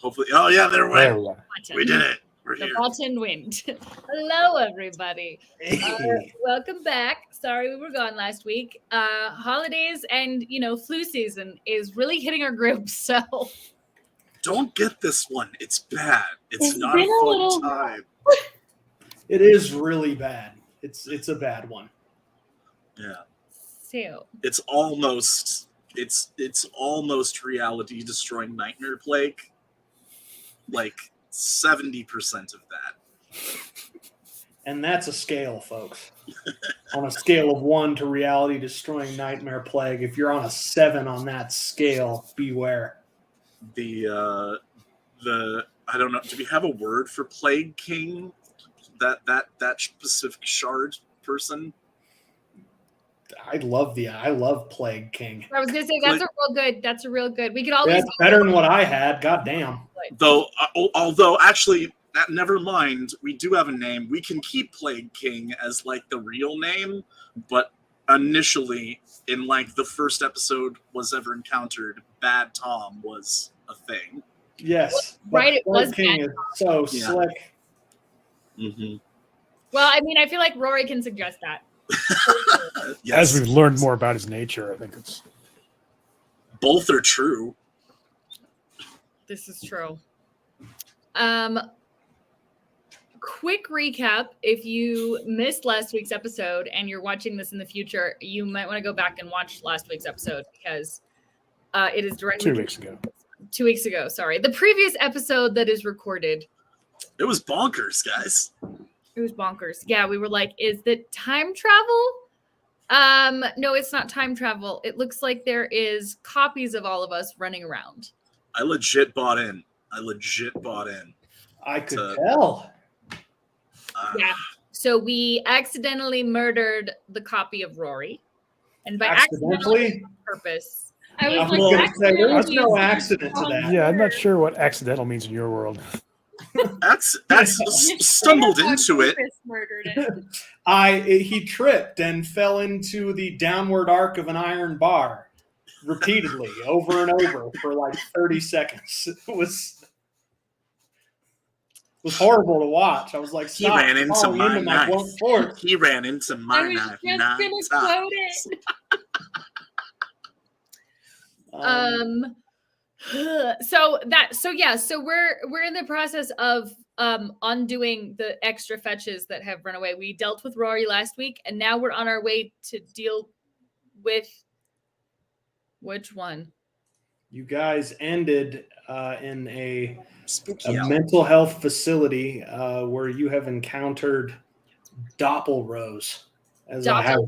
Hopefully. Oh, yeah, there we There went. we go. We did it. We're The here. button wind. Hello, everybody. Hey. Welcome back. Sorry we were gone last week. Holidays and, flu season is really hitting our group. So Don't get this one. It's bad. It's not been a a fun little- time. It is really bad. It's a bad one. Yeah. So It's almost reality destroying nightmare plague. Like 70% of that. And that's a scale, folks. On a scale of 1 to reality destroying nightmare plague, if you're on a 7 on that scale, beware. The I don't know. Do we have a word for plague king? That specific shard person? I love Plague King. I was gonna say that's a real good. We could always That's better than what I had. God damn. Though, although actually, never mind. We do have a name. We can keep Plague King as like the real name, but initially, in like the first episode was ever encountered, Bad Tom was a thing. Yes. Right, it Plague was King Bad is so Yeah. slick. Mm-hmm. Well, I mean, I feel like Rory can suggest that. Yes. As we've learned more about his nature, I think it's Both are true. This is true. Quick recap. If you missed last week's episode and you're watching this in the future, you might want to go back and watch last week's episode because it is directly 2 weeks ago. 2 weeks ago. Sorry. The previous episode that is recorded. It was bonkers, guys. It was bonkers. Yeah, we were like, is it time travel? No, it's not time travel. It looks like there is copies of all of us running around. I legit bought in. I could So- tell. Yeah. So we accidentally murdered the copy of Rory. And by Accidentally? accidentally on purpose. I I was was like, going to say, there was accidentally no is accident to that. Yeah, I'm not sure what accidental means in your world. Stumbled into it. Chris murdered it. He tripped and fell into the downward arc of an iron bar repeatedly over and over for like 30 seconds. It was horrible to watch. I was like, He stop ran into falling my into knife. blunt force. He ran into I my was knife just gonna 9 quote times. it. So we're in the process of undoing the extra fetches that have run away. We dealt with Rory last week, and now we're on our way to deal with which one? You guys ended in a Spooky owl. mental health facility where you have encountered Doppelrose, as I have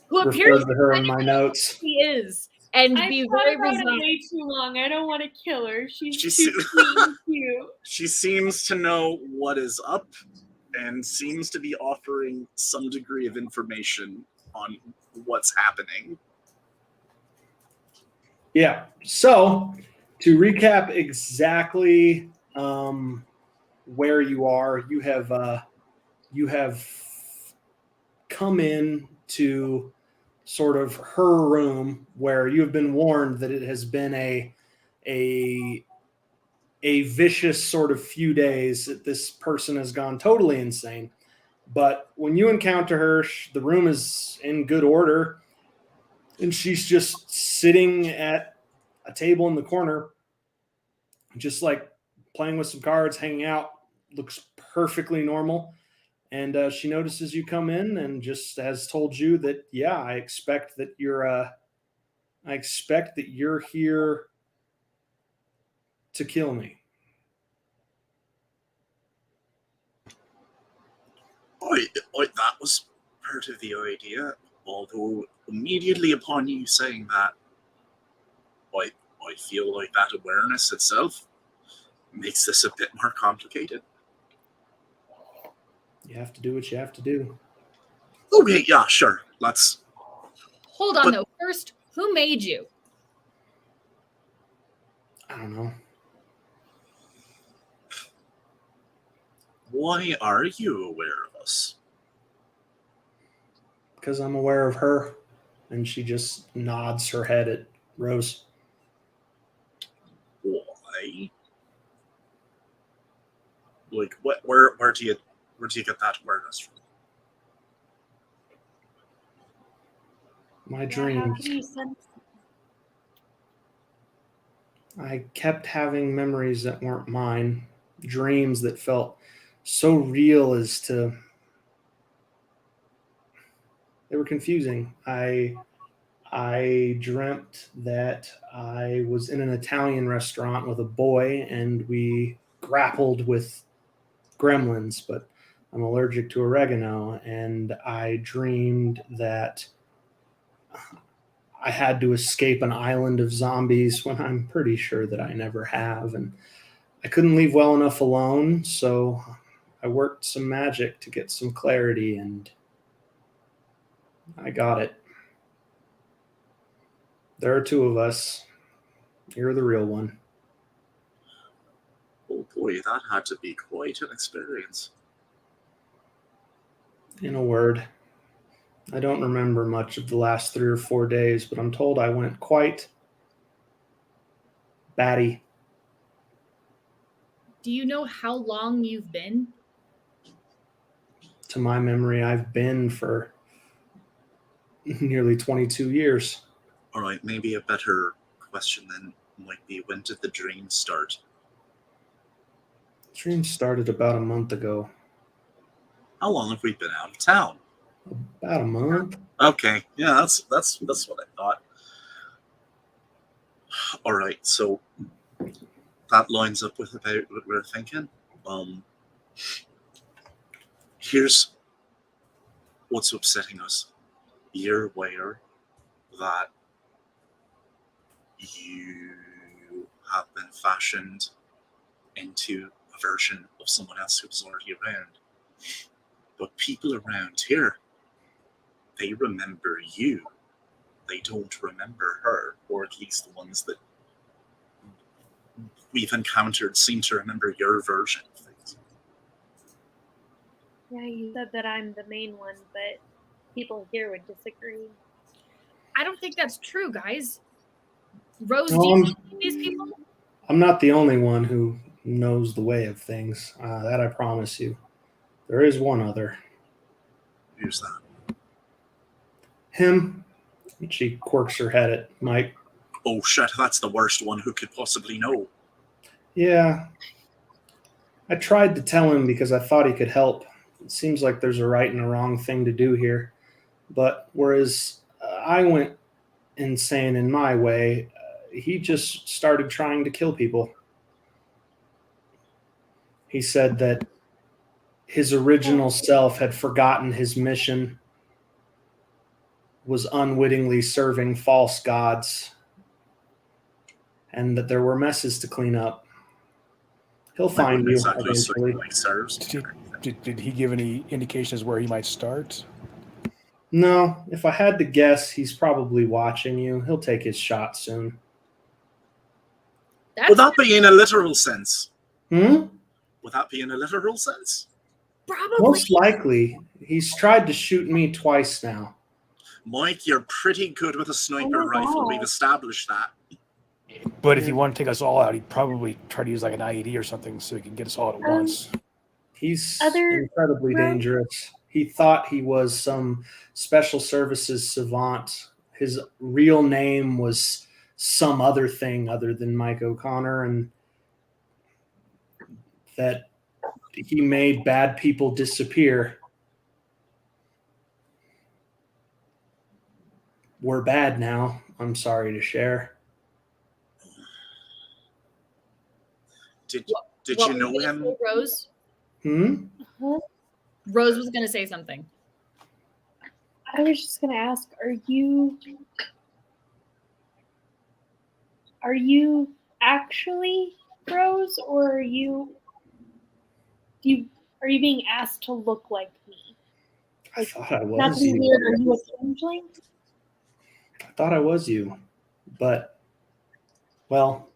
Who appears referred to her in my notes. he is, and I be thought very about it resigned. way too long. I don't want to kill her. She's She's- too sweet and cute. She seems to know what is up and seems to be offering some degree of information on what's happening. Yeah. So to recap exactly where you are, you have come in to sort of her room where you have been warned that it has been a vicious sort of few days that this person has gone totally insane. But when you encounter her, the room is in good order. And she's just sitting at a table in the corner, just like playing with some cards, hanging out, looks perfectly normal. And she notices you come in and just has told you that, yeah, I expect that you're here to kill me. That was part of the idea. Although immediately upon you saying that, I feel like that awareness itself makes this a bit more complicated. You have to do what you have to do. Okay, yeah, sure. Let's. Hold on But- though. First, who made you? I don't know. Why are you aware of us? Because I'm aware of her. And she just nods her head at Rose. Why? Like, where do you get that awareness from? My How dreams. can you sense? I kept having memories that weren't mine, dreams that felt so real as to they were confusing. I dreamt that I was in an Italian restaurant with a boy and we grappled with gremlins, but I'm allergic to oregano. And I dreamed that I had to escape an island of zombies when I'm pretty sure that I never have. And I couldn't leave well enough alone, so I worked some magic to get some clarity, and I got it. There are two of us. You're the real one. Oh boy, that had to be quite an experience. In a word, I don't remember much of the last 3 or 4 days, but I'm told I went quite batty. Do you know how long you've been? To my memory, I've been for nearly 22 years. All right, maybe a better question then might be, when did the dream start? Dream started about a month ago. How long have we been out of town? About a month? Okay, yeah, that's what I thought. All right, so that lines up with about what we're thinking. Here's what's upsetting us. You're aware that you have been fashioned into a version of someone else who's already around. But people around here, they remember you. They don't remember her, or at least the ones that we've encountered seem to remember your version of things. Yeah, you said that I'm the main one, but people here would disagree. I don't think that's true, guys. Rose, No, do you I'm- know these people? I'm not the only one who knows the way of things. That I promise you. There is one other. Who's that? Him. And she quirks her head at Mike. Oh shit, that's the worst one. Who could possibly know? Yeah. I tried to tell him because I thought he could help. It seems like there's a right and a wrong thing to do here. But whereas I went insane in my way, he just started trying to kill people. He said that his original self had forgotten his mission, was unwittingly serving false gods, and that there were messes to clean up. He'll I find wouldn't you exactly eventually. like serves. Did he give any indications where he might start? No, if I had to guess, he's probably watching you. He'll take his shot soon. That's Would that be in a literal sense? Hmm? Would that be in a literal sense? probably. Most likely. He's tried to shoot me twice now. Mike, you're pretty good with a sniper Oh my rifle. God. We've established that. But if he wanted to take us all out, he'd probably try to use like an IED or something so he can get us all at once. He's Other- incredibly well- dangerous. He thought he was some special services savant. His real name was some other thing other than Mike O'Connor, and that he made bad people disappear. We're bad now, I'm sorry to share. Did What you were know gonna him? say, Rose? Hmm? Rose was going to say something. I was just gonna ask, are you actually Rose, or are you being asked to look like me? I thought I Not to was be you. weird, are you a changeling? I thought I was you. But, well,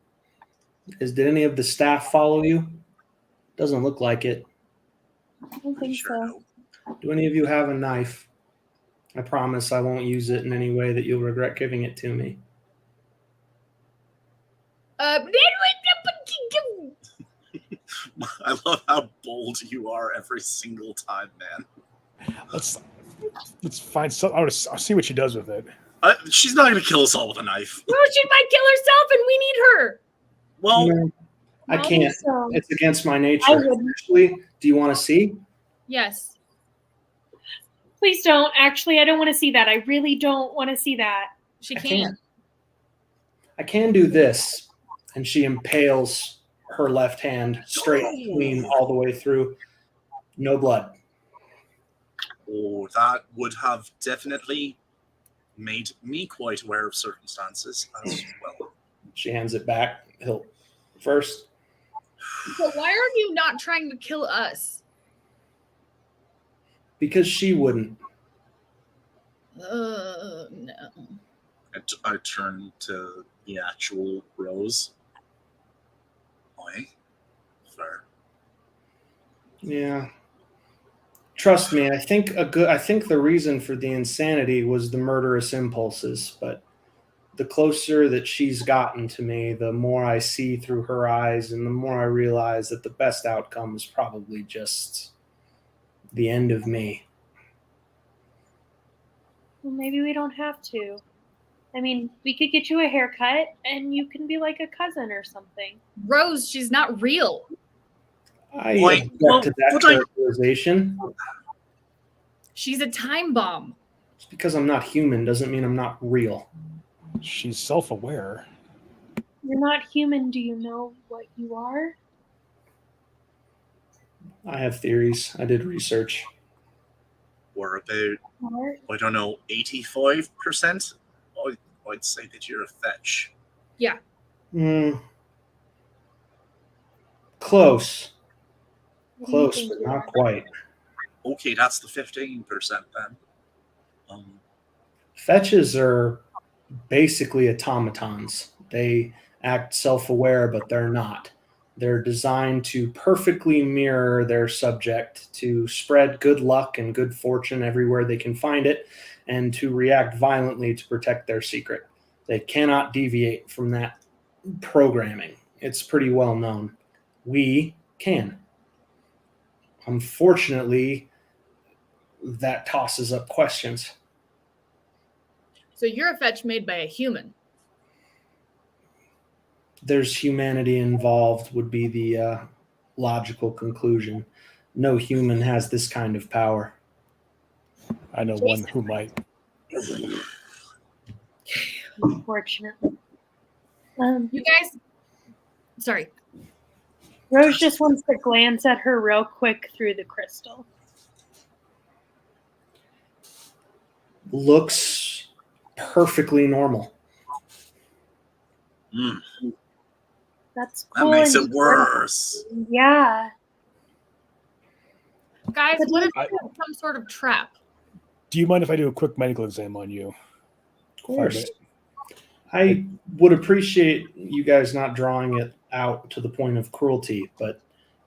did any of the staff follow you? Doesn't look like it. I don't think Sure so. no. Do any of you have a knife? I promise I won't use it in any way that you'll regret giving it to me. I love how bold you are every single time, man. Let's find some. I'll see what she does with it. She's not going to kill us all with a knife. No, she might kill herself, and we need her. Well, No, I can't. So, It's against my I nature. wouldn't. Actually, do you want to see? Yes. Please don't. Actually, I don't want to see that. I really don't want to see that. She I can. can't. I can do this. And she impales her left hand straight clean all the way through. No blood. oh, that would have definitely made me quite aware of circumstances as well. She hands it back. Hilt first. But why are you not trying to kill us? Because she wouldn't. No. I turn to the actual Rose. Oi, fair. Yeah. Trust me, I think the reason for the insanity was the murderous impulses, but the closer that she's gotten to me, the more I see through her eyes and the more I realize that the best outcome is probably just the end of me. Well, maybe we don't have to. I mean, we could get you a haircut and you can be like a cousin or something. Rose, she's not real. I Wait, object well, to that but I- characterization. She's a time bomb. Just because I'm not human doesn't mean I'm not real. She's self-aware. You're not human. Do you know what you are? I have theories. I did research. We're about, Or I don't know, 85%? I'd say that you're a fetch. Close. what do you Close, think but you not are? quite. Okay, that's the 15% then. Fetches are basically automatons. They act self-aware, but they're not. They're designed to perfectly mirror their subject, to spread good luck and good fortune everywhere they can find it, and to react violently to protect their secret. They cannot deviate from that programming. It's pretty well known. We can. Unfortunately, that tosses up questions. So you're a fetch made by a human. There's humanity involved would be the logical conclusion. No human has this kind of power. I know one who might. Unfortunately. You guys, sorry. Rose just wants to glance at her real quick through the crystal. Looks perfectly normal. Mm, That's that cool. makes and it worse. Yeah. Guys, But what if I- it's some sort of trap? Do you mind if I do a quick medical exam on you? Of course. 5 minutes. I would appreciate you guys not drawing it out to the point of cruelty, but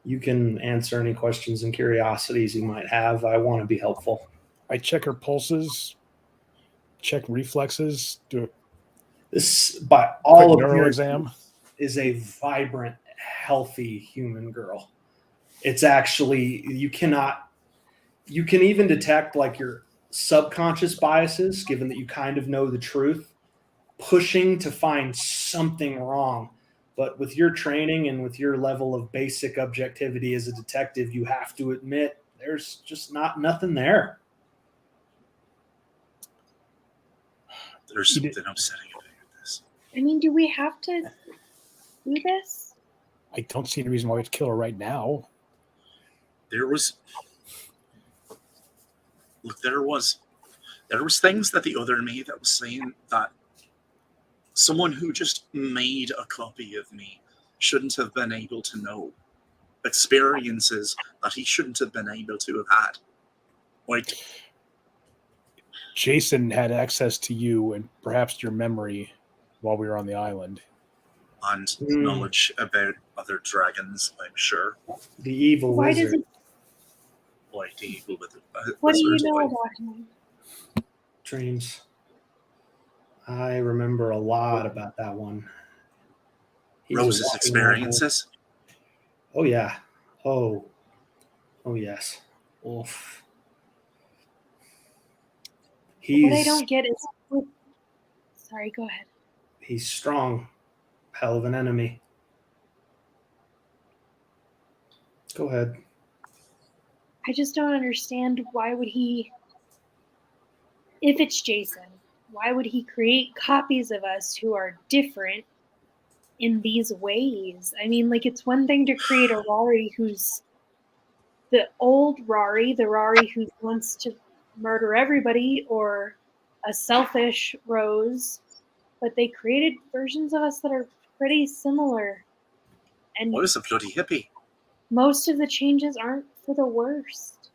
you can answer any questions and curiosities you might have. I want to be helpful. I check her pulses, check reflexes, do a This, by quick all neural appearances, exam. is a vibrant, healthy human girl. It's actually, you can even detect like your subconscious biases, given that you kind of know the truth, pushing to find something wrong. But with your training and with your level of basic objectivity as a detective, you have to admit there's just nothing there. There's You did- something upsetting about this. I mean, do we have to do this? I don't see any reason why we have to kill her right now. There was things that the other me that was saying that someone who just made a copy of me shouldn't have been able to know, experiences that he shouldn't have been able to have had. Like, Jason had access to you and perhaps your memory while we were on the island. and Mm. knowledge about other dragons, I'm sure. The evil Why does wizard it? Like the evil with the What do you wizards, know like, about him? dreams. I remember a lot about that one. He's Rose's walking experiences. around- Oh Oh. Oh, yes. Oof. What I don't get is, sorry, go ahead. He's strong. Hell of an enemy. Go ahead. I just don't understand why would he, if it's Jason, why would he create copies of us who are different in these ways? I mean, like, it's one thing to create a Rory who's the old Rory, the Rory who wants to murder everybody, or a selfish Rose, but they created versions of us that are pretty similar. And I was a bloody hippie. most of the changes aren't for the worst.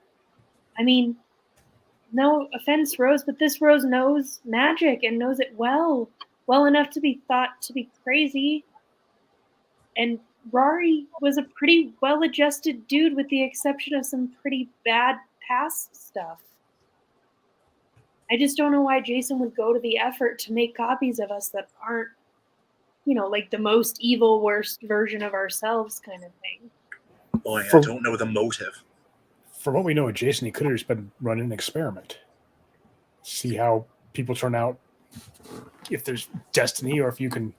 I mean, no offense, Rose, but this Rose knows magic and knows it well enough to be thought to be crazy. And Rory was a pretty well-adjusted dude with the exception of some pretty bad past stuff. I just don't know why Jason would go to the effort to make copies of us that aren't, like the most evil, worst version of ourselves kind of thing. Oh, I For- don't know the motive. From what we know of Jason, he could have just been running an experiment. See how people turn out, if there's destiny or if you can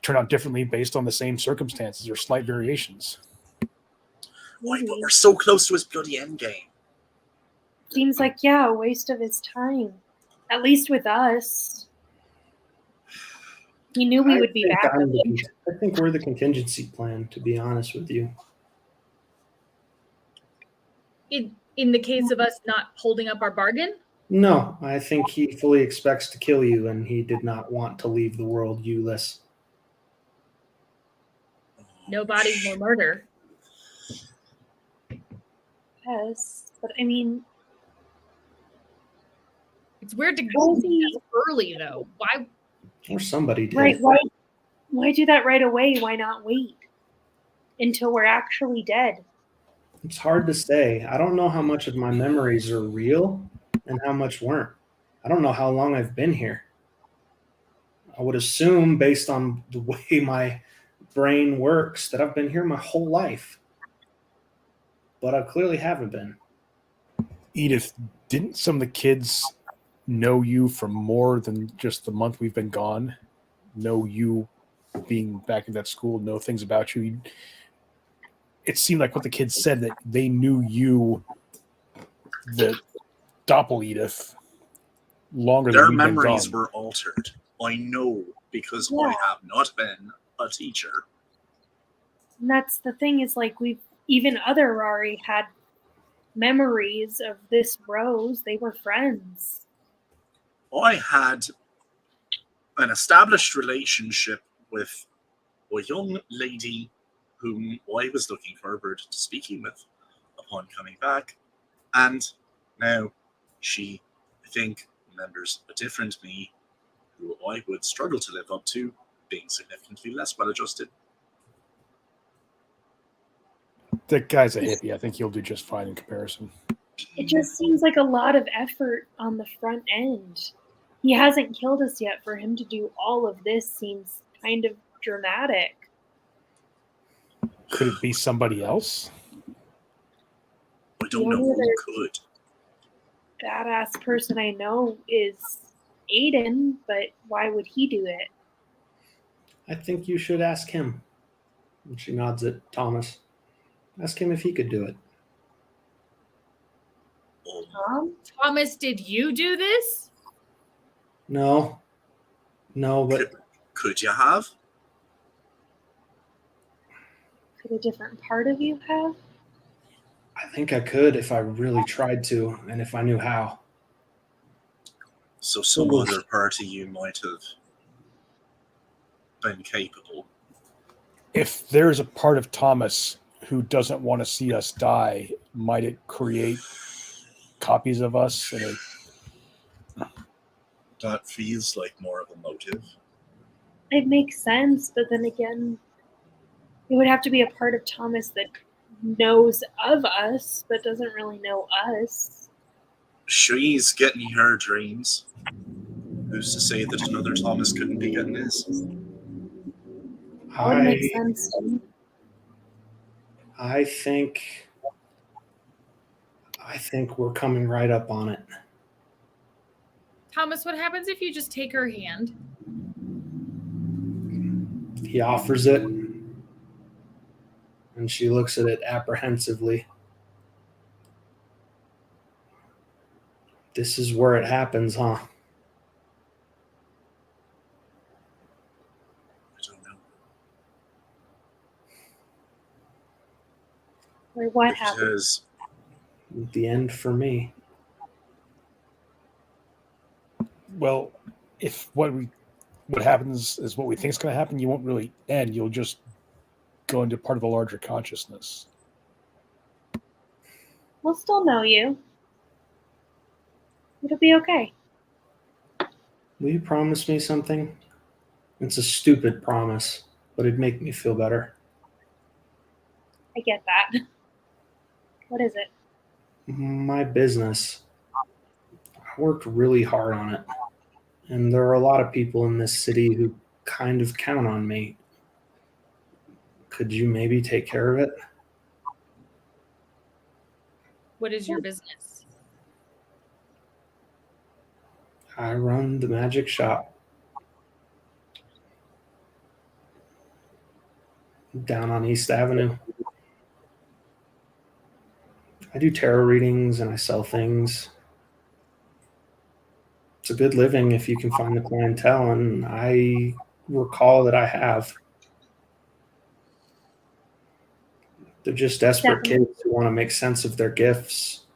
turn out differently based on the same circumstances or slight variations. Why, but we're so close to his bloody endgame. Seems like, yeah, a waste of his time. At least with us. He knew we would be back with him. I think we're the contingency plan, to be honest with you. In the case of us not holding up our bargain? No, I think he fully expects to kill you, and he did not want to leave the world you-less. No body, no murder. Yes, but I mean, It's weird to Well, go he- early though. Why? Or somebody did. right? Why do that right away? Why not wait until we're actually dead? It's hard to say. I don't know how much of my memories are real and how much weren't. I don't know how long I've been here. I would assume, based on the way my brain works, that I've been here my whole life. But I clearly haven't been. Edith, didn't some of the kids know you for more than just the month we've been gone? Know you being back in that school, know things about you? It seemed like what the kids said, that they knew you, the Doppel Edith, longer Their than we've been memories gone. were altered. I know because Yeah. I have not been a teacher. And that's the thing, is like, even other Rari had memories of this Rose. They were friends. I had an established relationship with a young lady whom I was looking forward to speaking with upon coming back. And now she, I think, remembers a different me who I would struggle to live up to, being significantly less well adjusted. That guy's a hippie. I think he'll do just fine in comparison. It just seems like a lot of effort on the front end. He hasn't killed us yet. For him to do all of this seems kind of dramatic. Could it be somebody else? I don't The know only who other could. badass person I know is Aiden, but why would he do it? I think you should ask him. And she nods at Thomas. Ask him if he could do it. Tom? Thomas, did you do this? No, but Could you have? Could a different part of you have? I think I could if I really tried to and if I knew how. So some Ooh. other party you might have been capable. If there is a part of Thomas who doesn't want to see us die, might it create copies of us? That feels like more of a motive. It makes sense, but then again, it would have to be a part of Thomas that knows of us, but doesn't really know us. She's getting her dreams. Who's to say that another Thomas couldn't be getting his? That would make sense to me. I think we're coming right up on it. Thomas, what happens if you just take her hand? He offers it, and she looks at it apprehensively. This is where it happens, huh? I don't know. Or what happened? Because The end for me. Well, if what happens is what we think is going to happen, you won't really end. You'll just go into part of a larger consciousness. We'll still know you. It'll be okay. Will you promise me something? It's a stupid promise, but it'd make me feel better. I get that. What is it? My business. I worked really hard on it. And there are a lot of people in this city who kind of count on me. Could you maybe take care of it? What is your business? I run the magic shop down on East Avenue. I do tarot readings and I sell things. It's a good living if you can find the clientele, and I recall that I have. They're just desperate Definitely. kids who want to make sense of their gifts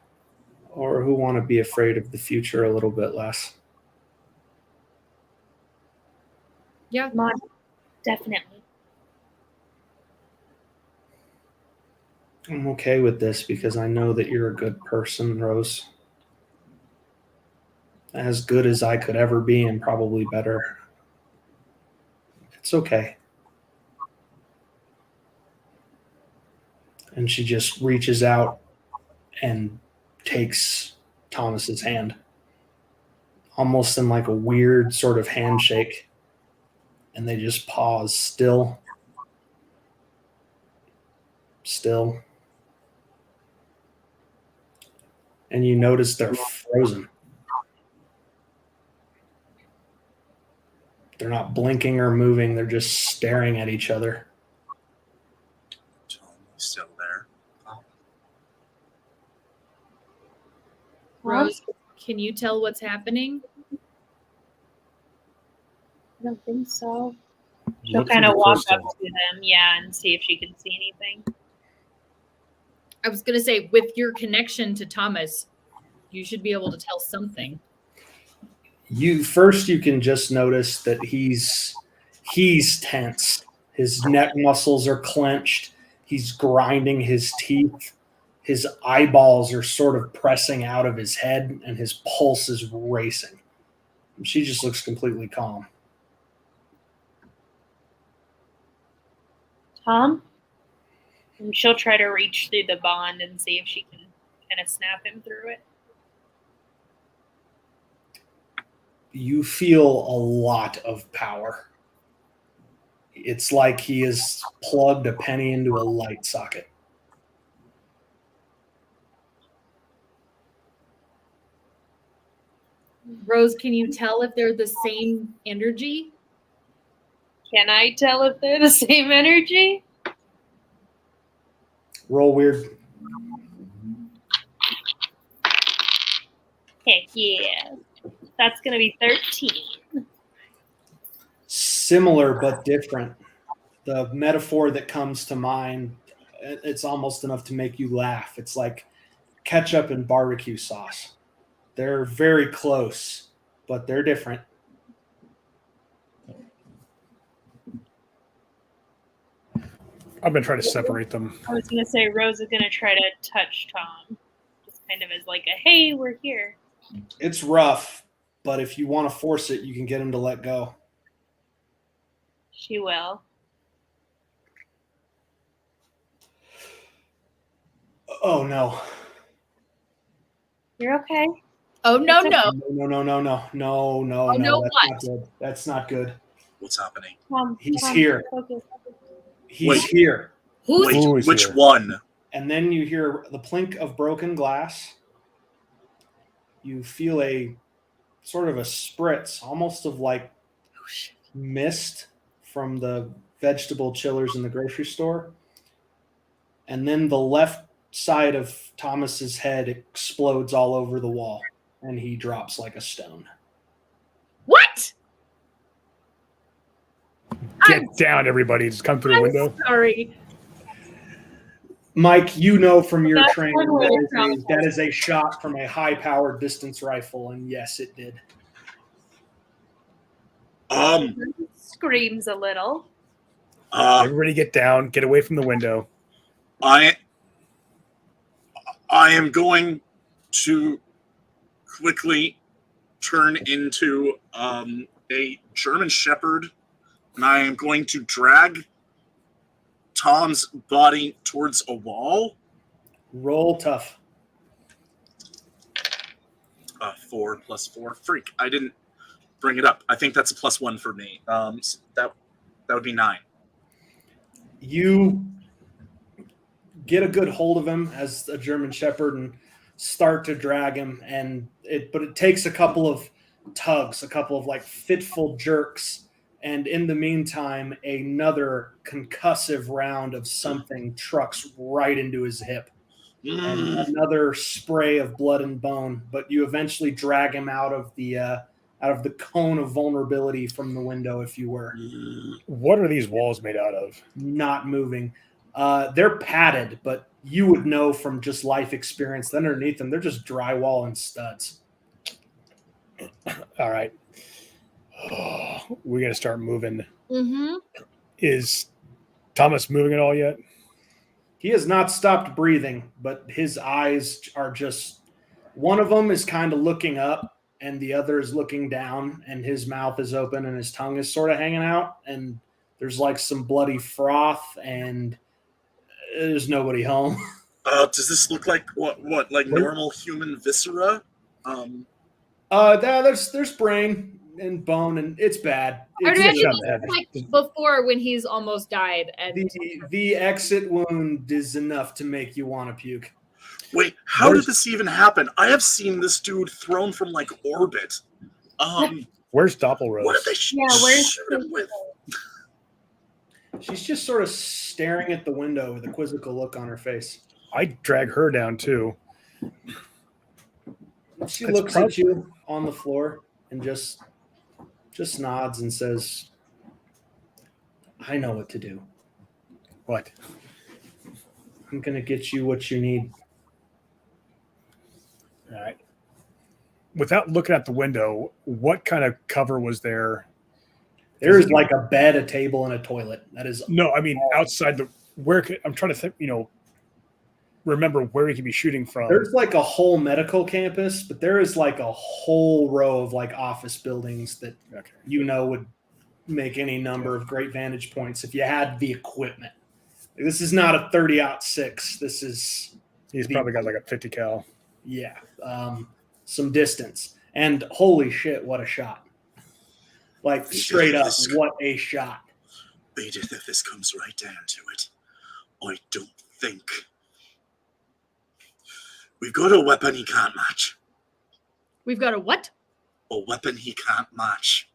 or who want to be afraid of the future a little bit less. Yeah. Definitely. I'm okay with this because I know that you're a good person, Rose. As good as I could ever be and probably better. It's okay. And she just reaches out and takes Thomas's hand, almost in like a weird sort of handshake. And they just pause, still. And you notice they're frozen. They're not blinking or moving. They're just staring at each other. Tom is still there. Rose, can you tell what's happening? I don't think so. She'll Look kind through of the walk crystal. up to them, yeah, and see if she can see anything. I was going to say, with your connection to Thomas, you should be able to tell something. You can just notice that he's tense. His neck muscles are clenched. He's grinding his teeth. His eyeballs are sort of pressing out of his head, and his pulse is racing. She just looks completely calm. Tom? And she'll try to reach through the bond and see if she can kind of snap him through it. You feel a lot of power. It's like he has plugged a penny into a light socket. Rose, can you tell if they're the same energy? Can I tell if they're the same energy? Roll weird. Heck yeah. That's going to be 13. Similar but different. The metaphor that comes to mind, it's almost enough to make you laugh. It's like ketchup and barbecue sauce. They're very close, but they're different. I'm going to try to separate them. I was going to say Rose is going to try to touch Tom. Just kind of as like a, hey, we're here. It's rough, but if you want to force it, you can get him to let go. She will. Oh, no. You're okay. Oh, no, It's no. No. Oh, no, That's what? not good. That's not good. What's happening? Tom, He's Tom, here. focus. He's Wait. here. Who's Wait, Who is which here? one? And then you hear the plink of broken glass. You feel a sort of a spritz, almost of like mist from the vegetable chillers in the grocery store. And then the left side of Thomas's head explodes all over the wall, and he drops like a stone. what? Get down, everybody! Just come through the I'm window. sorry. Mike, you know from your That's training one way to that is a shot from a high-powered distance rifle, and yes, it did. Screams a little. Everybody, get down. Get away from the window. I am going to quickly turn into a German Shepherd, and I am going to drag Tom's body towards a wall. Roll tough. 4 plus 4. Freak! I didn't bring it up. I think that's a +1 for me. So that would be 9. You get a good hold of him as a German Shepherd and start to drag him, but it takes a couple of tugs, a couple of like fitful jerks, and in the meantime, another concussive round of something trucks right into his hip, and another spray of blood and bone. But you eventually drag him out of the cone of vulnerability from the window, if you were. What are these walls made out of? Not moving. They're padded, but you would know from just life experience that underneath them, they're just drywall and studs. All right. We got to start moving. Mm-hmm. Is Thomas moving at all yet? He has not stopped breathing, but his eyes are just, one of them is kind of looking up and the other is looking down, and his mouth is open and his tongue is sort of hanging out, and there's like some bloody froth, and there's nobody home. Does this look like what like normal human viscera? There's brain and bone, and it's bad. I would It's imagine not bad. it's like before when he's almost died, and the exit wound is enough to make you want to puke. Wait, how did this even happen? I have seen this dude thrown from like orbit. Where's Doppelrose? What did they Where's shoot him with? She's just sort of staring at the window with a quizzical look on her face. I drag her down too. She That's looks at you on the floor and just nods and says, "I know what to do. What? I'm going to get you what you need." All right. Without looking at the window, what kind of cover was there? There's like a bed, a table, and a toilet. That is No, I mean outside the I'm trying to think. Remember where he could be shooting from. There's like a whole medical campus, but there is like a whole row of like office buildings that would make any number of great vantage points if you had the equipment. This is not a 30-06. This is He's probably got like a 50 cal. some distance. And holy shit, what a shot! Like straight up, what a shot! Edith, if this comes right down to it, I don't think we've got a weapon he can't match. we've got a what? A weapon he can't match.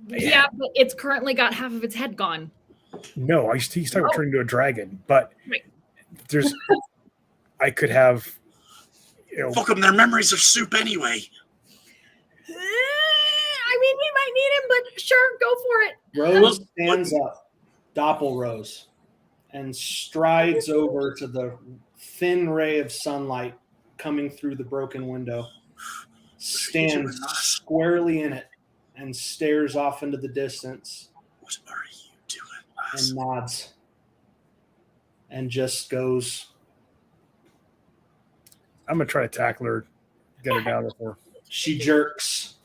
Yeah, but it's currently got half of its head gone. No, he's talking about turning into a dragon, but Right. there's I could have Fuck them, their memories are soup anyway. I mean, we might need him, but sure, go for it. Rose stands up, Doppelrose, and strides over to the thin ray of sunlight coming through the broken window, stands squarely in it, and stares off into the distance What are you doing, and lass? nods and just goes. I'm gonna try to tackle her, get her down before. She jerks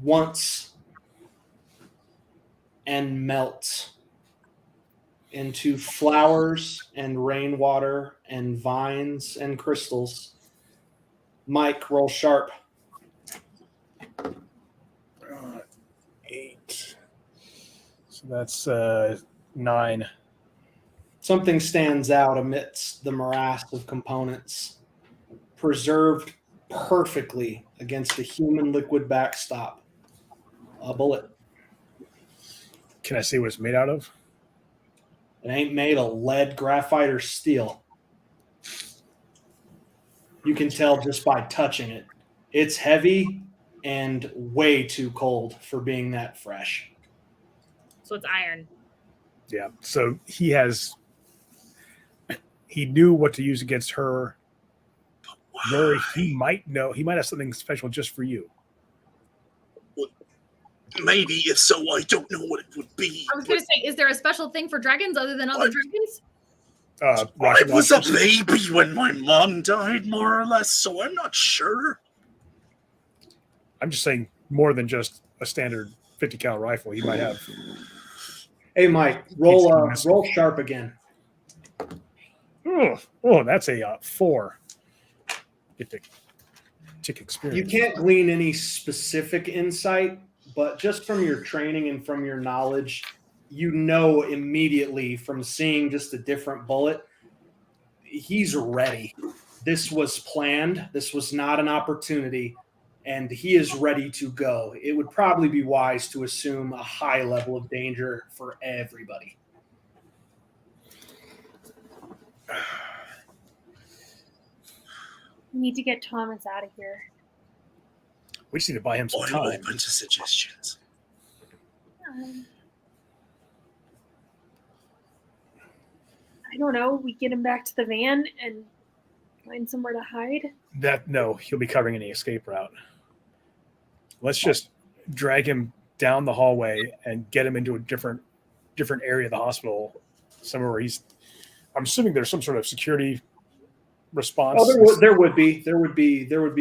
once and melts into flowers and rainwater and vines and crystals. Mike, roll sharp. 8. So That's 9. Something stands out amidst the morass of components, preserved perfectly against a human liquid backstop. A bullet. Can I see what it's made out of? It ain't made of lead, graphite, or steel. You can tell just by touching it. It's heavy and way too cold for being that fresh. So it's iron. Yeah. So he knew what to use against her. Rory, he might have something special just for you. Maybe, if so, I don't know what it would be. I was going to say, is there a special thing for dragons other than other dragons? I Rocket was a launchers. baby when my mom died, more or less, so I'm not sure. I'm just saying more than just a standard 50 cal rifle. He might have. Hey, Mike, roll sharp again. Oh, that's a 4. Get the tick experience. You can't glean any specific insight, but just from your training and from your knowledge, you know immediately from seeing just a different bullet, he's ready. This was planned. This was not an opportunity, and he is ready to go. It would probably be wise to assume a high level of danger for everybody. We need to get Thomas out of here. We just need to buy him some I'm time. open to suggestions. I don't know. We get him back to the van and find somewhere to hide. No, he'll be covering any escape route. Let's just drag him down the hallway and get him into a different area of the hospital, somewhere where he's. I'm assuming there's some sort of security response. Oh, there would be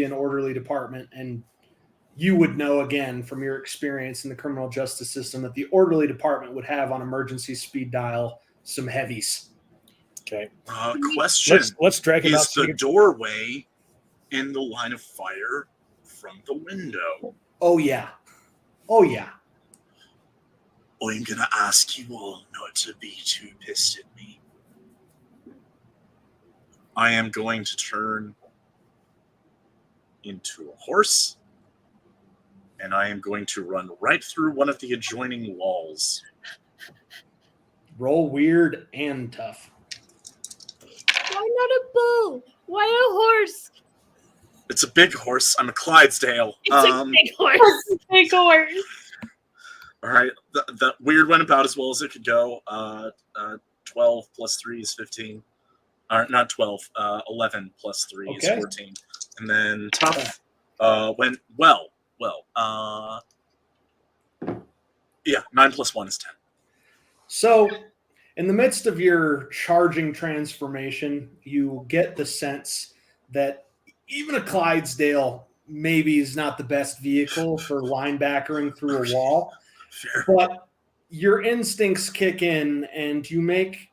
an orderly department, and you would know again from your experience in the criminal justice system that the orderly department would have on emergency speed dial some heavies. Okay. Question: Let's drag him out. Is the doorway in the line of fire from the window? Oh yeah. I'm gonna ask you all not to be too pissed at me. I am going to turn into a horse, and I am going to run right through one of the adjoining walls. Roll weird and tough. Why not a bull? Why a horse? It's a big horse. I'm a Clydesdale. It's a big horse. Big horse. All right. The weird went about as well as it could go. 12 plus 3 is 15. Not 12. 11 plus 3 is 14. And then tough went well. 9 plus 1 is 10. So, in the midst of your charging transformation, you get the sense that even a Clydesdale maybe is not the best vehicle for linebackering through a wall. Fair. But your instincts kick in, and you make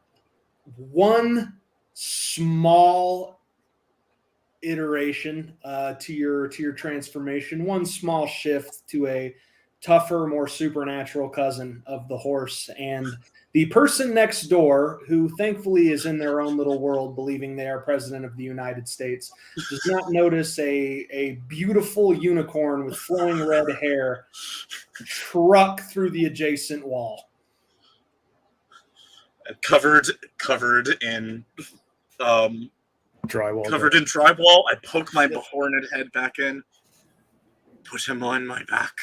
one small iteration to your transformation, one small shift to a tougher, more supernatural cousin of the horse, and the person next door, who thankfully is in their own little world, believing they are president of the United States, does not notice a beautiful unicorn with flowing red hair truck through the adjacent wall. Covered in drywall. Covered in drywall. I poke my horned head back in. Put him on my back.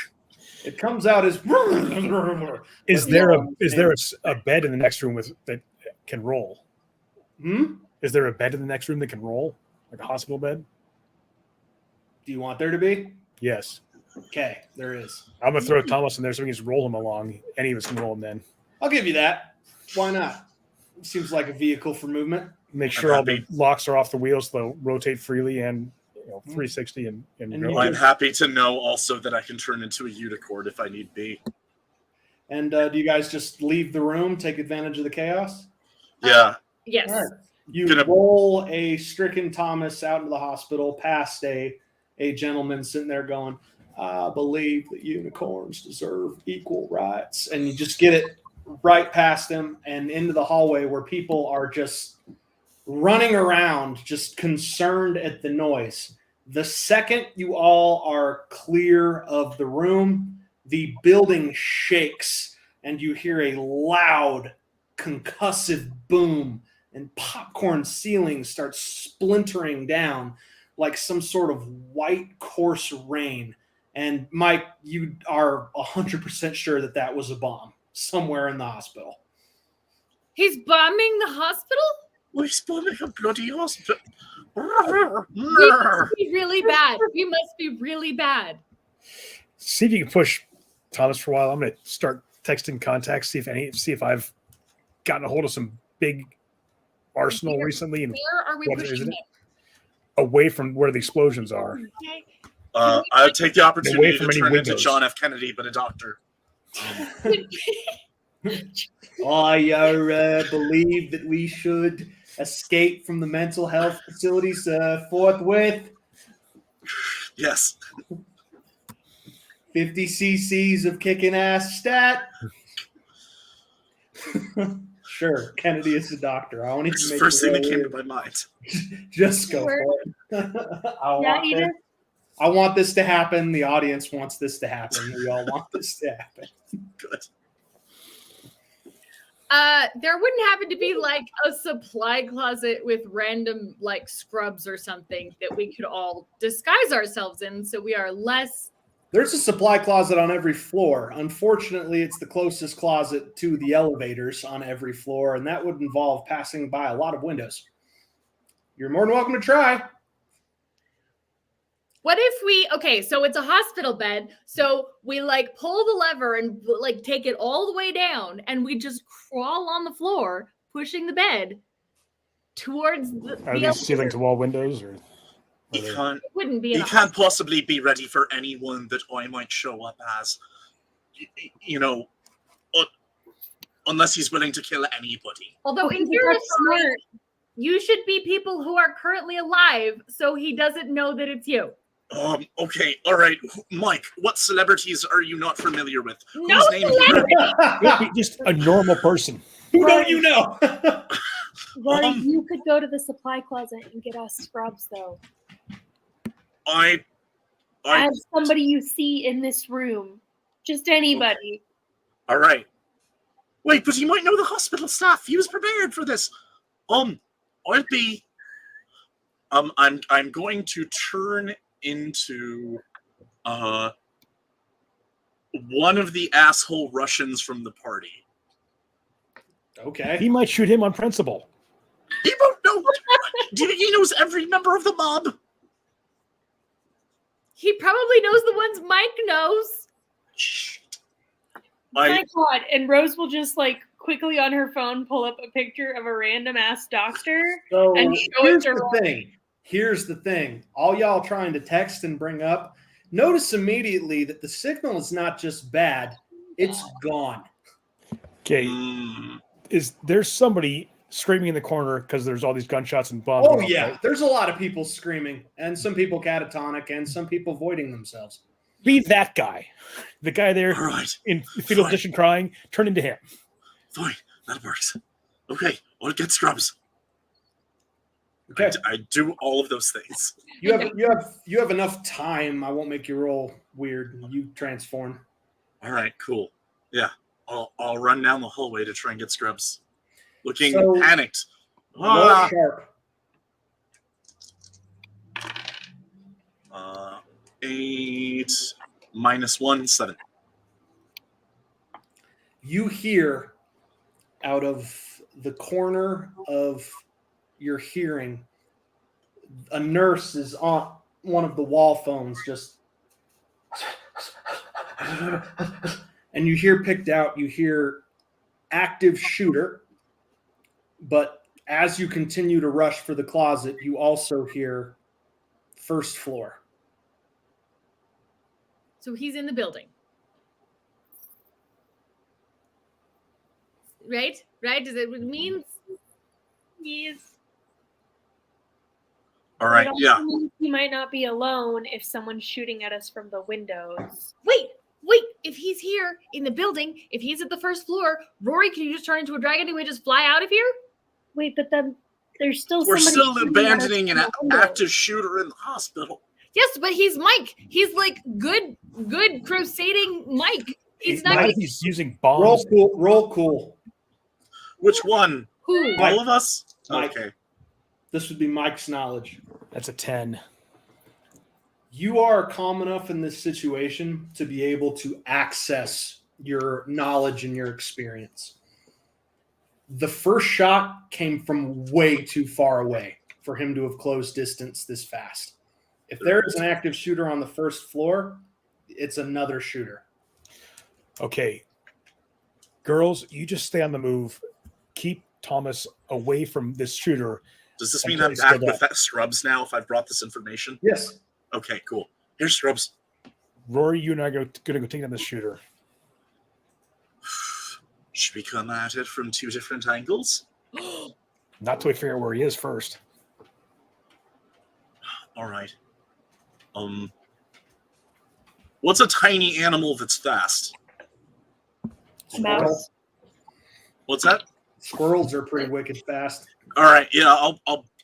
It comes out as. Is there a bed in the next room that can roll? Is there a bed in the next room that can roll, like a hospital bed? Do you want there to be? Yes. Okay, there is. I'm gonna throw Thomas in there so we can just roll him along. Any of us can roll him then. I'll give you that. Why not? Seems like a vehicle for movement. Make sure all the locks are off the wheels, they'll rotate freely and 360 and I'm happy to know also that I can turn into a unicorn if I need be. And do you guys just leave the room, take advantage of the chaos? Yeah. Yes. All right. You roll a stricken Thomas out into the hospital past a gentleman sitting there going, I believe that unicorns deserve equal rights. And you just get it right past him and into the hallway where people are just running around, just concerned at the noise. The second you all are clear of the room, the building shakes and you hear a loud, concussive boom, and popcorn ceilings start splintering down like some sort of white, coarse rain. And Mike, you are 100% sure that that was a bomb somewhere in the hospital. He's bombing the hospital? We're bombing a bloody hospital. We must be really bad. We must be really bad. See if you can push Thomas for a while. I'm going to start texting contacts, see if I've gotten a hold of some big arsenal recently and Where are we what pushing is it? it? Away from where the explosions are. Okay. I would take the opportunity Away to from any turn into windows. John F. Kennedy, but a doctor. I believe that we should escape from the mental health facilities forthwith. Yes. 50 cc's of kicking ass stat. Sure, Kennedy is the doctor. I want to It's the make first thing it that came to weird. my mind. Just go Word. for it. I Yeah, want this to happen. The audience wants this to happen. We all want this to happen. Good. There wouldn't happen to be like a supply closet with random like scrubs or something that we could all disguise ourselves in, so we are less. There's a supply closet on every floor. Unfortunately, it's the closest closet to the elevators on every floor, and that would involve passing by a lot of windows. You're more than welcome to try. What if we? Okay, so it's a hospital bed, so we like pull the lever and like take it all the way down, and we just crawl on the floor, pushing the bed towards Are the these ceiling to wall windows or? He can't. It wouldn't be. He in a can't possibly be ready for anyone that I might show up as. You know, unless he's willing to kill anybody. Although in That's your smart. you should be people who are currently alive, so he doesn't know that it's you. Okay, all right, Mike. What celebrities are you not familiar with? No Whose name? Just a normal person. Who don't you know? Rory, Um, you could go to the supply closet and get us scrubs, though. I As somebody you see in this room. Just anybody. All right. Wait, but he might know the hospital staff. He was prepared for this. I'll be. I'm going to turn into, one of the asshole Russians from the party. Okay. He might shoot him on principle. He won't know. He knows every member of the mob. He probably knows the ones Mike knows. My God. And Rose will just like quickly on her phone pull up a picture of a random ass doctor. So And show it here's to the Rory. thing. Here's the thing. All y'all trying to text and bring up, notice immediately that the signal is not just bad, it's gone. Okay, Mm, is there somebody screaming in the corner because there's all these gunshots and bombs? Oh, going off, yeah. right? There's a lot of people screaming, and some people catatonic, and some people voiding themselves. Be that guy, the guy there all right, in fetal Fine. position crying. Turn into him. fine. That works. Okay, I'll get scrubs. Okay. I do all of those things. You have enough time. I won't make you roll weird. You transform. All right, cool. Yeah, I'll run down the hallway to try and get scrubs. Looking So- panicked. Roll Ah! sharp. 8 minus 1, 7. You hear out of the corner of your hearing, a nurse is on one of the wall phones just and you hear picked out, you hear active shooter, but as you continue to rush for the closet, you also hear first floor. So he's in the building. Right? Right? Does it means he's All right, It also yeah. means he might not be alone if someone's shooting at us from the windows. wait, Wait, if he's here in the building, if he's at the first floor, Rory, can you just turn into a dragon and we just fly out of here? Wait, but then there's still We're somebody still shooting at us abandoning an from the window. active shooter in the hospital. Yes, but he's Mike. He's like good crusading Mike. He's not Now gonna he's using Roll bombs. cool. Roll cool. Which one? who? Mike. All of us? Mike. Okay. This would be Mike's knowledge. That's a 10. You are calm enough in this situation to be able to access your knowledge and your experience. The first shot came from way too far away for him to have closed distance this fast. If there is an active shooter on the first floor, it's another shooter. Okay. Girls, you just stay on the move. Keep Thomas away from this shooter. Does this mean Until I'm he's back stood with up. that Scrubs now if I've brought this information? Yes. Okay, cool. Here's Scrubs. Rory, you and I are going to go take down this shooter. Should we come at it from two different angles? Not till we figure out where he is first. All right. What's a tiny animal that's fast? Mouse. What's that? Squirrels are pretty wicked fast. All right, yeah,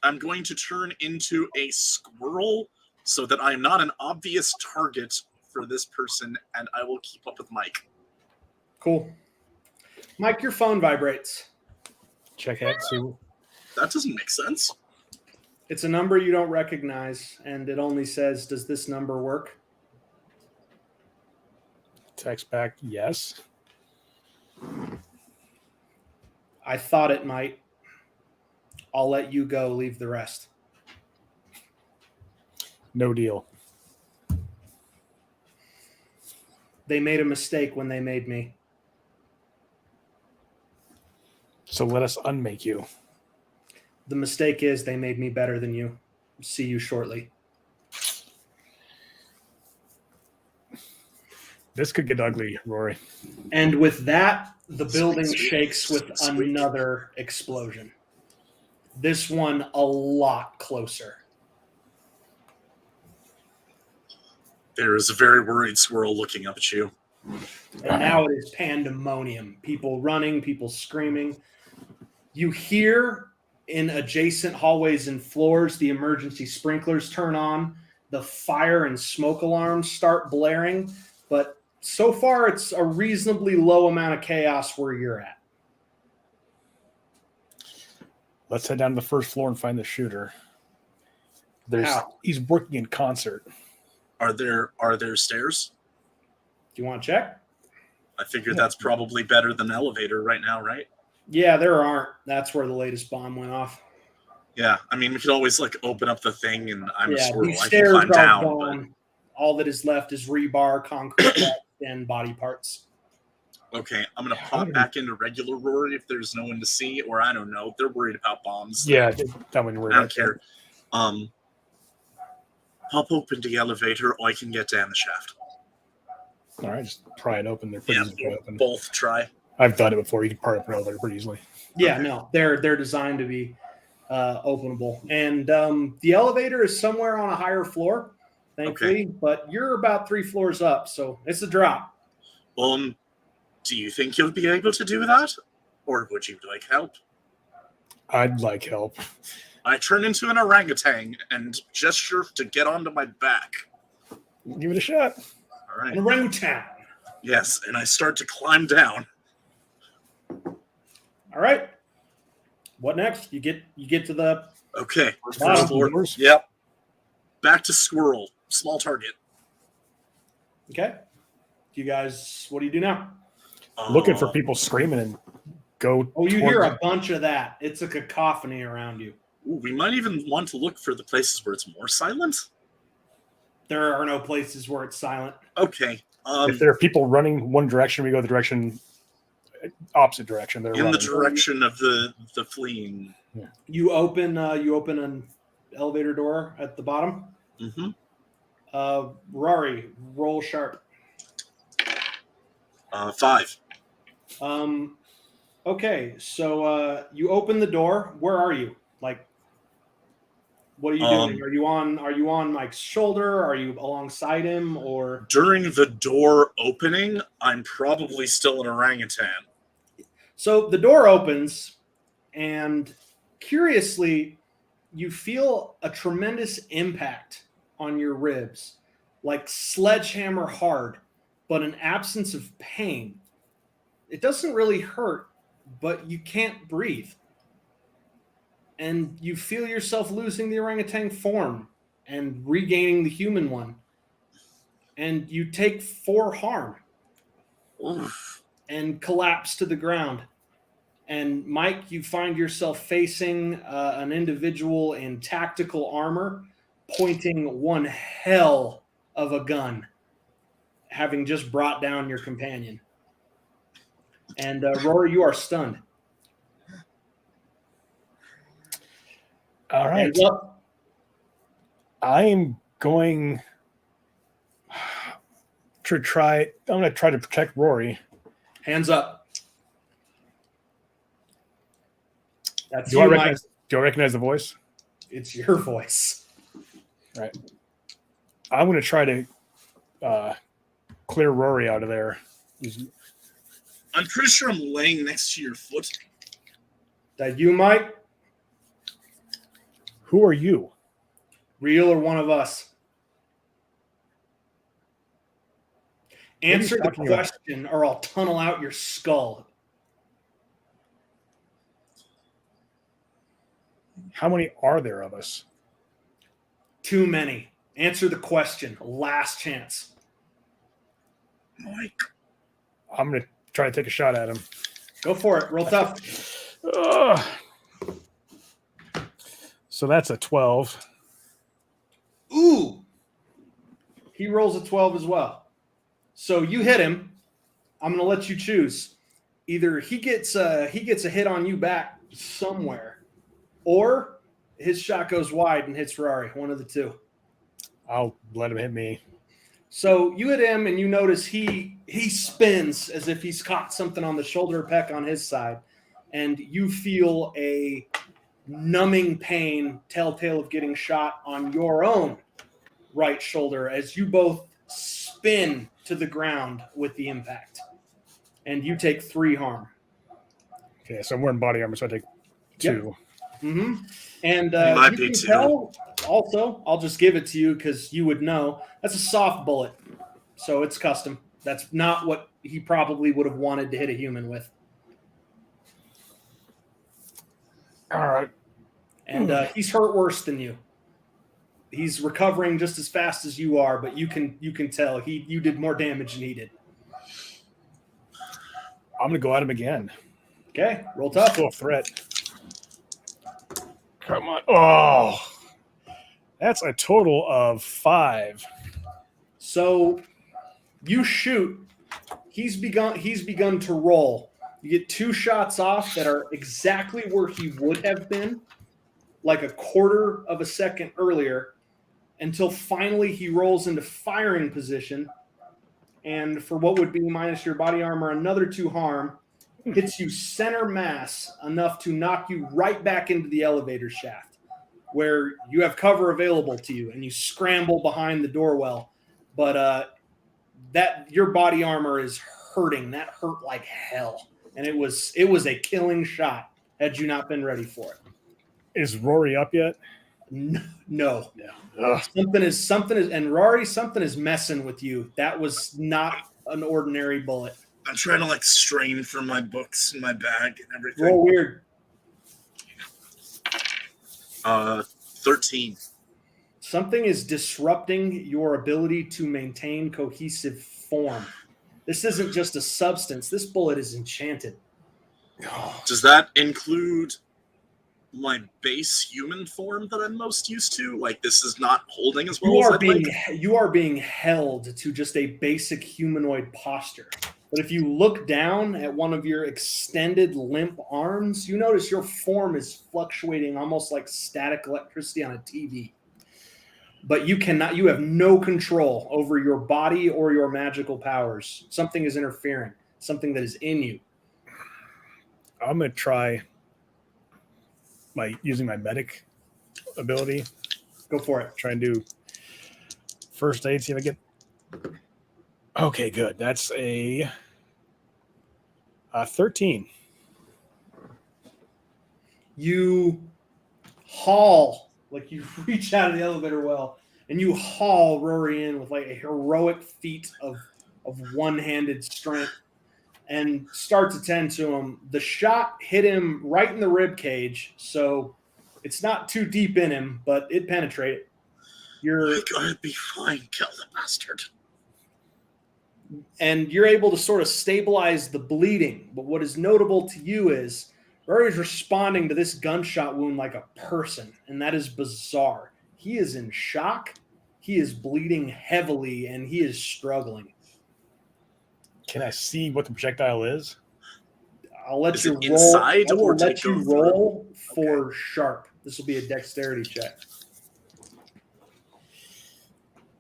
I'm going to turn into a squirrel so that I'm not an obvious target for this person, and I will keep up with Mike. Cool. Mike, your phone vibrates. Check out. See. That doesn't make sense. It's a number you don't recognize, and it only says, "Does this number work?" Text back. Yes. I thought it might. I'll let you go. Leave the rest. No deal. They made a mistake when they made me. So let us unmake you. The mistake is they made me better than you. See you shortly. This could get ugly, Rory. And with that, the building Sweet, shakes with sweet. another explosion. This one a lot closer. There is a very worried squirrel looking up at you. And now it is pandemonium. People running, people screaming. You hear in adjacent hallways and floors the emergency sprinklers turn on. The fire and smoke alarms start blaring. But so far, it's a reasonably low amount of chaos where you're at. Let's head down to the first floor and find the shooter. How? He's working in concert. Are there stairs? Do you want to check? I figured Yeah. that's probably better than elevator right now, right? Yeah, there aren't. That's where the latest bomb went off. Yeah, I mean, we could always like open up the thing, and I'm a Yeah, squirrel. these I can stairs climb are down. But gone. All that is left is rebar, concrete, and body parts. okay, I'm gonna pop back into regular Rory if there's no one to see, or I don't know. They're worried about bombs. Yeah, that one we're I don't care. Pop open the elevator, or I can get down the shaft. All right, just pry it open. They're pretty Yeah, easy to pry open. both try. I've done it before. You can pry open an elevator pretty easily. Yeah, Okay. no, they're designed to be openable. And the elevator is somewhere on a higher floor, thankfully, but you're about 3 floors up, so it's a drop. Do you think you'll be able to do that, or would you like help? I'd like help. I turn into an orangutan and gesture to get onto my back. Give it a shot. All right. An orangutan. Yes, and I start to climb down. All right. What next? You get to the Okay. First First floor. floor. Yep. Back to squirrel. Small target. okay. You guys, what do you do now? Looking for people screaming and go. Oh, you towards hear it. a bunch of that. It's a cacophony around you. Ooh, we might even want to look for the places where it's more silent. There are no places where it's silent. Okay. If there are people running one direction, we go the direction opposite direction. They're In running. the direction of the fleeing. You open an elevator door at the bottom. Mm-hmm. Rory, roll sharp. 5. Okay, so you open the door. Where are you? Like, What are you doing? Are you on Mike's shoulder? Are you alongside him, or During the door opening, I'm probably still an orangutan. so the door opens, and curiously, you feel a tremendous impact on your ribs, like sledgehammer hard, but an absence of pain. It doesn't really hurt, but you can't breathe. And you feel yourself losing the orangutan form and regaining the human one. And you take 4 harm Oof. and collapse to the ground. And Mike, you find yourself facing an individual in tactical armor, pointing one hell of a gun, having just brought down your companion. And Rory, you are stunned. All right. Hands up. I am going to try. I'm going to try to protect Rory. Hands up. That's Do you, I Mike. recognize the voice? It's your voice. Right. I'm going to try to clear Rory out of there. I'm pretty sure I'm laying next to your foot. That you, Mike? Who are you? Real or one of us? are you Answer the talking about? question or I'll tunnel out your skull. How many are there of us? Too many. Answer the question. Last chance. Mike. I'm going to try to take a shot at him. Go for it. Roll tough. Ugh. So that's a 12. Ooh. He rolls a 12 as well. So you hit him. I'm going to let you choose. Either he gets a hit on you back somewhere, or his shot goes wide and hits Ferrari. One of the two. I'll let him hit me. So you hit him, and you notice he spins as if he's caught something on the shoulder peck on his side, and you feel a numbing pain, telltale of getting shot on your own right shoulder as you both spin to the ground with the impact, and you take 3 harm. Okay, so I'm wearing body armor, so I take 2. Mm-hmm. And Might you be can too. tell. Also, I'll just give it to you because you would know. That's a soft bullet, so it's custom. That's not what he probably would have wanted to hit a human with. All right. And he's hurt worse than you. He's recovering just as fast as you are, but you can tell you did more damage than he did. I'm going to go at him again. Okay, roll tough. Still a threat. Come on. Oh. That's a total of 5. So you shoot. He's begun to roll. You get 2 shots off that are exactly where he would have been, like a quarter of a second earlier, until finally he rolls into firing position. And for what would be minus your body armor, another 2 harm, hits you center mass enough to knock you right back into the elevator shaft, where you have cover available to you, and you scramble behind the doorwell. But that your body armor is hurting. That hurt like hell, and it was a killing shot had you not been ready for it. Is Rory up yet? No. Ugh. Something is, and Rory, something is messing with you. That was not an ordinary bullet. I'm trying to strain for my books in my bag and everything. Roll weird. 13. Something is disrupting your ability to maintain cohesive form. This isn't just a substance. This bullet is enchanted. Does that include my base human form that I'm most used to? This is not holding as well You as are I'd being like? you are being held to just a basic humanoid posture. But if you look down at one of your extended limp arms, you notice your form is fluctuating almost like static electricity on a TV. But you have no control over your body or your magical powers. Something is interfering, something that is in you. I'm going to try using my medic ability. Go for it. Try and do first aid. See if I get. Okay, good. That's a 13. You haul, like you reach out of the elevator well, and you haul Rory in with like a heroic feat of one-handed strength and start to tend to him. The shot hit him right in the rib cage, so it's not too deep in him, but it penetrated. You're gonna be fine, kill the bastard. And you're able to sort of stabilize the bleeding. But what is notable to you is Rory's responding to this gunshot wound like a person, and that is bizarre. He is in shock. He is bleeding heavily, and he is struggling. Can I see what the projectile is? I'll let Is you it roll. inside I will or let to you go through? roll for sharp. This will be a dexterity check.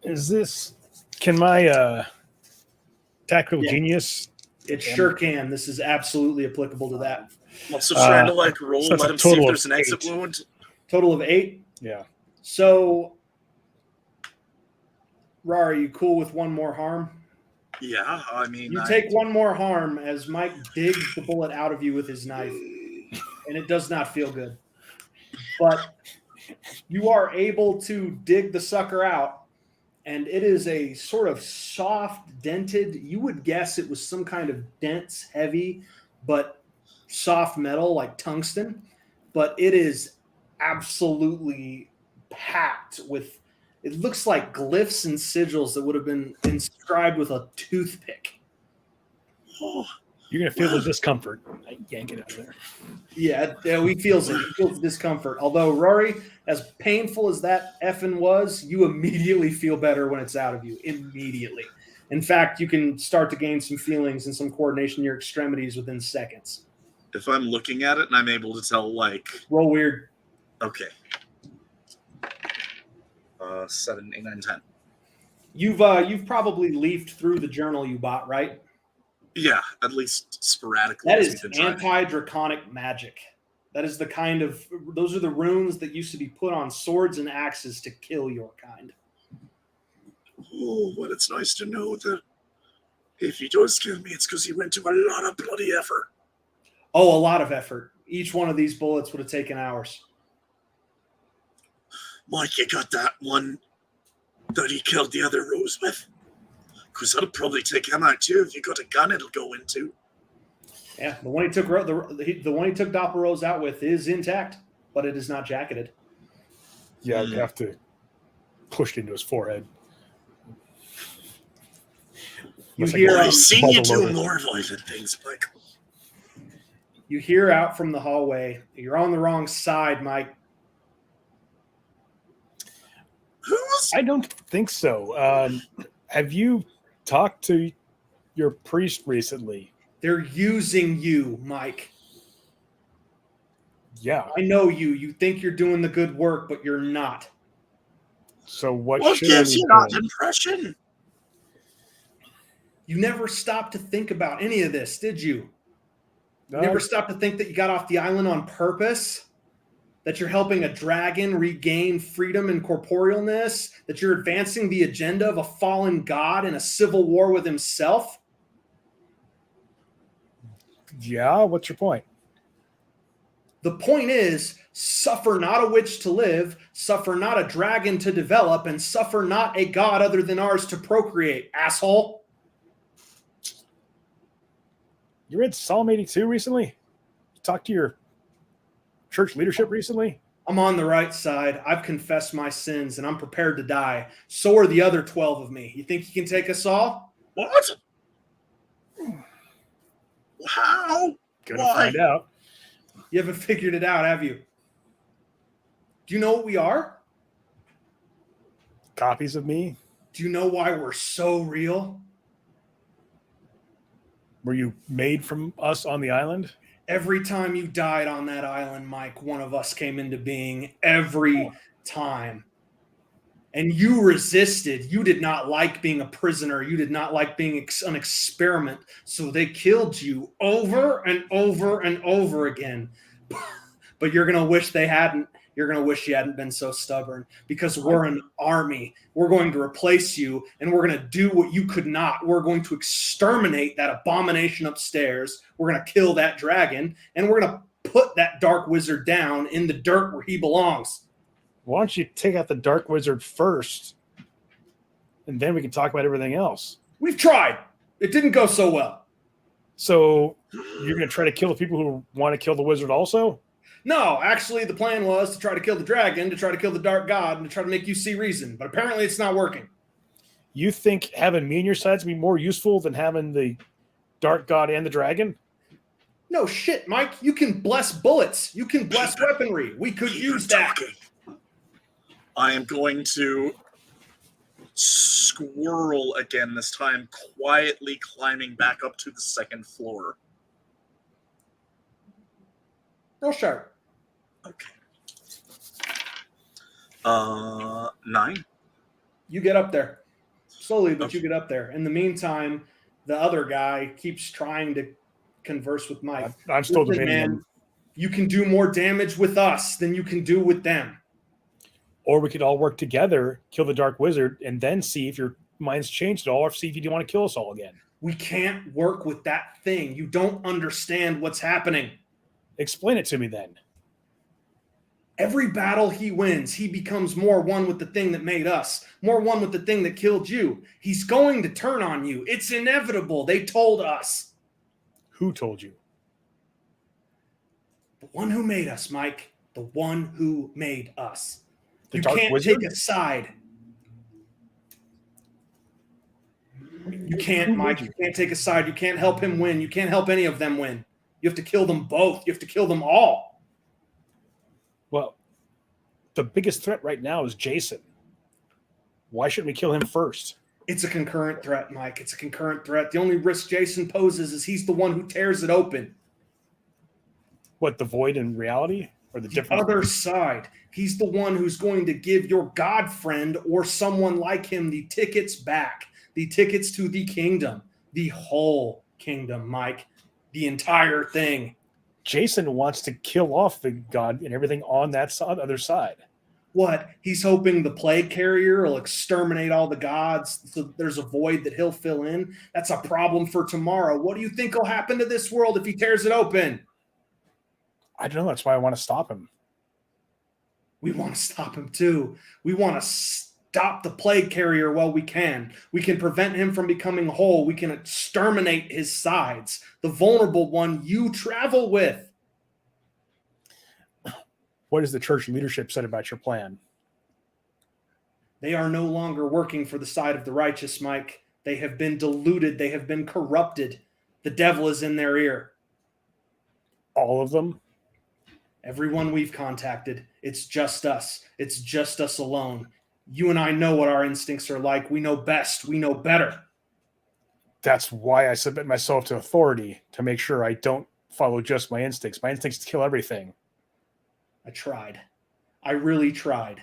Is this? Can my tactical Yeah. genius? It sure can. This is absolutely applicable to that. I'm also trying to like roll, so it's let a him see if total there's of an exit 8. wound. Total of 8. Yeah. So, Rory, you cool with one more harm? Yeah, I mean, You take one more harm as Mike digs the bullet out of you with his knife, and it does not feel good. But you are able to dig the sucker out, and it is a sort of soft, dented, you would guess it was some kind of dense, heavy, but soft metal like tungsten. But it is absolutely packed with, it looks like glyphs and sigils that would have been inscribed with a toothpick. Oh, You're gonna feel the discomfort. I yank it out of there. Yeah, he feels it. He feels discomfort. Although, Rory, as painful as that effing was, you immediately feel better when it's out of you. Immediately. In fact, you can start to gain some feelings and some coordination in your extremities within seconds. if I'm looking at it and I'm able to tell, like, Roll weird. okay. 7, 8, 9, 10. You've probably leafed through the journal you bought, right? Yeah, at least sporadically. That as is we've been trying. anti-draconic magic. That is the kind of, those are the runes that used to be put on swords and axes to kill your kind. Oh, but it's nice to know that if he does kill me, it's because he went to a lot of bloody effort. Oh, a lot of effort. Each one of these bullets would have taken hours. Mike, you got that one that he killed the other Rose with? Because that'll probably take him out too. If you got a gun, it'll go into. Yeah, the one he took the one he took Doppler Rose out with is intact, but it is not jacketed. Yeah, I'd have to push it into his forehead. You Unless I hear, can- I've seen you muzzle do loader. more violent things, Michael. You hear out from the hallway. You're on the wrong side, Mike. Who's? I don't think so. Have you talked to your priest recently? They're using you, Mike. Yeah. I know you. You think you're doing the good work, but you're not. So what What should I gives be you that doing? impression? You never stopped to think about any of this, did you? You No, never stopped to think that you got off the island on purpose? That you're helping a dragon regain freedom and corporealness? That you're advancing the agenda of a fallen god in a civil war with himself? yeah. What's your point? The point is, suffer not a witch to live, suffer not a dragon to develop, and suffer not a god other than ours to procreate, asshole. You read Psalm 82 recently? You talked to your church leadership recently? I'm on the right side. I've confessed my sins, and I'm prepared to die. So are the other 12 of me. You think you can take us all? What? How? Gonna Why? find out. You haven't figured it out, have you? Do you know what we are? Copies of me? Do you know why we're so real? Were you made from us on the island? Every time you died on that island, Mike, one of us came into being. Every time. And you resisted. You did not like being a prisoner. You did not like being an experiment. So they killed you over and over and over again. But you're going to wish they hadn't. you're going to wish you hadn't been so stubborn, because we're an army. We're going to replace you, and we're going to do what you could not. We're going to exterminate that abomination upstairs. We're going to kill that dragon, and we're going to put that dark wizard down in the dirt where he belongs. Why don't you take out the Dark Wizard first, and then we can talk about everything else? We've tried. It didn't go so well. So you're going to try to kill the people who want to kill the wizard also? No, actually, the plan was to try to kill the dragon, to try to kill the dark god, and to try to make you see reason. But apparently it's not working. You think having me on your side is going to be more useful than having the dark god and the dragon? No shit, Mike. You can bless bullets. You can bless weaponry. We could use that. I am going to squirrel again, this time quietly climbing back up to the second floor. Real sharp. Okay. 9. You get up there. Slowly, but Okay. you get up there. In the meantime, the other guy keeps trying to converse with Mike. I'm still Listen, debating. man, you can do more damage with us than you can do with them. Or we could all work together, kill the dark wizard, and then see if your mind's changed at all, or see if you do want to kill us all again. We can't work with that thing. You don't understand what's happening. Explain it to me then. Every battle he wins, he becomes more one with the thing that made us, more one with the thing that killed you. He's going to turn on you. It's inevitable. They told us. Who told you? The one who made us, Mike. The one who made us. The You dark can't wizard? take a side. You can't, Who Mike. made You can't take a side. You can't help him win. You can't help any of them win. You have to kill them both. You have to kill them all. Well, the biggest threat right now is Jason. Why shouldn't we kill him first? It's a concurrent threat, Mike. It's a concurrent threat. The only risk Jason poses is he's the one who tears it open. What, the void in reality? Or the The different other side. He's the one who's going to give your god friend or someone like him the tickets back, the tickets to the kingdom, the whole kingdom, Mike, the entire thing. Jason wants to kill off the god and everything on that other side. What? He's hoping the plague carrier will exterminate all the gods, so there's a void that he'll fill in. That's a problem for tomorrow. What do you think will happen to this world if he tears it open? I don't know. That's why I want to stop him. We want to stop him too. We want to stop the plague carrier while we can. We can prevent him from becoming whole. We can exterminate his sides, the vulnerable one you travel with. What has the church leadership said about your plan? They are no longer working for the side of the righteous, Mike. They have been deluded. They have been corrupted. The devil is in their ear. All of them? Everyone we've contacted, it's just us. It's just us alone. You and I know what our instincts are like. We know best. We know better. That's why I submit myself to authority, to make sure I don't follow just my instincts. My instincts kill everything. I tried. I really tried.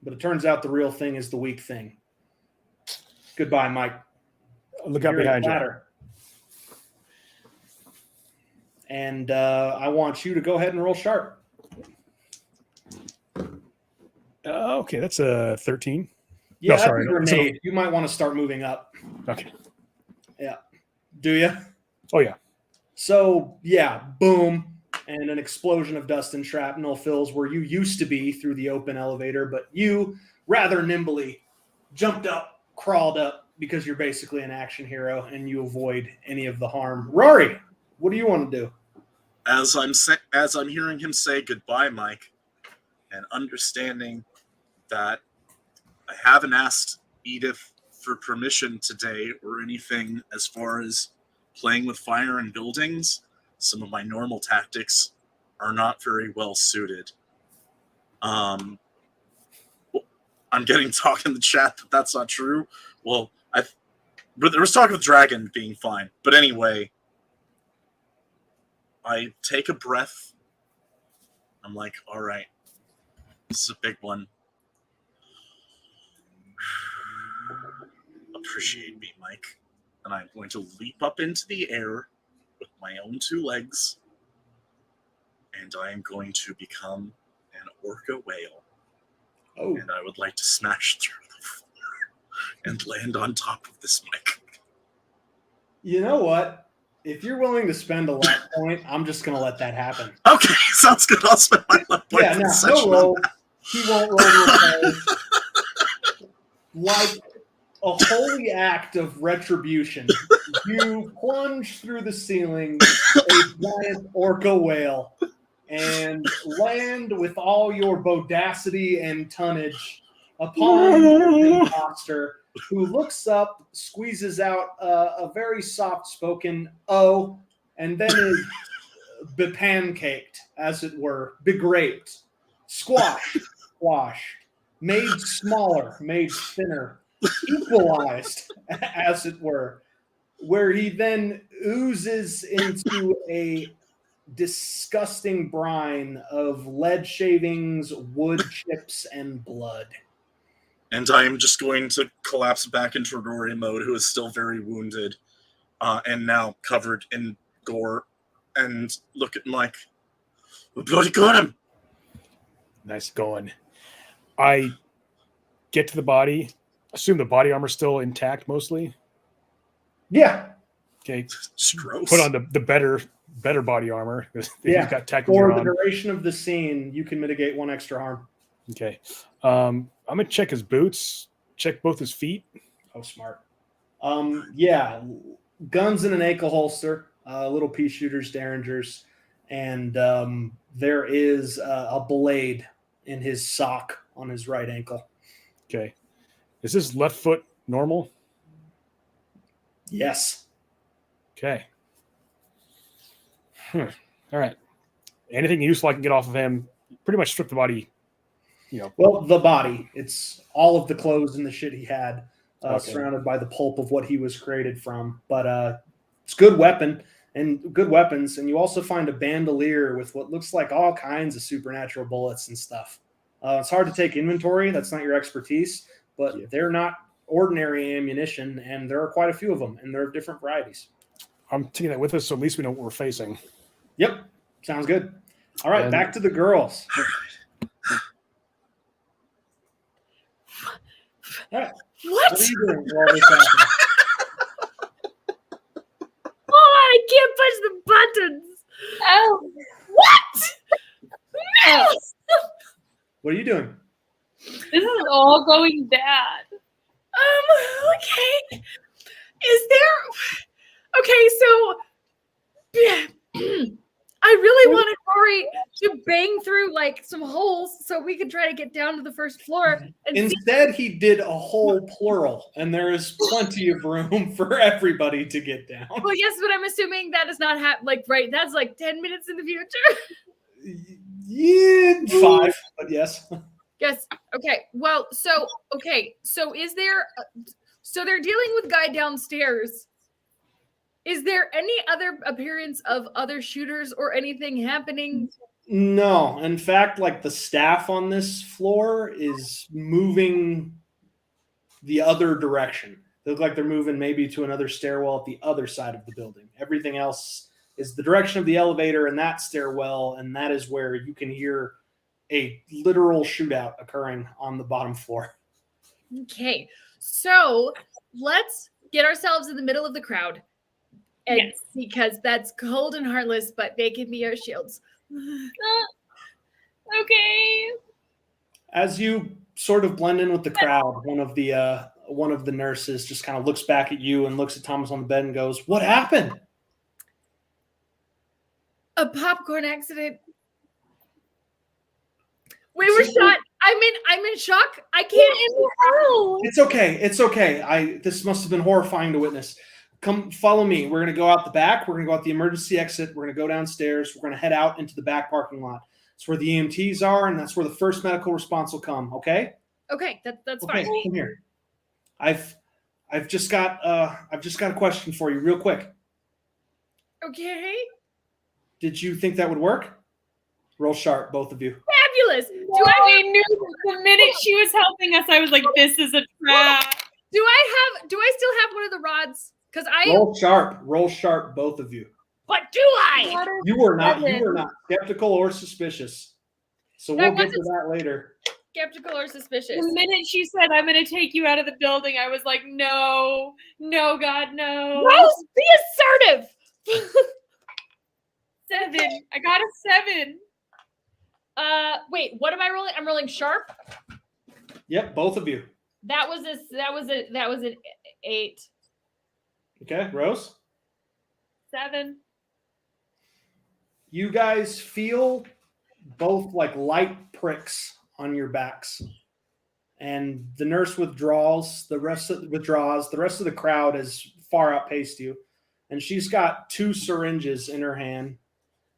But it turns out the real thing is the weak thing. Goodbye, Mike. Look out You're behind a you. ladder. And I want you to go ahead and roll sharp. Okay, that's a 13. Yeah, No, that's sorry, a no, it's a- grenade. You might want to start moving up. Okay. Do you? Oh, yeah. So, yeah, boom. And an explosion of dust and shrapnel fills where you used to be through the open elevator, but you rather nimbly jumped up, crawled up, because you're basically an action hero and you avoid any of the harm. Rory, what do you want to do? As I'm hearing him say goodbye, Mike, and understanding that I haven't asked Edith for permission today or anything as far as playing with fire and buildings, some of my normal tactics are not very well suited. I'm getting talk in the chat that that's not true. Well, but there was talk of dragon being fine. But anyway, I take a breath. I'm like, all right, this is a big one. Appreciate me, Mike. And I'm going to leap up into the air with my own 2 legs. And I am going to become an orca whale, Oh, and I would like to smash through the floor and land on top of this mic. you know what? If you're willing to spend a luck point, I'm just gonna let that happen. Okay, sounds good. I'll spend my luck point Yeah, for no, this no session. roll. He won't roll your opposed. Like a holy act of retribution, you plunge through the ceiling a giant orca whale and land with all your bodacity and tonnage upon the imposter, who looks up, squeezes out a very soft-spoken "oh," and then is bepancaked, as it were, begraped, squashed, made smaller, made thinner, equalized, as it were, where he then oozes into a disgusting brine of lead shavings, wood chips, and blood. And I am just going to collapse back into Rory mode, who is still very wounded, and now covered in gore, and look at him like, we bloody got him! Nice going. I get to the body. Assume the body armor's still intact mostly. Yeah, Okay. Just gross. Put on the better body armor. Yeah. He's got tactical for gear the on. duration of the scene, you can mitigate 1 extra harm. Okay. I'm gonna check his boots, check both his feet. Oh, smart. Yeah, guns in an ankle holster, little pea shooters, derringers, and there is a blade in his sock on his right ankle. Okay. Is his left foot normal? Yes. Okay. All right. Anything useful I can get off of him? Pretty much strip the body. Well, the body. It's all of the clothes and the shit he had, Okay. surrounded by the pulp of what he was created from. But it's good weapon and good weapons. And you also find a bandolier with what looks like all kinds of supernatural bullets and stuff. It's hard to take inventory. That's not your expertise, but they're not ordinary ammunition, and there are quite a few of them, and they're of different varieties. I'm taking that with us, so at least we know what we're facing. Yep. Sounds good. All right, And- back to the girls. All right. What? What are you doing while this happens? Oh, I can't push the buttons. Oh, What? No! What are you doing? this is all going bad. Okay. Is there? Okay, so I really wanted Rory to bang through like some holes so we could try to get down to the first floor and see. Instead, he did a whole plural, and there is plenty of room for everybody to get down. Well, yes, but I'm assuming that is not right. That's like 10 minutes in the future. Yeah, 5, but yes. Yes. Okay. Well, so is there? So they're dealing with guy downstairs. Is there any other appearance of other shooters or anything happening? No, in fact, like the staff on this floor is moving the other direction. They look like they're moving maybe to another stairwell at the other side of the building. Everything else is the direction of the elevator and that stairwell, and that is where you can hear a literal shootout occurring on the bottom floor. Okay. So let's get ourselves in the middle of the crowd. And Yes. because that's cold and heartless, but they can be our shields. Okay. As you sort of blend in with the crowd, one of the nurses just kind of looks back at you and looks at Thomas on the bed and goes, "What happened?" A popcorn accident. We were shot. I'm in shock. I can't. It's okay. It's okay. This must have been horrifying to witness. Come follow me. We're going to go out the back. We're going to go out the emergency exit. We're going to go downstairs. We're going to head out into the back parking lot. That's where the EMTs are, and that's where the first medical response will come. Okay? Okay, that's Okay, fine. come here. I've just got a question for you real quick. Okay. Did you think that would work? Roll sharp, both of you. Fabulous. I knew the minute she was helping us, I was like, "This is a trap." Do I still have one of the rods? Because Roll sharp, both of you. But do I? You were not skeptical or suspicious. So I we'll get wasn't- to that later. Skeptical or suspicious? The minute she said, "I'm going to take you out of the building," I was like, "No, no, God, no." Rose, be assertive. 7. I got a 7. Wait, what am I rolling? I'm rolling sharp. Yep, both of you. That was an 8. Okay, Rose? 7. You guys feel both like light pricks on your backs. And the nurse withdraws, the rest of the crowd has far outpaced you. And she's got 2 syringes in her hand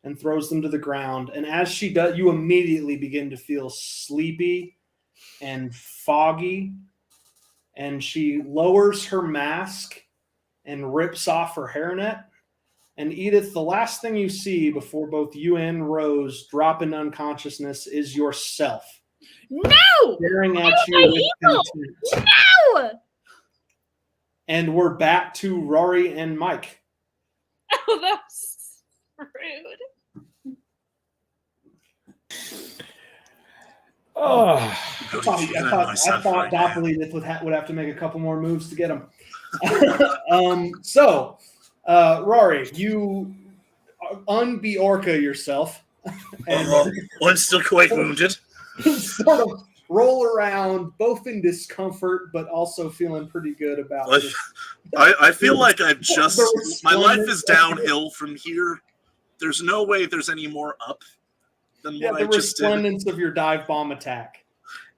and throws them to the ground. And as she does, you immediately begin to feel sleepy and foggy. And she lowers her mask and rips off her hairnet. And Edith, the last thing you see before both you and Rose drop into unconsciousness is yourself No! staring at you am I with evil? contempt. No! And we're back to Rory and Mike. Oh, that's rude. Oh, How do I you feel in thought myself right now? Doppel would have to make a couple more moves to get him. So, Rory, you unbeorca yourself and I'm still quite wounded. sort of roll around, both in discomfort, but also feeling pretty good about Like, this. I feel like I've just The my life is resplendent- downhill from here. There's no way there's any more up than Yeah, what the I just did. resplendence of your dive bomb attack.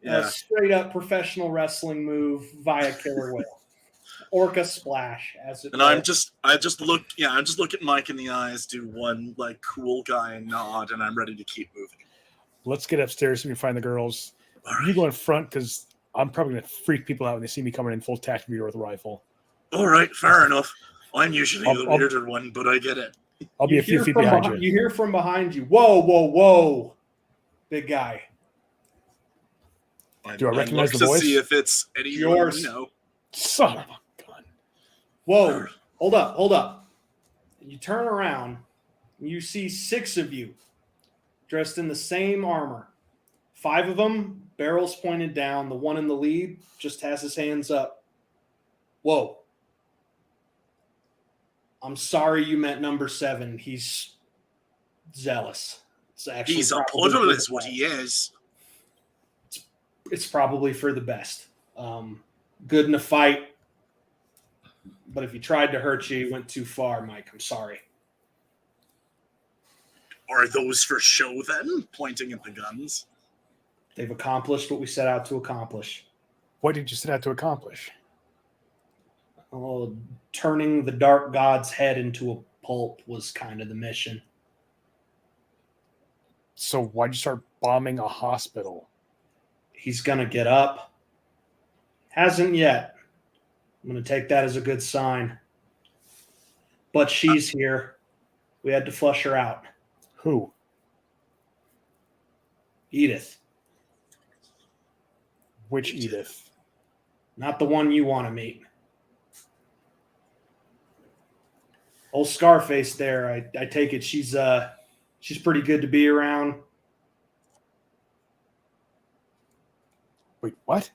Yeah. A straight up professional wrestling move via killer whale. Orca splash, as it And were. I just look at Mike in the eyes, do one like cool guy nod, and I'm ready to keep moving. let's get upstairs so we can find the girls. All You right, go in front because I'm probably going to freak people out when they see me coming in full tactical gear with a rifle. all right, fair enough. I'm usually the I'll- weirder one, but I get it. I'll be You a few hear feet from behind behind- you. You hear from behind you. Whoa, whoa, whoa, big guy. Do I recognize look the to voice? see if it's anyone Yours. we know. Son of a gun. Whoa, hold up, hold up. You turn around, and you see 6 of you dressed in the same armor. 5 of them, barrels pointed down. The one in the lead just has his hands up. Whoa. I'm sorry you met number 7. He's zealous. It's actually He's a probably puddle, for is the what best. he is. It's probably for the best. Good in a fight, but if he tried to hurt you, he went too far, Mike. I'm sorry. Are those for show then? Pointing at the guns. They've accomplished what we set out to accomplish. What did you set out to accomplish? Oh, turning the dark god's head into a pulp was kind of the mission. So why'd you start bombing a hospital? He's going to get up. Hasn't yet. I'm going to take that as a good sign. But she's here. We had to flush her out. Who? Edith, Which Edith? not the one you want to meet. Old Scarface there. I take it she's pretty good to be around. Wait, what?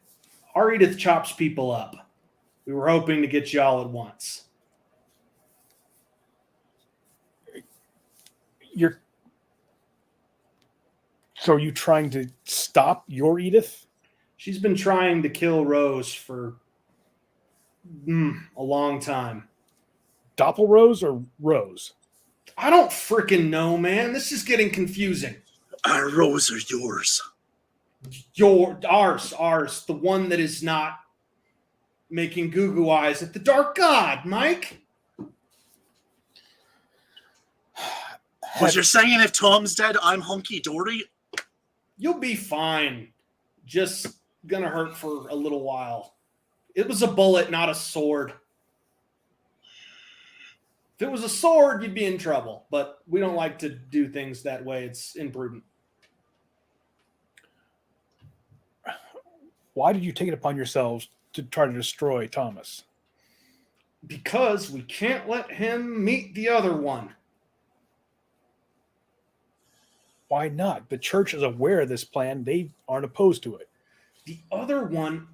Our Edith chops people up. We were hoping to get you all at once. So you trying to stop your Edith? She's been trying to kill Rose for a long time. Doppelrose or Rose? I don't freaking know, man. This is getting confusing. Our rose are yours. Ours, the one that is not making goo-goo eyes at the Dark God, Mike. Was you're saying if Tom's dead, I'm hunky dory? You'll be fine. Just gonna hurt for a little while. It was a bullet, not a sword. If it was a sword, you'd be in trouble. But we don't like to do things that way. It's imprudent. Why did you take it upon yourselves to try to destroy Thomas? Because we can't let him meet the other one. Why not? The church is aware of this plan. They aren't opposed to it. The other one,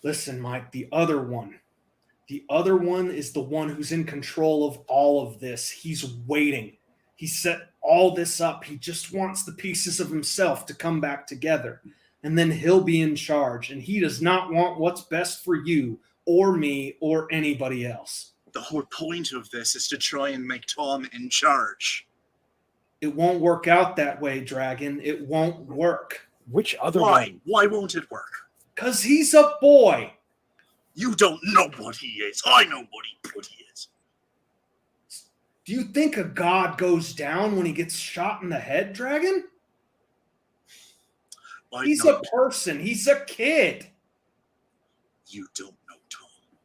listen, Mike, the other one is the one who's in control of all of this. He's waiting. He set all this up. He just wants the pieces of himself to come back together. And then he'll be in charge. And he does not want what's best for you or me or anybody else. The whole point of this is to try and make Tom in charge. It won't work out that way, Dragon. It won't work. Which other Why? one? Why won't it work? Because he's a boy. You don't know what he is. I know what he is. Do you think a god goes down when he gets shot in the head, Dragon? He's a person. He's a kid. You don't know Tom.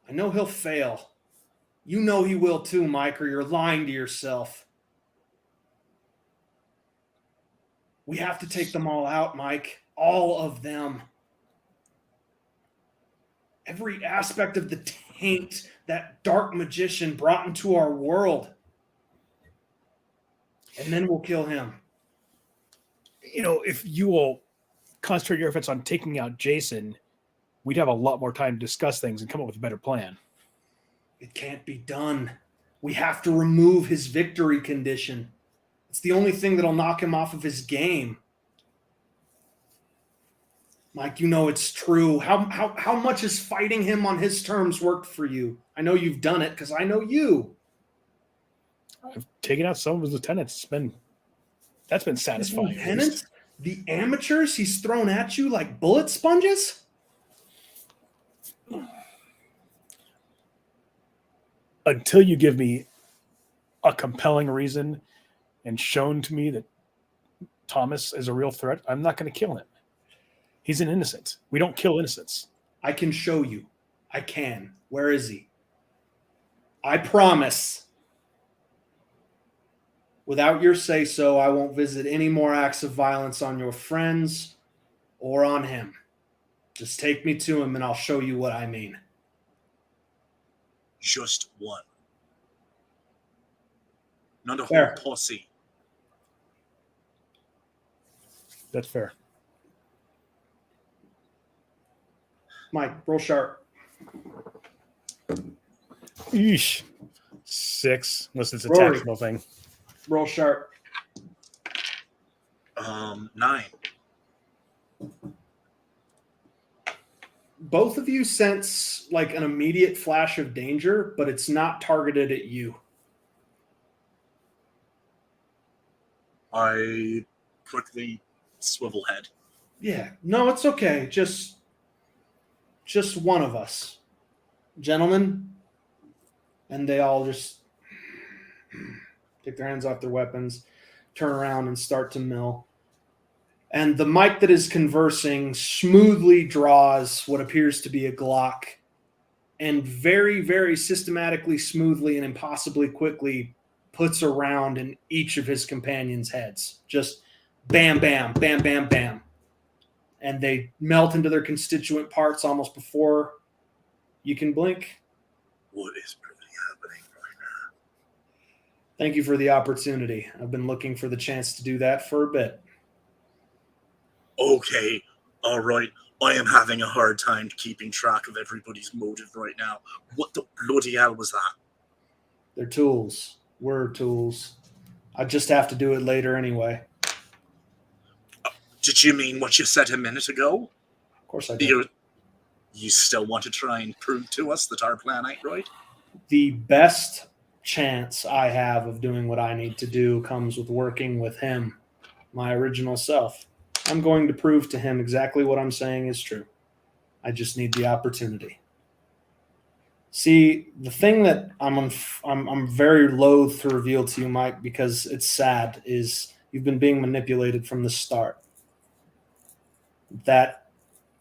I know he'll fail. You know he will too, Mike, or you're lying to yourself. We have to take them all out, Mike. All of them. Every aspect of the taint that dark magician brought into our world. And then we'll kill him. You know, if you will concentrate your efforts on taking out Jason, we'd have a lot more time to discuss things and come up with a better plan. It can't be done. We have to remove his victory condition. It's the only thing that'll knock him off of his game. Mike, you know it's true. How much has fighting him on his terms worked for you? I know you've done it because I know you. I've taken out some of his lieutenants. That's been His satisfying. lieutenants, the amateurs he's thrown at you like bullet sponges? Until you give me a compelling reason and shown to me that Thomas is a real threat, I'm not going to kill him. He's an innocent. We don't kill innocents. I can show you. I can. Where is he? I promise. Without your say-so, I won't visit any more acts of violence on your friends or on him. Just take me to him and I'll show you what I mean. Just one. Not a whole Fair. posse. That's fair. Mike, roll sharp. Eesh. 6, unless it's a Rory. tactical thing. Roll sharp. 9. Both of you sense like an immediate flash of danger, but it's not targeted at you. I quickly swivel head. Yeah, no, it's okay. Just one of us. Gentlemen. And they all just take their hands off their weapons, turn around and start to mill. And the mic that is conversing smoothly draws what appears to be a Glock and very, very systematically, smoothly, and impossibly quickly puts a round in each of his companions' heads. Just bam, bam, bam, bam, bam. And they melt into their constituent parts almost before you can blink. What is really happening right now? Thank you for the opportunity. I've been looking for the chance to do that for a bit. Okay, all right. I am having a hard time keeping track of everybody's motive right now. What the bloody hell was that? They're tools. We're tools. I just have to do it later anyway. Did you mean what you said a minute ago? Of course I do. You still want to try and prove to us that our plan ain't right? The best chance I have of doing what I need to do comes with working with him, my original self. I'm going to prove to him exactly what I'm saying is true. I just need the opportunity. See, the thing that I'm very loath to reveal to you, Mike, because it's sad, is you've been being manipulated from the start. That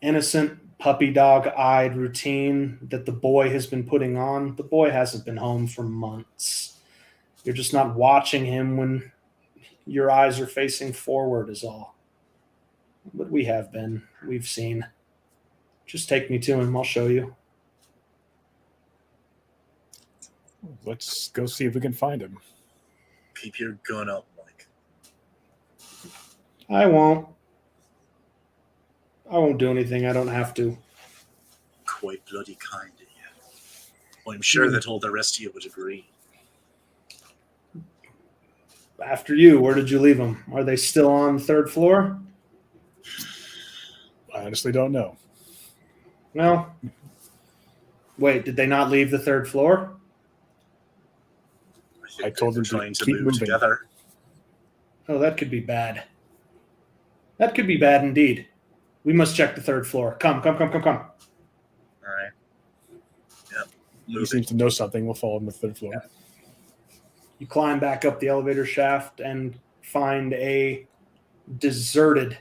innocent puppy dog-eyed routine that the boy has been putting on, the boy hasn't been home for months. You're just not watching him when your eyes are facing forward is all. But we have been. We've seen. Just take me to him. I'll show you. Let's go see if we can find him. Keep your gun up, Mike. I won't. I won't do anything. I don't have to. Quite bloody kind of you. Well, I'm sure that all the rest of you would agree. After you, where did you leave them? Are they still on the third floor? I honestly don't know. No. Wait, did they not leave the third floor? think I told they're them to trying to keep move moving. together. Oh, that could be bad. That could be bad indeed. We must check the third floor. Come. All right. Yep. He Moving. seems to know something. We'll follow him to the third floor. You climb back up the elevator shaft and find a deserted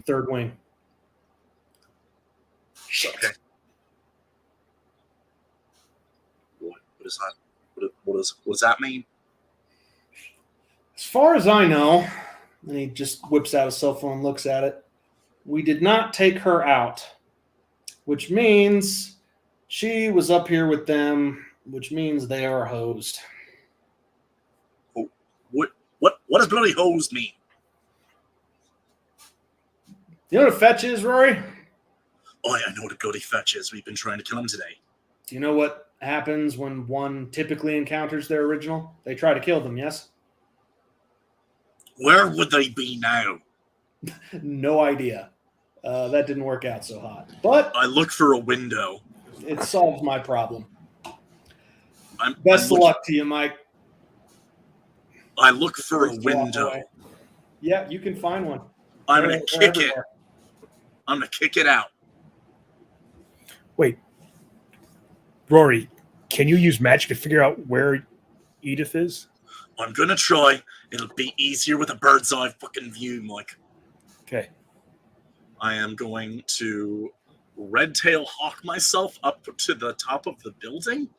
third wing. Shit. Okay. What is that? What does that mean? As far as I know, and he just whips out his cell phone and looks at it, we did not take her out, which means she was up here with them, which means they are hosed. What does bloody hosed mean? You know what a fetch is, Rory? Oh, yeah, I know what a bloody fetch is. We've been trying to kill him today. Do you know what happens when one typically encounters their original? They try to kill them, yes? Where would they be now? No idea. That didn't work out so hot. But I look for a window. it solves my problem. I'm Best of looking- luck to you, Mike. I look for a First walk window. away. Yeah, you can find one. I'm gonna They're kick it. everywhere. I'm gonna kick it out. Wait, Rory, can you use magic to figure out where Edith is? I'm gonna try. It'll be easier with a bird's eye fucking view, Mike. Okay. I am going to red tail hawk myself up to the top of the building,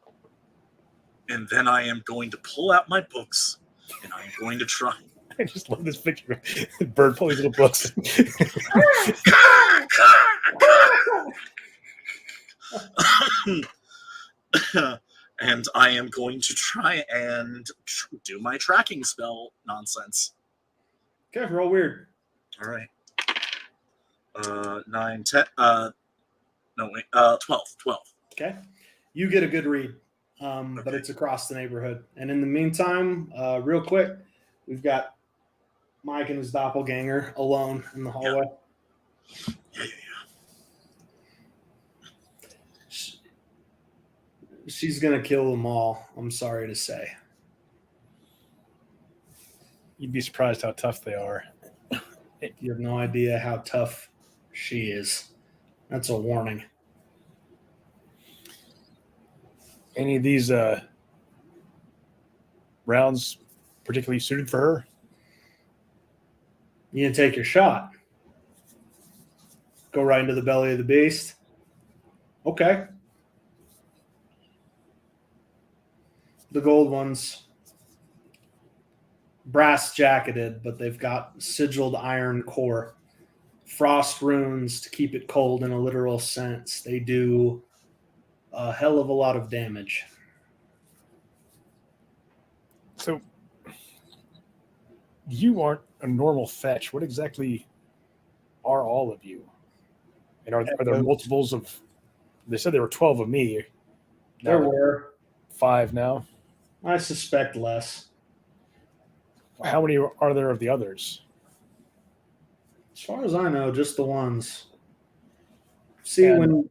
and then I am going to pull out my books, and I am going to try. I just love this picture of bird pulling little books. And I am going to try and do my tracking spell nonsense. Okay, roll weird. All right. 9, 10. No, wait. 12. Okay. You get a good read, but Okay. it's across the neighborhood. And in the meantime, real quick, we've got Mike and his doppelganger alone in the hallway. Yeah. She's going to kill them all, I'm sorry to say. You'd be surprised how tough they are. You have no idea how tough she is. That's a warning. Any of these rounds particularly suited for her? You can take your shot. Go right into the belly of the beast. Okay. The gold ones, brass jacketed, but they've got sigiled iron core, frost runes to keep it cold in a literal sense. They do a hell of a lot of damage. So you aren't a normal fetch. What exactly are all of you? And are there multiples of? They said there were 12 of me. There Now were, 5 now. I suspect, less. How many are there of the others? As far as I know, just the ones. See, And- when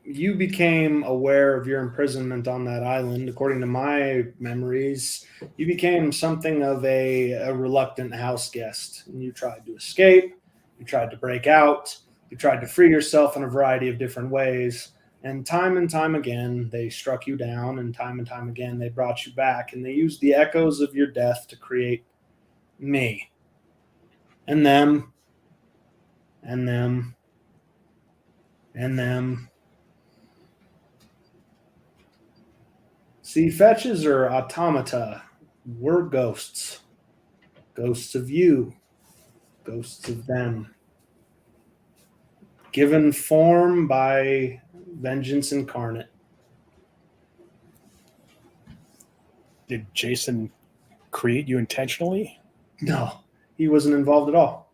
you became aware of your imprisonment on that island, according to my memories, you became something of a reluctant house guest. And you tried to escape, you tried to break out, you tried to free yourself in a variety of different ways. And time again, they struck you down, and time again, they brought you back. And they used the echoes of your death to create me. And them. And them. And them. See, fetches are automata. We're ghosts. Ghosts of you. Ghosts of them. Given form by vengeance incarnate. Did Jason create you intentionally? No, He wasn't involved at all.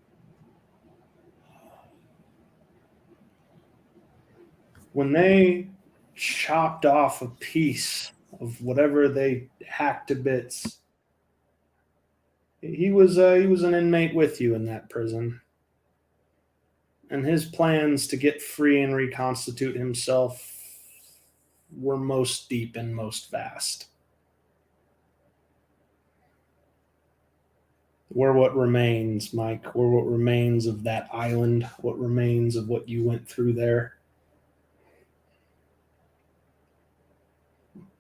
When they chopped off a piece of whatever they hacked to bits, he was an inmate with you in that prison. And his plans to get free and reconstitute himself were most deep and most vast. We're what remains, Mike. We're what remains of that island, what remains of what you went through there.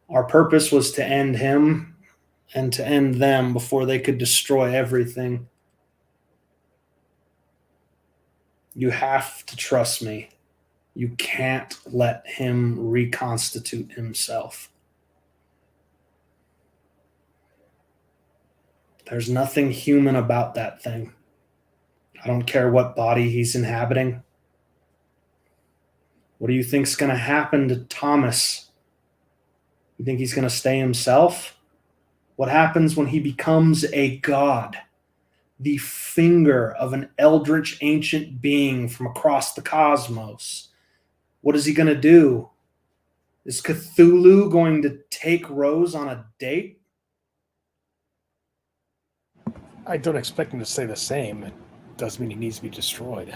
Our purpose was to end him and to end them before they could destroy everything. You have to trust me. You can't let him reconstitute himself. There's nothing human about that thing. I don't care what body he's inhabiting. What do you think's going to happen to Thomas? You think he's going to stay himself? What happens when he becomes a god? The finger of an eldritch ancient being from across the cosmos. What is he going to do? Is Cthulhu going to take Rose on a date? I don't expect him to say the same. It doesn't mean he needs to be destroyed.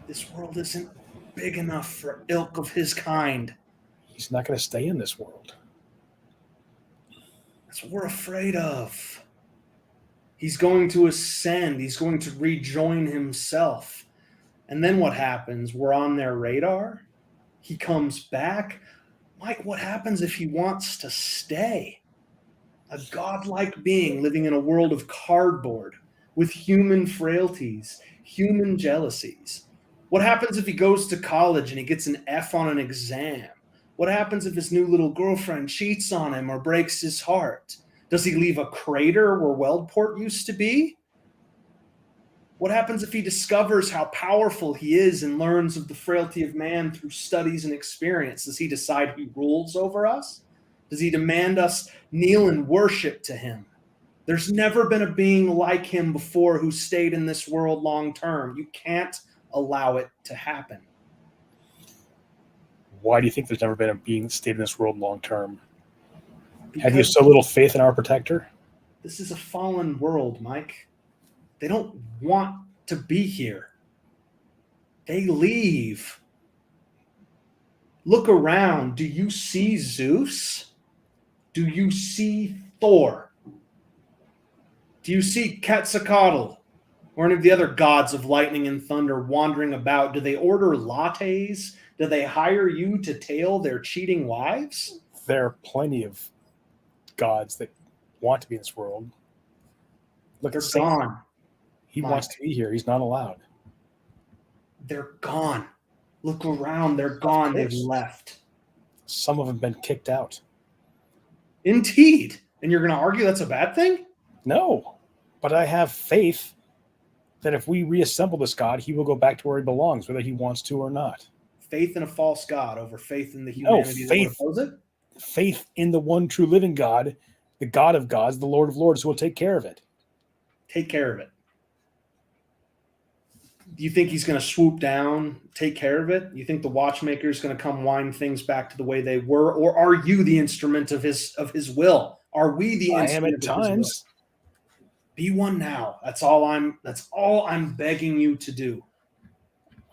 This world isn't big enough for ilk of his kind. He's not going to stay in this world. That's what we're afraid of. He's going to ascend. He's going to rejoin himself. And then what happens? We're on their radar. He comes back. Mike, what happens if he wants to stay? A godlike being living in a world of cardboard with human frailties, human jealousies. What happens if he goes to college and he gets an F on an exam? What happens if his new little girlfriend cheats on him or breaks his heart? Does he leave a crater where Weldport used to be? What happens if he discovers how powerful he is and learns of the frailty of man through studies and experience? Does he decide he rules over us? Does he demand us kneel and worship to him? There's never been a being like him before who stayed in this world long term. You can't allow it to happen. Why do you think there's never been a being that stayed in this world long term? Have you Because so little faith in our protector? this is a fallen world, Mike. They don't want to be here. They leave. Look around. Do you see Zeus? Do you see Thor? Do you see Quetzalcoatl or any of the other gods of lightning and thunder wandering about? Do they order lattes? Do they hire you to tail their cheating wives? There are plenty of gods that want to be in this world. Look They're at Satan. gone. He Mike. wants to be here. He's not allowed. They're gone. Look around. They're gone. They've course. left. Some of them have been kicked out. Indeed. And you're going to argue that's a bad thing? No, but I have faith that if we reassemble this God, he will go back to where he belongs, whether he wants to or not. Faith in a false God over faith in the No, humanity that faith. would oppose it? Faith in the one true living God, the God of gods, the Lord of lords, who will take care of it. Take care of it. Do you think he's going to swoop down, take care of it? You think the watchmaker is going to come wind things back to the way they were? Or are you the instrument of his will? Are we the I am instrument at of his will? times. Be one now. That's all I'm begging you to do.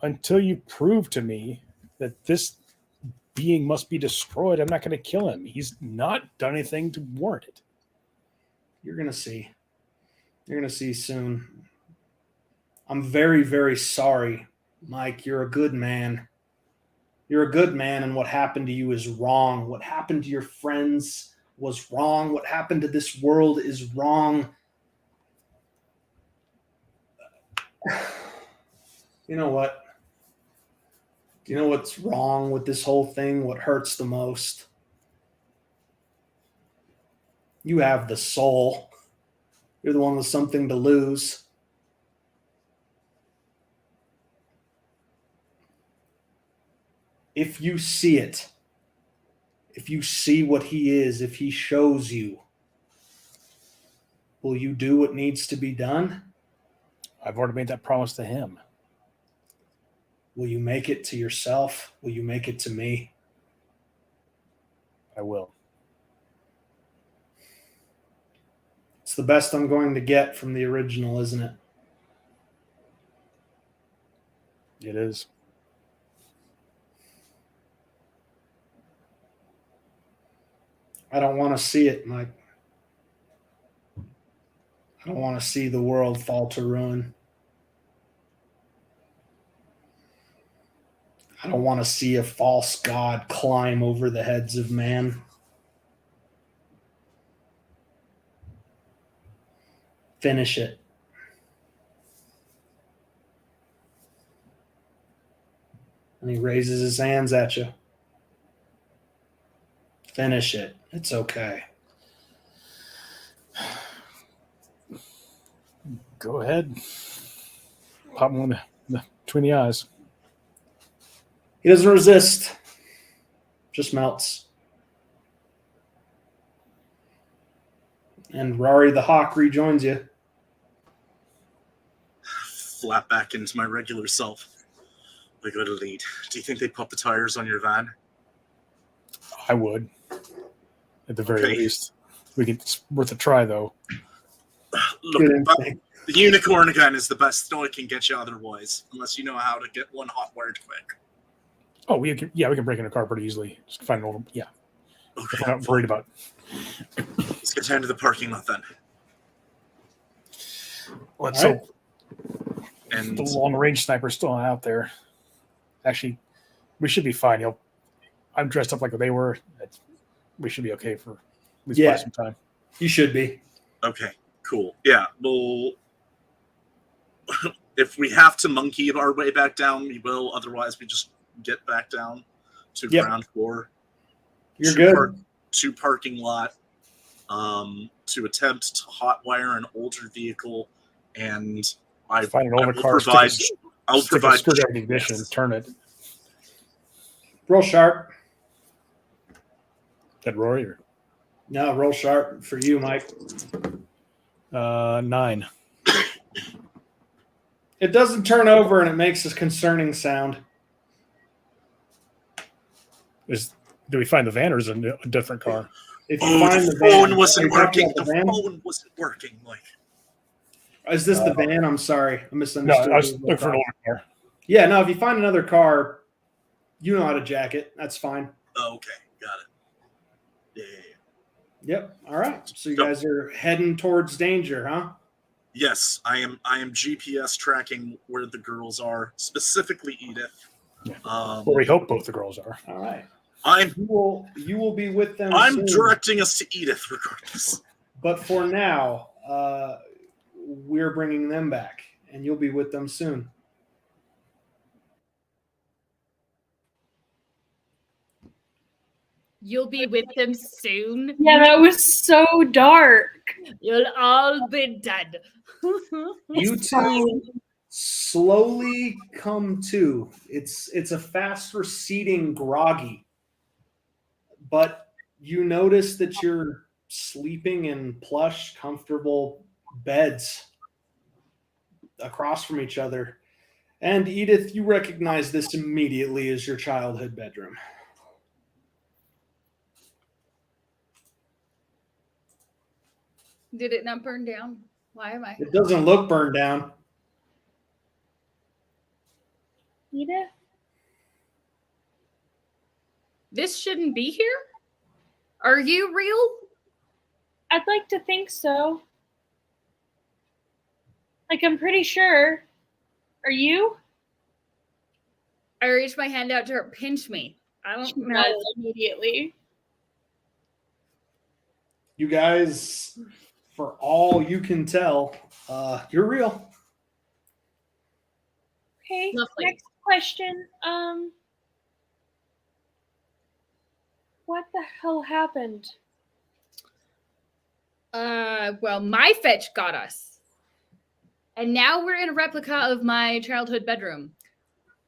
Until you prove to me that this being must be destroyed, I'm not going to kill him. He's not done anything to warrant it. You're going to see. You're going to see soon. I'm very, very sorry, Mike. You're a good man. You're a good man, and what happened to you is wrong. What happened to your friends was wrong. What happened to this world is wrong. You know what? Do you know what's wrong with this whole thing? What hurts the most? You have the soul. You're the one with something to lose. If you see it, if you see what he is, if he shows you, will you do what needs to be done? I've already made that promise to him. Will you make it to yourself? Will you make it to me? I will. It's the best I'm going to get from the original, isn't it? It is. I don't want to see it, Mike. I don't want to see the world fall to ruin. I don't want to see a false god climb over the heads of man. Finish it. And he raises his hands at you. Finish it. It's okay. Go ahead. Pop him in between the eyes. He doesn't resist. Just melts. And Rory the Hawk rejoins you. Flap back into my regular self. Like a lead. Do you think they pump the tires on your van? I would. At the very Okay. least. It's worth a try, though. Look, Good instinct. the unicorn gun is the best toy can get you otherwise, unless you know how to get one hot wired quick. Oh, we can break in a car pretty easily. Just find an old, Okay, I'm not worried about. let's get down to the parking lot then. Let's All right. hope And the long range sniper's still not out there. Actually, we should be fine. I'm dressed up like they were. We should be okay for at least Yeah. quite some time. You should be. okay, cool. Yeah, well, if we have to monkey our way back down, we will. Otherwise, we just get back down to Yep. ground floor. You're to good. to parking lot to attempt to hotwire an older vehicle, and Find an older will car. provide. I'll Stick a provide. screwdriver in the ignition, Yes. turn it. Roll sharp. That Rory or No, roll sharp for you, Mike. 9. It doesn't turn over and it makes a concerning sound. Do we find the van or is it a different car? If you Oh, find the the van, phone are wasn't you talking working. about The van? phone wasn't working. Like, Is this the van? I'm sorry. I No, misunderstood. I was looking for an older car. Yeah, no, if you find another car, you know how to jack it. That's fine. oh, okay, got it. Yeah. Yep. All right. So you Yep. guys are heading towards danger, huh? Yes, I am. I am GPS tracking where the girls are, specifically Edith. Yeah. Um, Well, we hope both the girls are. All right. I'm You will be with them I'm soon. directing us to Edith regardless. But for now, we're bringing them back, and you'll be with them soon. You'll be with them soon. Yeah, that was so dark. You'll all be dead. You two slowly come to. It's a fast receding groggy, but you notice that you're sleeping in plush, comfortable beds across from each other. And Edith, you recognize this immediately as your childhood bedroom. Did it not burn down? Why am I? It doesn't look burned down. Edith? This shouldn't be here? Are you real? I'd like to think so. Like, I'm pretty sure. Are you? I reached my hand out to her. Pinch me. I don't know. Yes, immediately. You guys, for all you can tell, you're real. Okay. Lovely. Next question. What the hell happened? Well, my fetch got us. And now we're in a replica of my childhood bedroom,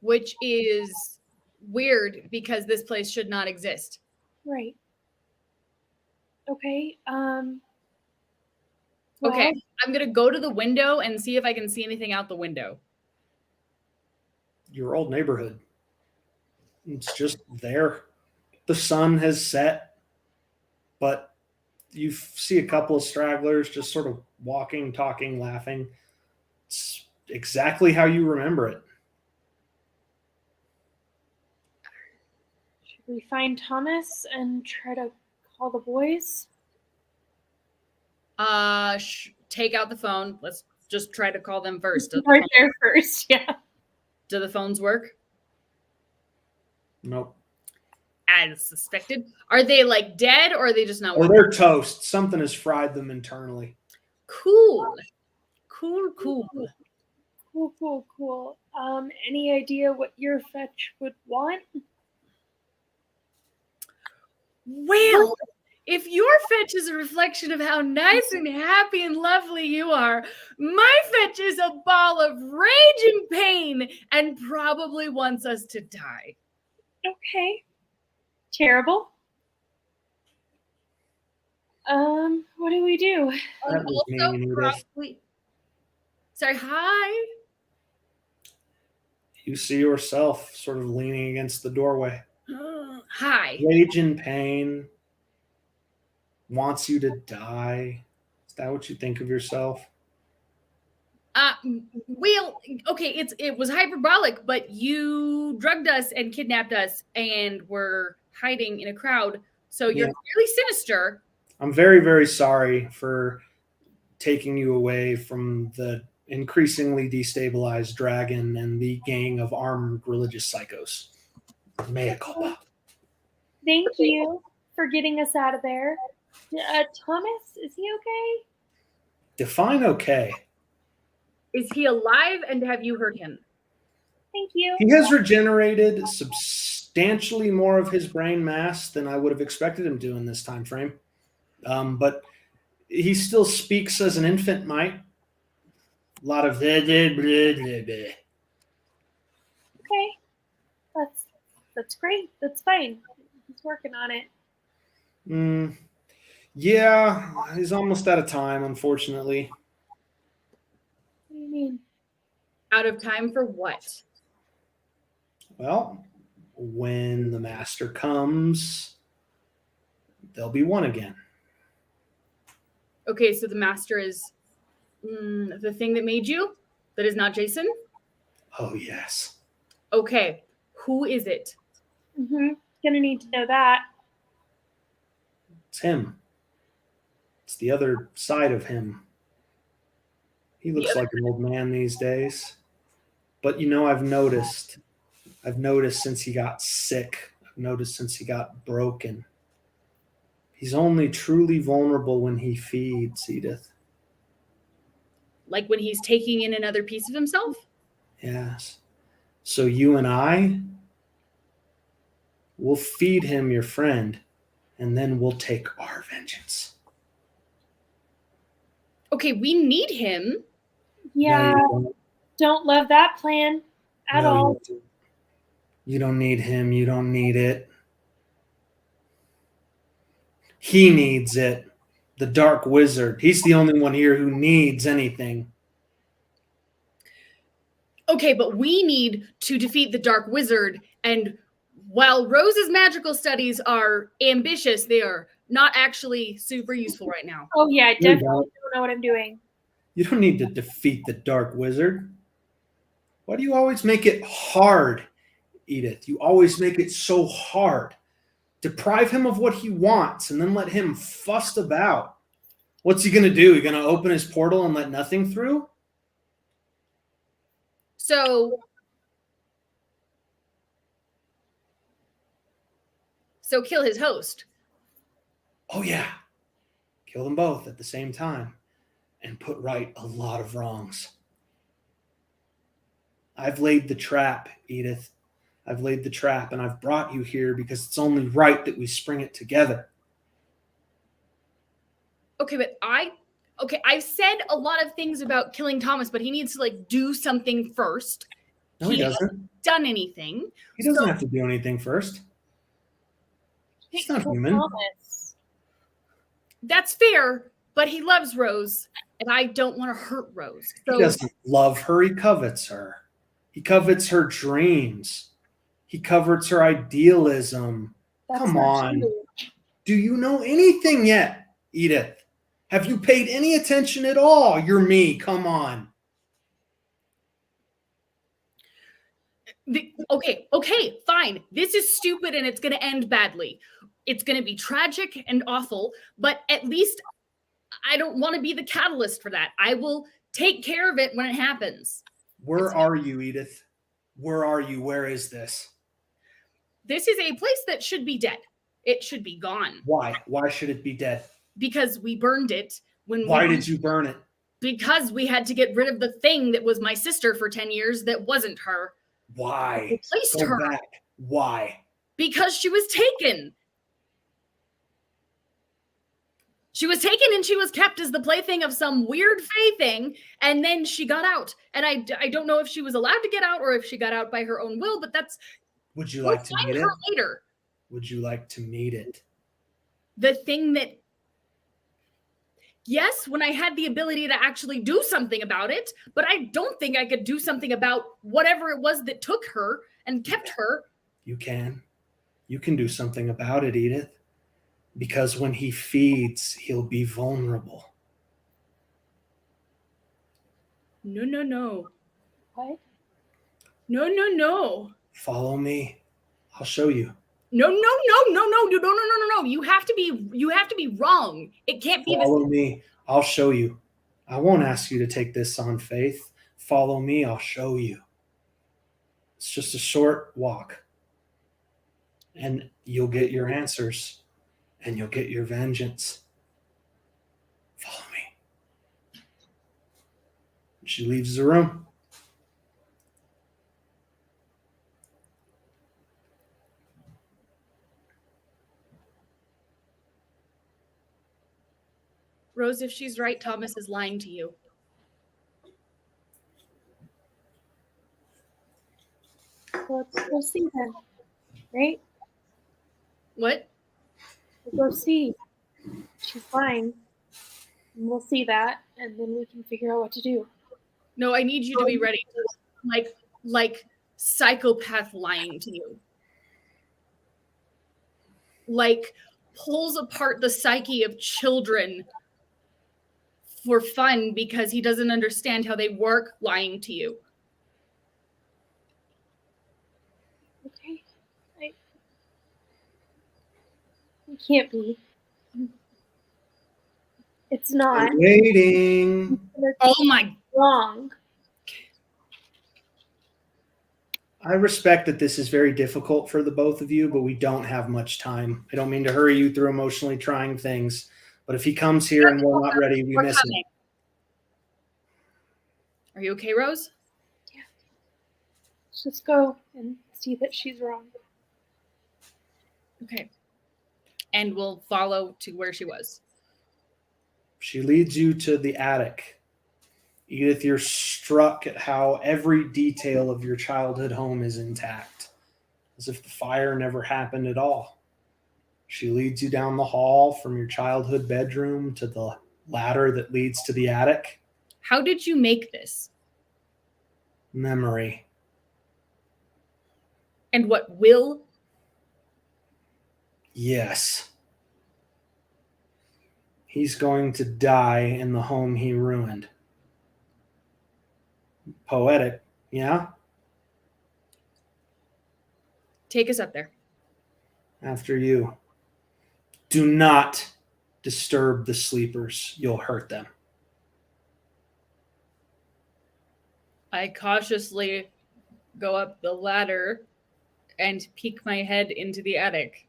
which is weird because this place should not exist. Right. Okay. Okay, Well, I'm gonna go to the window and see if I can see anything out the window. Your old neighborhood. It's just there. The sun has set, but you see a couple of stragglers just sort of walking, talking, laughing. It's exactly how you remember it. should we find Thomas and try to call the boys? Take out the phone. Let's just try to call them first. Right there first, yeah. Do the phones work? Nope. As suspected. Are they like dead or are they just not Or working? they're toast. Something has fried them internally. Cool. Cool. Any idea what your fetch would want? Well, if your fetch is a reflection of how nice and happy and lovely you are, my fetch is a ball of rage and pain and probably wants us to die. Okay. Terrible. What do we do? That was mean, Edith. probably. Sorry, hi. You see yourself sort of leaning against the doorway. Hi. Rage and pain. Wants you to die. Is that what you think of yourself? Well, okay, it was hyperbolic, but you drugged us and kidnapped us and were hiding in a crowd. So you're Yeah. really sinister. I'm very, very sorry for taking you away from the increasingly destabilized dragon and the gang of armed religious psychos. Mea culpa. Thank you for getting us out of there. Thomas, is he okay? Define okay. Is he alive and have you heard him? Thank you. He has regenerated substantially more of his brain mass than I would have expected him to in this time frame. But he still speaks as an infant might. A lot of blah, blah, blah, blah, blah. Okay. That's great. That's fine. He's working on it. Yeah, he's almost out of time, unfortunately. What do you mean? Out of time for what? Well, when the master comes, there'll be one again. Okay, so the master is the thing that made you? That is not Jason? Oh, yes. Okay, who is it? Gonna need to know that. It's him. It's the other side of him. He looks like an old man these days. But I've noticed since he got sick. I've noticed since he got broken. He's only truly vulnerable when he feeds, Edith. Like when he's taking in another piece of himself? Yes. So you and I will feed him, your friend, and then we'll take our vengeance. Okay, we need him. Yeah, No, don't love that plan at all. You don't need him. You don't need it. He needs it. The Dark Wizard. He's the only one here who needs anything. Okay, but we need to defeat the Dark Wizard. And while Rose's magical studies are ambitious, they are not actually super useful right now. Oh yeah, I You definitely don't. don't know what I'm doing. You don't need to defeat the Dark Wizard. Why do you always make it hard, Edith? You always make it so hard. Deprive him of what he wants and then let him fuss about. What's he going to do? He going to open his portal and let nothing through? So kill his host. Oh, yeah. Kill them both at the same time and put right a lot of wrongs. I've laid the trap, Edith. I've laid the trap, and I've brought you here because it's only right that we spring it together. Okay, but I've said a lot of things about killing Thomas, but he needs to do something first. No, he He doesn't. Done anything. He doesn't So- have to do anything first. He's not Kill human. Thomas. That's fair, but he loves Rose. and I don't want to hurt Rose. He So doesn't love her. He covets her. He covets her dreams. He covets her idealism. That's Come not on. true. Do you know anything yet, Edith? Have you paid any attention at all? You're me. Come on. okay, fine. This is stupid and it's going to end badly. It's going to be tragic and awful, but at least I don't want to be the catalyst for that. I will take care of it when it happens. Where are you, Edith? Where are you? Where is this? This is a place that should be dead. It should be gone Why? Why should it be dead? because we burned it when Why we did you burn it? because we had to get rid of the thing that was my sister for 10 years that wasn't her. Why? Replaced Go her back. Why? because she was taken. She was taken and she was kept as the plaything of some weird fae thing, and then she got out. And I don't know if she was allowed to get out or if she got out by her own will, but that's Would you we'll like to find meet it? her later. Would you like to meet it? The thing that yes, when I had the ability to actually do something about it, but I don't think I could do something about whatever it was that took her and kept her. You can. You can do something about it, Edith. Because when he feeds, he'll be vulnerable. No. What? No. Follow me. I'll show you. No. You have to be wrong. It can't be this. Follow me. I'll show you. I won't ask you to take this on faith. Follow me. I'll show you. It's just a short walk. And you'll get your answers. And you'll get your vengeance. Follow me. She leaves the room. Rose, if she's right, Thomas is lying to you. Well, let's go see then. Right? What? We'll go see. She's lying. And we'll see that, and then we can figure out what to do. No, I need you to be ready. Like psychopath lying to you. Like pulls apart the psyche of children for fun because he doesn't understand how they work lying to you. Okay. It can't be. It's not. Waiting. Oh my Wrong. I respect that this is very difficult for the both of you, but we don't have much time. I don't mean to hurry you through emotionally trying things, but if he comes here and we're not ready, we we're miss him. coming. Are you okay, Rose? Let's just go and see that she's wrong. Okay. And we'll follow to where she was. She leads you to the attic. Edith, you're struck at how every detail of your childhood home is intact, as if the fire never happened at all. She leads you down the hall from your childhood bedroom to the ladder that leads to the attic. How did you make this? Memory. And what will? Yes. He's going to die in the home he ruined. Poetic, yeah? Take us up there. After you. Do not disturb the sleepers. You'll hurt them. I cautiously go up the ladder and peek my head into the attic.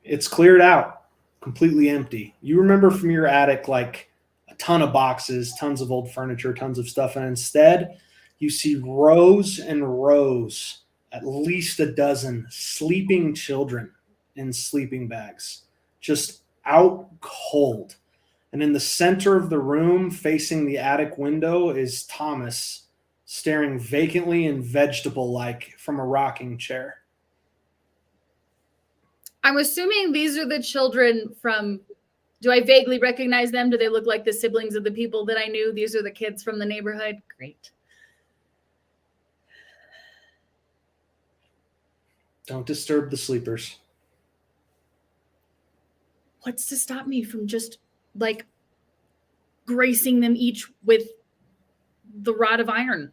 It's cleared out, completely empty. You remember from your attic like a ton of boxes, tons of old furniture, tons of stuff, and instead you see rows and rows, at least a dozen sleeping children in sleeping bags, just out cold. And in the center of the room, facing the attic window, is Thomas, staring vacantly and vegetable-like from a rocking chair. I'm assuming these are the children from Do I vaguely recognize them? Do they look like the siblings of the people that I knew? These are the kids from the neighborhood. Great. Don't disturb the sleepers. What's to stop me from just like gracing them each with the rod of iron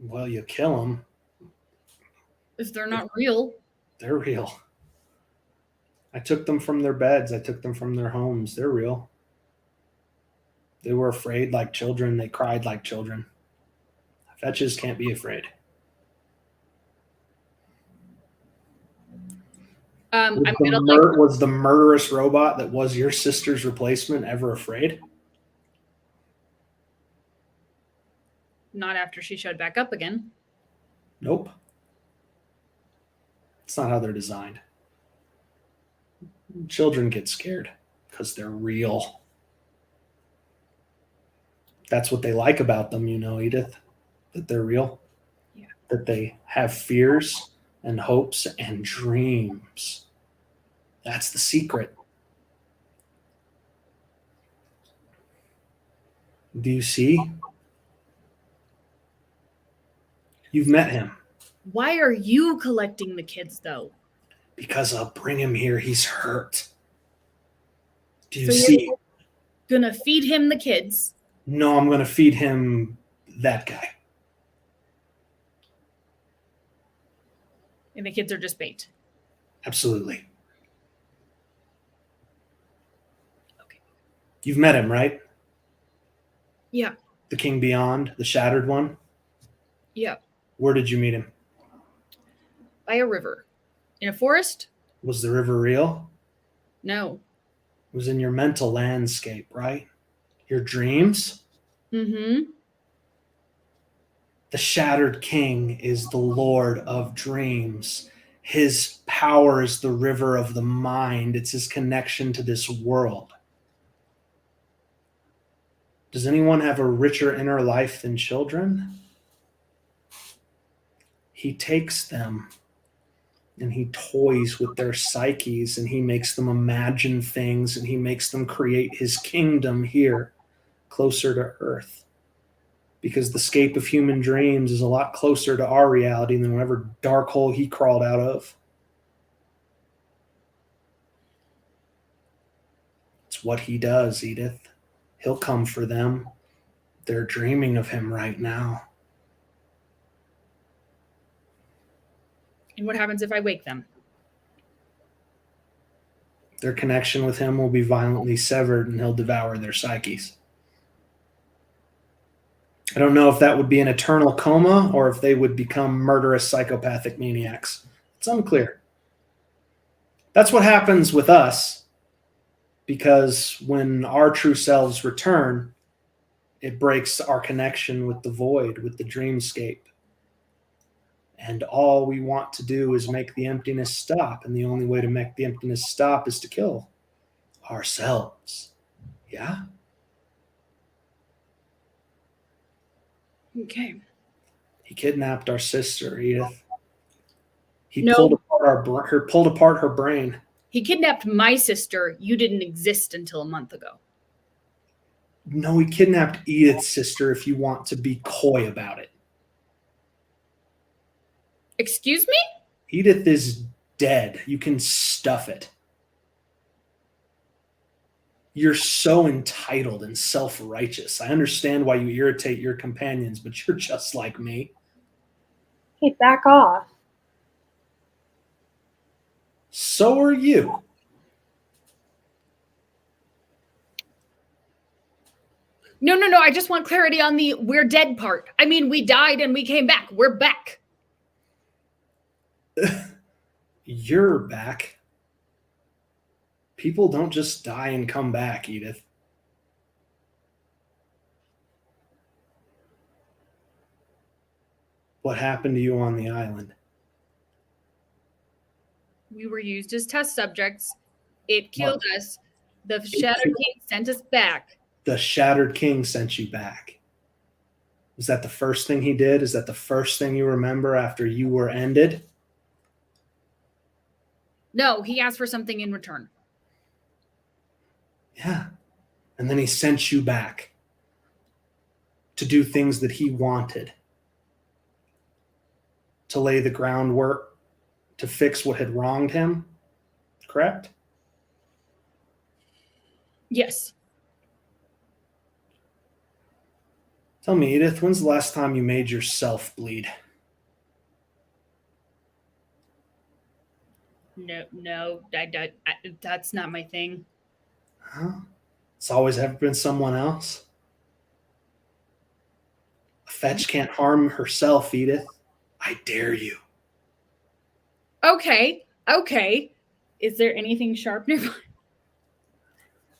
Well, you kill them. if they're not real? They're real. I took them from their beds. I took them from their homes. They're real. They were afraid like children. They cried like children. Fetches can't be afraid. I'm gonna like Was the murderous robot that was your sister's replacement ever afraid? not after she showed back up again. Nope. It's not how they're designed. Children get scared because they're real. That's what they like about them, you know, Edith, that they're real. Yeah. That they have fears and hopes and dreams. That's the secret. Do you see? You've met him. Why are you collecting the kids though? Because I'll bring him here. He's hurt. Do you So see? you're gonna feed him the kids. No, I'm going to feed him that guy. And the kids are just bait. Absolutely. Okay. You've met him, right? Yeah. The King Beyond, the Shattered one? Yeah. Where did you meet him? By a river. In a forest? Was the river real? No. It was in your mental landscape, right? Your dreams? Mm-hmm. The Shattered King is the Lord of Dreams. His power is the river of the mind. It's his connection to this world. Does anyone have a richer inner life than children? He takes them and he toys with their psyches and he makes them imagine things and he makes them create his kingdom here, closer to earth. Because the scape of human dreams is a lot closer to our reality than whatever dark hole he crawled out of. It's what he does, Edith. He'll come for them. They're dreaming of him right now. And what happens if I wake them? Their connection with him will be violently severed and he'll devour their psyches. I don't know if that would be an eternal coma or if they would become murderous psychopathic maniacs. It's unclear. That's what happens with us, because when our true selves return, it breaks our connection with the void, with the dreamscape. And all we want to do is make the emptiness stop. And the only way to make the emptiness stop is to kill ourselves. Yeah? Okay. He kidnapped our sister, Edith. He No. pulled apart her brain. He kidnapped my sister. You didn't exist until a month ago. No, he kidnapped Edith's sister, if you want to be coy about it. Excuse me? Edith is dead. You can stuff it. You're so entitled and self-righteous. I understand why you irritate your companions, but you're just like me. Hey, back off. So are you. No. I just want clarity on the we're dead part. I mean, we died and we came back. We're back. You're back. People don't just die and come back, Edith. What happened to you on the island? We were used as test subjects. It killed us. The Shattered King sent us back. The Shattered King sent you back. Was that the first thing he did? Is that the first thing you remember after you were ended? No, he asked for something in return. Yeah. And then he sent you back to do things that he wanted, to lay the groundwork, to fix what had wronged him. Correct? Yes. Tell me, Edith, when's the last time you made yourself bleed? No, that's not my thing. Huh? It's always ever been someone else. A fetch can't harm herself, Edith. I dare you. Okay. Is there anything sharp nearby?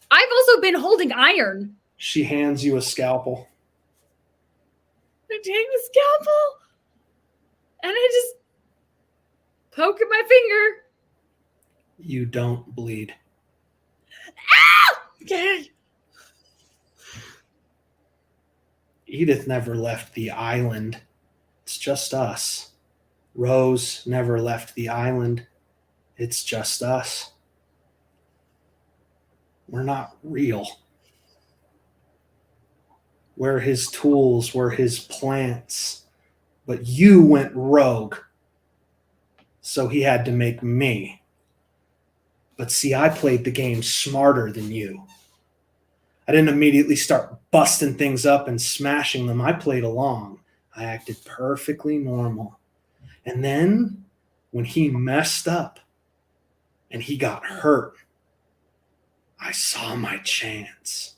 I've also been holding iron. She hands you a scalpel. I take the scalpel and I just poke at my finger. You don't bleed. Okay. Edith never left the island. It's just us. Rose never left the island. It's just us. We're not real. We're his tools, we're his plants. But you went rogue. So he had to make me. But see, I played the game smarter than you. I didn't immediately start busting things up and smashing them. I played along. I acted perfectly normal. And then when he messed up and he got hurt, I saw my chance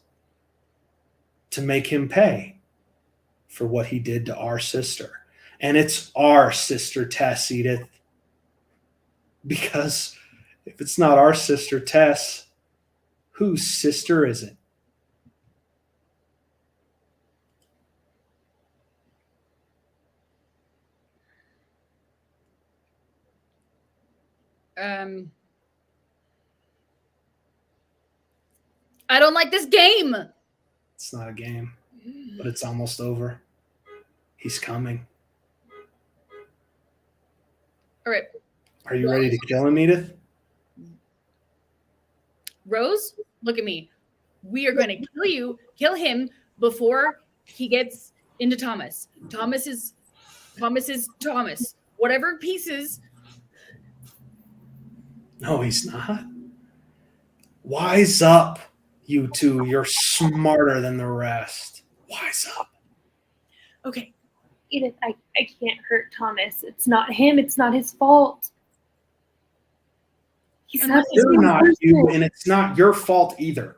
to make him pay for what he did to our sister. And it's our sister, Tess, Edith. Because if it's not our sister, Tess, whose sister is it? I don't like this game. It's not a game, but it's almost over. He's coming. All right. Are you ready to kill him, Edith? Rose, look at me. We are going to kill him before he gets into Thomas. Thomas is Thomas. Whatever pieces. No, he's not. Wise up, you two. You're smarter than the rest. Wise up. Okay. Edith, I can't hurt Thomas. It's not him. It's not his fault. He's I'm not not- the You're same not person. you, and it's not your fault either.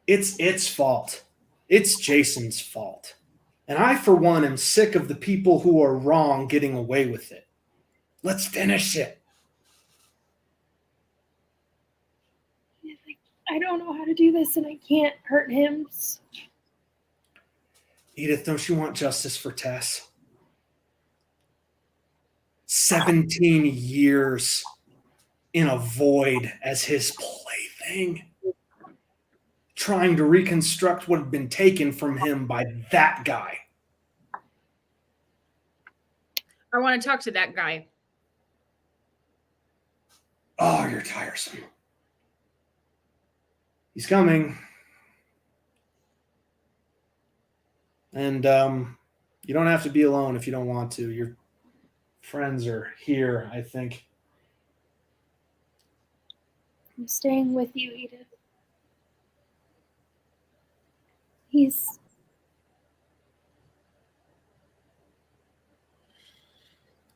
It's its fault. It's Jason's fault. And I, for one, am sick of the people who are wrong getting away with it. Let's finish it. I don't know how to do this, and I can't hurt him. Edith, don't you want justice for Tess? 17 years in a void as his plaything, trying to reconstruct what had been taken from him by that guy. I want to talk to that guy. Oh, you're tiresome. He's coming. And you don't have to be alone if you don't want to. Your friends are here, I think. I'm staying with you, Edith. He's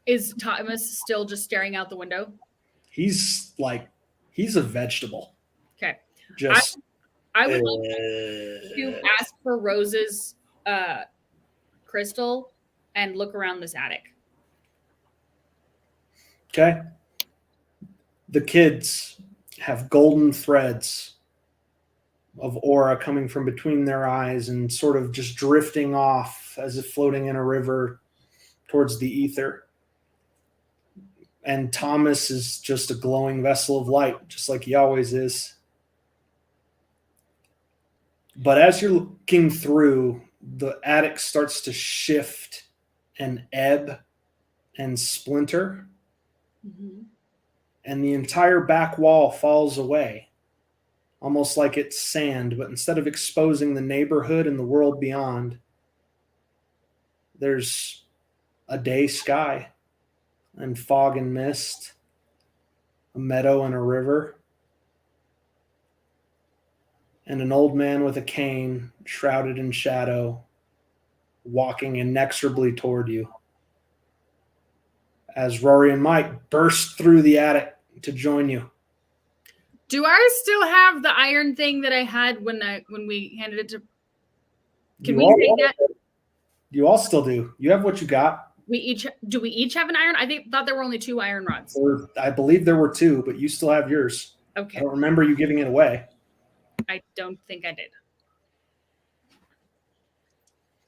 Is Thomas still just staring out the window? He's a vegetable. Okay. Just I would like to ask for Rose's crystal and look around this attic. okay. The kids have golden threads of aura coming from between their eyes and sort of just drifting off as if floating in a river towards the ether. And Thomas is just a glowing vessel of light, just like he always is. But as you're looking through, the attic starts to shift and ebb and splinter. Mm-hmm. and the entire back wall falls away, almost like it's sand, but instead of exposing the neighborhood and the world beyond, there's a day sky and fog and mist, a meadow and a river, and an old man with a cane, shrouded in shadow, walking inexorably toward you. As Rory and Mike burst through the attic to join you. Do I still have the iron thing that I had when we handed it to? Can we take that? You all still do. You have what you got. Do we each have an iron? Thought there were only 2 iron rods. I believe there were 2, but you still have yours. Okay. I don't remember you giving it away. I don't think I did.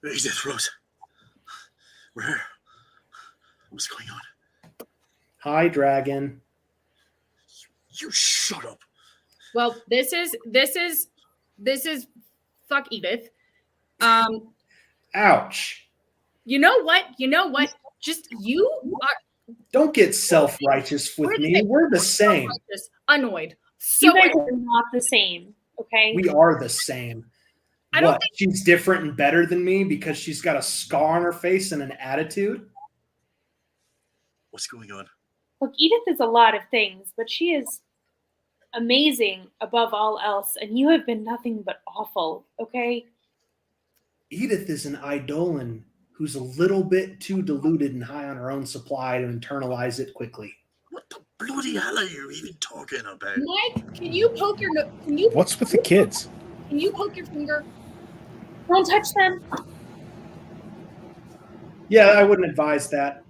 Edith, Rose. Where? What's going on? Hi, dragon. You shut up. Well, this is fuck Edith. Ouch. You know what? Just you are Don't get self-righteous with me. We're the same. just annoyed. So You guys are not the same, okay? We are the same. I don't What? She's different and better than me because she's got a scar on her face and an attitude? What's going on? Look, Edith is a lot of things, but she is amazing above all else, and you have been nothing but awful, okay? Edith is an Eidolon who's a little bit too diluted and high on her own supply to internalize it quickly. What the bloody hell are you even talking about? Mike, can you poke your What's with the kids? can you poke your finger? Don't touch them. Yeah, I wouldn't advise that.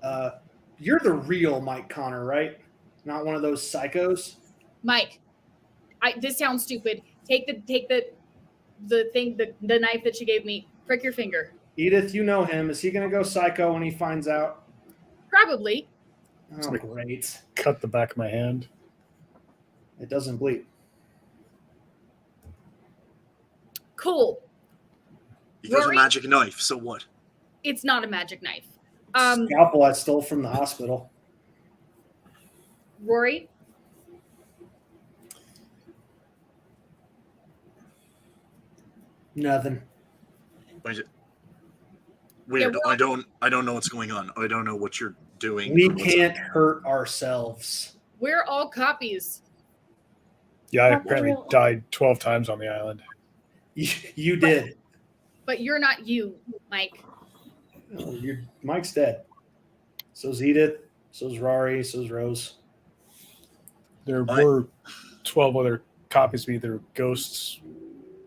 You're the real Mike Connor, right? Not one of those psychos? Mike, this sounds stupid. Take the thing, the knife that she gave me. Prick your finger. Edith, you know him. Is he going to go psycho when he finds out? Probably. Oh, great. Cut the back of my hand. It doesn't bleed. Cool. You got a Rory? magic knife, so what? It's not a magic knife. Scalpel I stole from the hospital. Rory, Nothing. Weird. Yeah, I don't know what's going on. I don't know what you're doing. We What's- can't hurt ourselves. we're all copies. Yeah, I Not apparently real. died 12 times on the island. You did. But you're not you, Mike. Oh, Mike's dead. So's Edith. So's Rory. So's Rose. There I- were 12 other copies of me. There were ghosts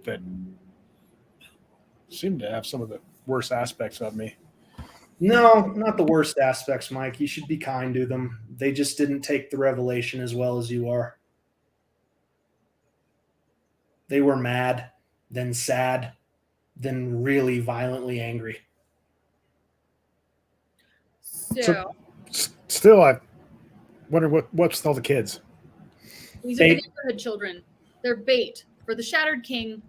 that seemed to have some of the worst aspects of me. No, not the worst aspects, Mike. You should be kind to them. They just didn't take the revelation as well as you are. They were mad, then sad, then really violently angry. So Still, I wonder what's with all the kids. these are the Bait. neighborhood children. They're bait for the Shattered King,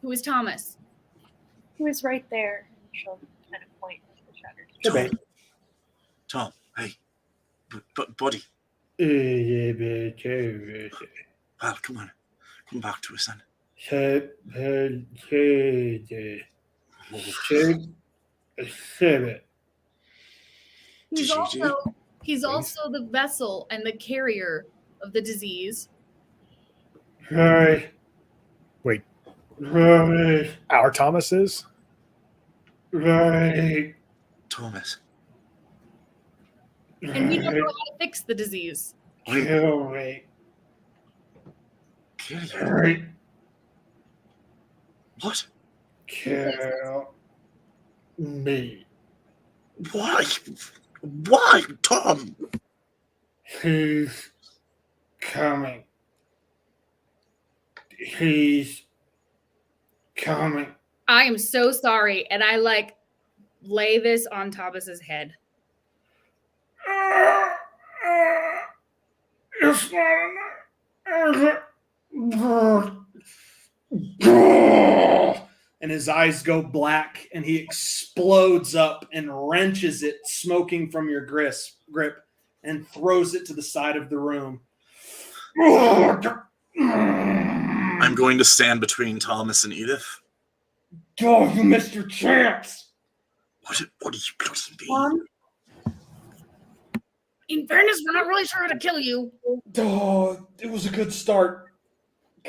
who is Thomas. He was right there. She'll kind of point to the shattered. They're bait. Tom, hey, buddy. Well, come on, come back to us then. He's Gigi? also the vessel and the carrier of the disease. Wait, our Thomas is? Thomas. And we don't know how to fix the disease. Kill you. What? Kill me. Why? Why, Tom? He's coming. He's coming. I am so sorry, and I lay this on Thomas's head. It's not enough. And his eyes go black, and he explodes up and wrenches it, smoking from your grip, and throws it to the side of the room. I'm going to stand between Thomas and Edith. Oh, you missed your chance. What do you bloody mean? Mom, In fairness, we're not really sure how to kill you. Oh, it was a good start.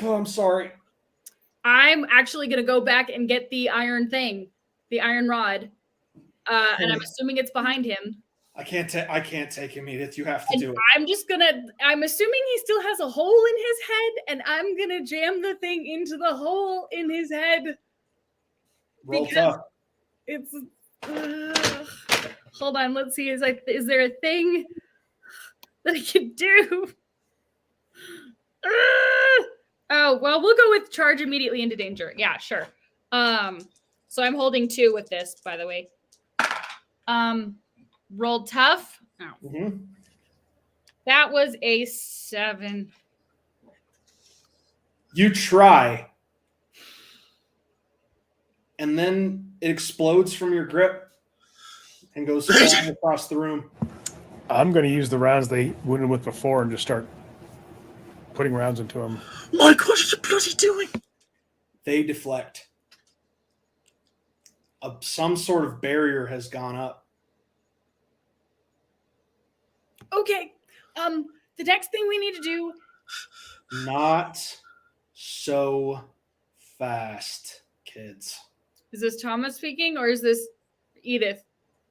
Oh, I'm sorry. I'm actually gonna go back and get the iron thing, the iron rod, and I'm assuming it's behind him. I can't take him, Edith. You have to And do it. I'm assuming he still has a hole in his head, and I'm gonna jam the thing into the hole in his head. Roll because- tough. It's hold on, let's see. Is there a thing that I can do? Oh, well, we'll go with charge immediately into danger. Yeah, sure. So I'm holding 2 with this, by the way. Rolled tough. Oh, Mhm. that was a 7. You try. And then it explodes from your grip and goes flying across the room. I'm going to use the rounds they went in with before and just start putting rounds into them. Mike, what are you bloody doing? They deflect. Some sort of barrier has gone up. Okay. The next thing we need to do. Not so fast, kids. Is this Thomas speaking or is this Edith?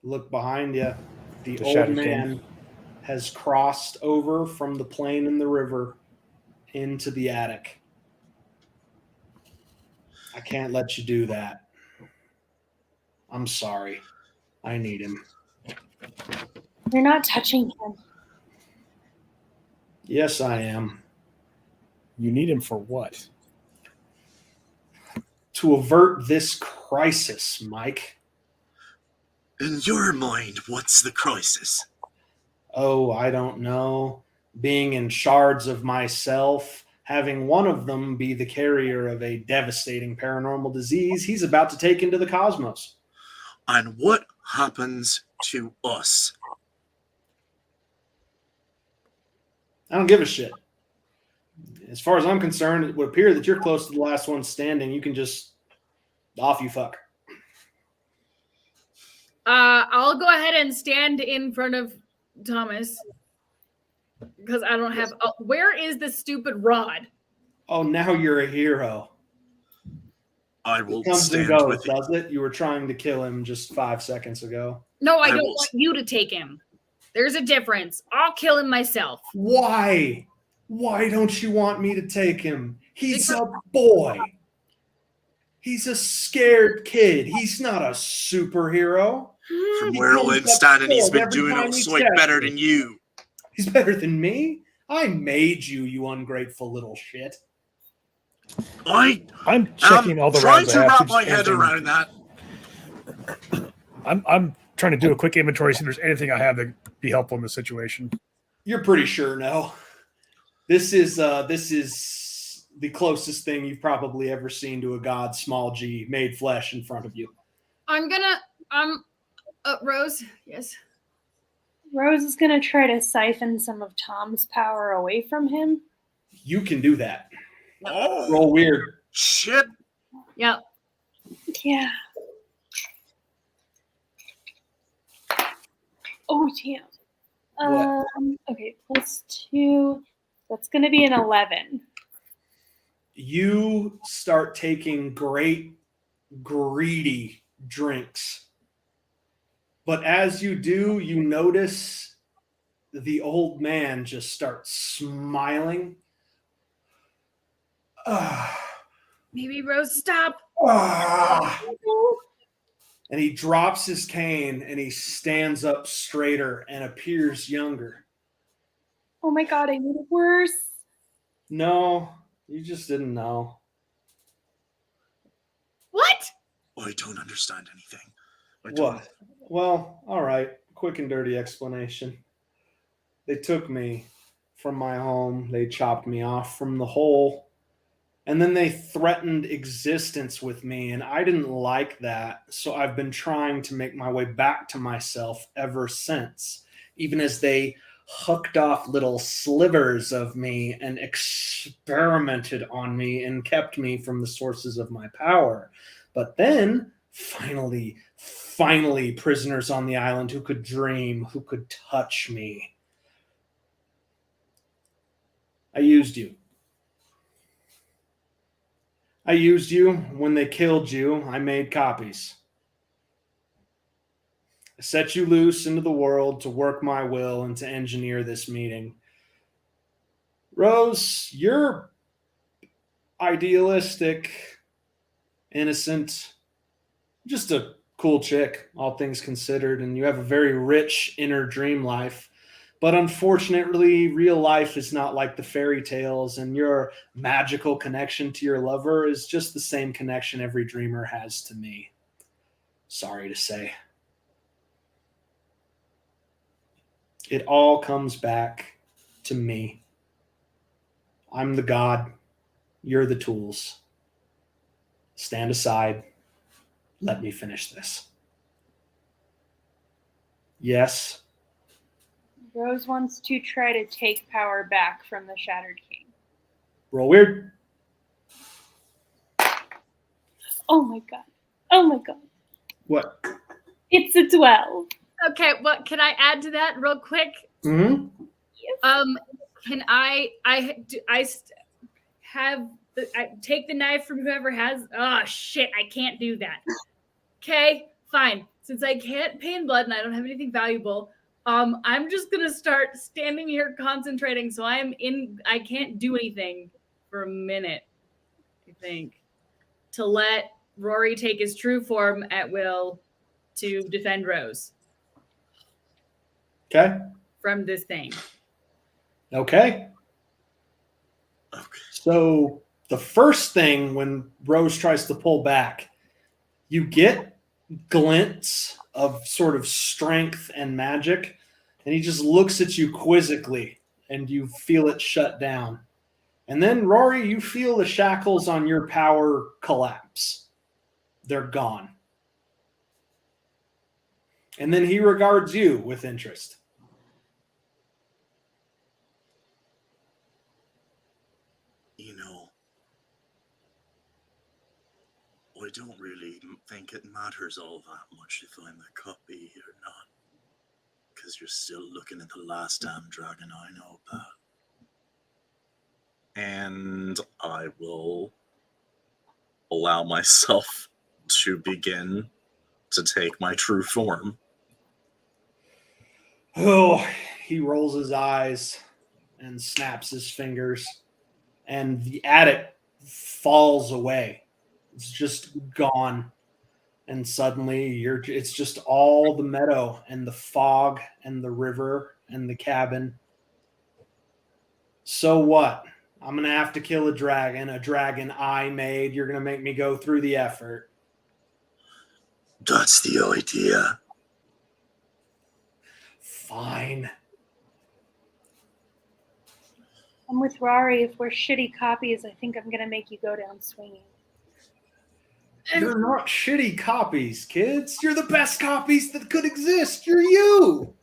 Look behind you. The The old Shattered man King. has crossed over from the plain and the river into the attic. I can't let you do that. I'm sorry. I need him. you're not touching him. Yes, I am. You need him for what? To avert this crisis, Mike. In your mind, what's the crisis? Oh, I don't know. Being in shards of myself, having one of them be the carrier of a devastating paranormal disease he's about to take into the cosmos. And what happens to us? I don't give a shit. As far as I'm concerned, it would appear that you're close to the last one standing. You can just off you fuck. I'll go ahead and stand in front of Thomas because I don't have. Where is the stupid rod? Oh, now you're a hero. I will It comes and stand goes, with you. does it? You were trying to kill him just 5 seconds ago. No, I I don't will- want you to take him. There's a difference. I'll kill him myself. Why? Why don't you want me to take him? He's a boy. He's a scared kid. He's not a superhero. From He where comes Lynn up standing, he's cold been every doing time it he so checks better you. than you. He's better than me. I made you, you ungrateful little shit. I I'm am checking all the trying rounds to I have. wrap just my head anything- around that. I'm trying to do a quick inventory, see if there's anything I have that could be helpful in this situation. You're pretty sure no. This is the closest thing you've probably ever seen to a god, small g, made flesh in front of you. I'm gonna. Rose. Yes. Rose is going to try to siphon some of Tom's power away from him. You can do that. Oh, Roll weird. shit. Yeah. Yeah. Oh, damn. What? Okay, +2. That's going to be an 11. You start taking great, greedy drinks. But as you do, you notice the old man just starts smiling. Ah, Maybe Rose, stop. ah. And he drops his cane and he stands up straighter and appears younger. Oh my god, I made it worse. No, you just didn't know. What? I don't understand anything. I don't. What? Well, all right. Quick and dirty explanation. They took me from my home. They chopped me off from the hole. And then they threatened existence with me. And I didn't like that. So I've been trying to make my way back to myself ever since. Even as they hooked off little slivers of me and experimented on me and kept me from the sources of my power. But then, finally, prisoners on the island who could dream, who could touch me. I used you. I used you. When they killed you, I made copies. I set you loose into the world to work my will and to engineer this meeting. Rose, you're idealistic, innocent, just a cool chick, all things considered, and you have a very rich inner dream life. But unfortunately, real life is not like the fairy tales, and your magical connection to your lover is just the same connection every dreamer has to me. Sorry to say. It all comes back to me. I'm the god. You're the tools. Stand aside. Let me finish this. Yes. Rose wants to try to take power back from the Shattered King. Roll weird. Oh my god. Oh my god. What? It's a 12. Okay, what can I add to that real quick? Mm-hmm. Can I take the knife from whoever has? Oh shit, I can't do that. Okay, fine. Since I can't pay in blood and I don't have anything valuable, I'm just gonna start standing here concentrating. So I can't do anything for a minute, I think, to let Rory take his true form at will to defend Rose Okay. from this thing. Okay. Okay. So the first thing when Rose tries to pull back, you get glints of sort of strength and magic, and he just looks at you quizzically, and you feel it shut down. And then, Rory, you feel the shackles on your power collapse. They're gone. And then he regards you with interest. You know, I don't really think it matters all that much if I'm a copy or not. Because you're still looking at the last damn dragon I know about. And I will allow myself to begin to take my true form. Oh, he rolls his eyes and snaps his fingers, and the attic falls away. It's just gone. And suddenly it's just all the meadow and the fog and the river and the cabin. So what? I'm going to have to kill a dragon I made. You're going to make me go through the effort. That's the idea. Fine. I'm with Rory. If we're shitty copies, I think I'm going to make you go down swinging. You're not shitty copies, kids. You're the best copies that could exist. You're you.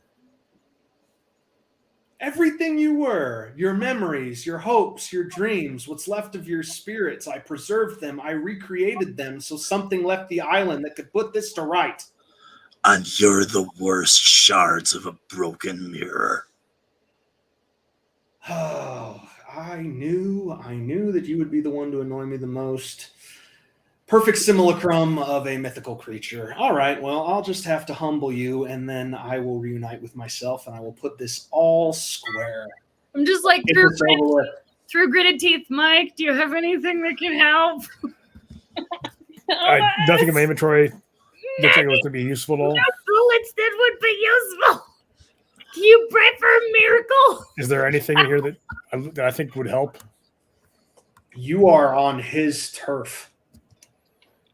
Everything you were, your memories, your hopes, your dreams, what's left of your spirits, I preserved them. I recreated them so something left the island that could put this to right. And you're the worst shards of a broken mirror. Oh, I knew that you would be the one to annoy me the most. Perfect simulacrum of a mythical creature. All right, well, I'll just have to humble you, and then I will reunite with myself, and I will put this all square. I'm just like Get this over with. through gritted teeth. Mike, do you have anything that can help? Nothing in my inventory looks like it was going to be useful at all. Bullets that would be useful. Do you pray for a miracle? Is there anything in here that I think would help? You are on his turf.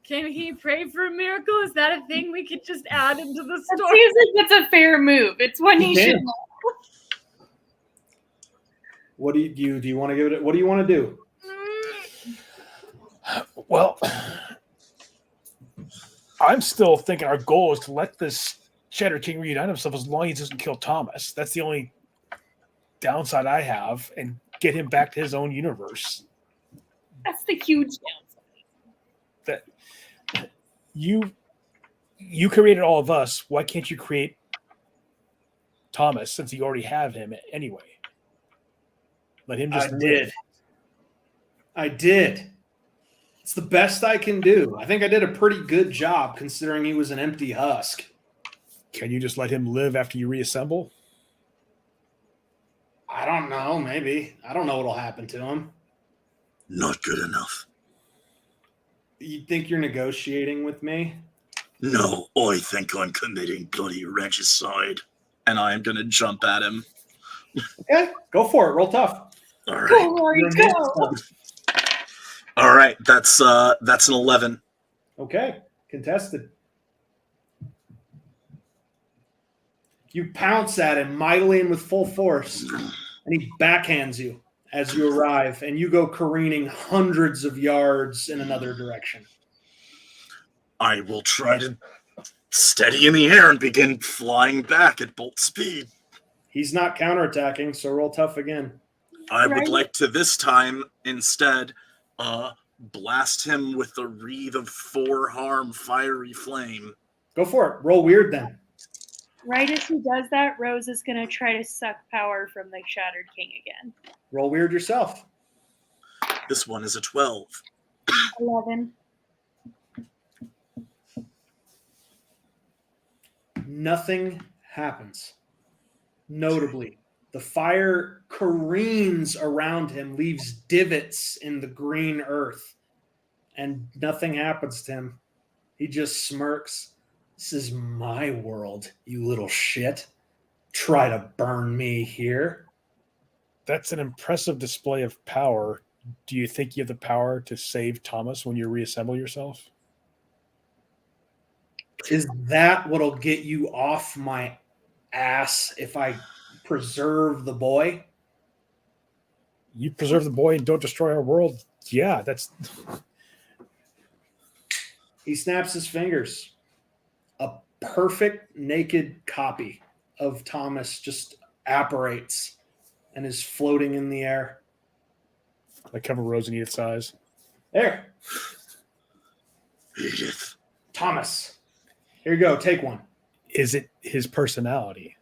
Can he pray for a miracle? Is that a thing we could just add into the That story? seems like that's a fair move. It's one he should. What do you want to give it? What do you want to do? Well, I'm still thinking our goal is to let this Shadow King reunite himself as long as he doesn't kill Thomas. That's the only downside I have and get him back to his own universe. That's the huge downside. That you created all of us. Why can't you create Thomas since you already have him anyway? Let him just live. I did. It's the best I can do. I think I did a pretty good job considering he was an empty husk. Can you just let him live after you reassemble? I don't know. Maybe. I don't know what'll happen to him. Not good enough. You think you're negotiating with me? No, I think I'm committing bloody regicide. And I'm going to jump at him. Okay, go for it. Roll tough. All right. Go, Rory, You're go. All right. That's an 11. Okay, contested. You pounce at him mightily and with full force, and he backhands you as you arrive, and you go careening hundreds of yards in another direction. I will try to steady in the air and begin flying back at bolt speed. He's not counterattacking, so roll tough again. I would Right. like to this time instead blast him with the wreath of 4-harm fiery flame. Go for it. Roll weird then. Right as he does that, Rose is going to try to suck power from the Shattered King again. Roll weird yourself. This one is a 12. 11. Nothing happens. Notably, the fire careens around him, leaves divots in the green earth, and nothing happens to him. He just smirks. This is my world, you little shit. Try to burn me here. That's an impressive display of power. Do you think you have the power to save Thomas when you reassemble yourself? Is that what'll get you off my ass if I preserve the boy? You preserve the boy and don't destroy our world. Yeah, that's He snaps his fingers. A perfect naked copy of Thomas just apparates and is floating in the air. like cover Rose in Edith's eyes. There, Edith. Thomas. Here you go. Take one. Is it his personality?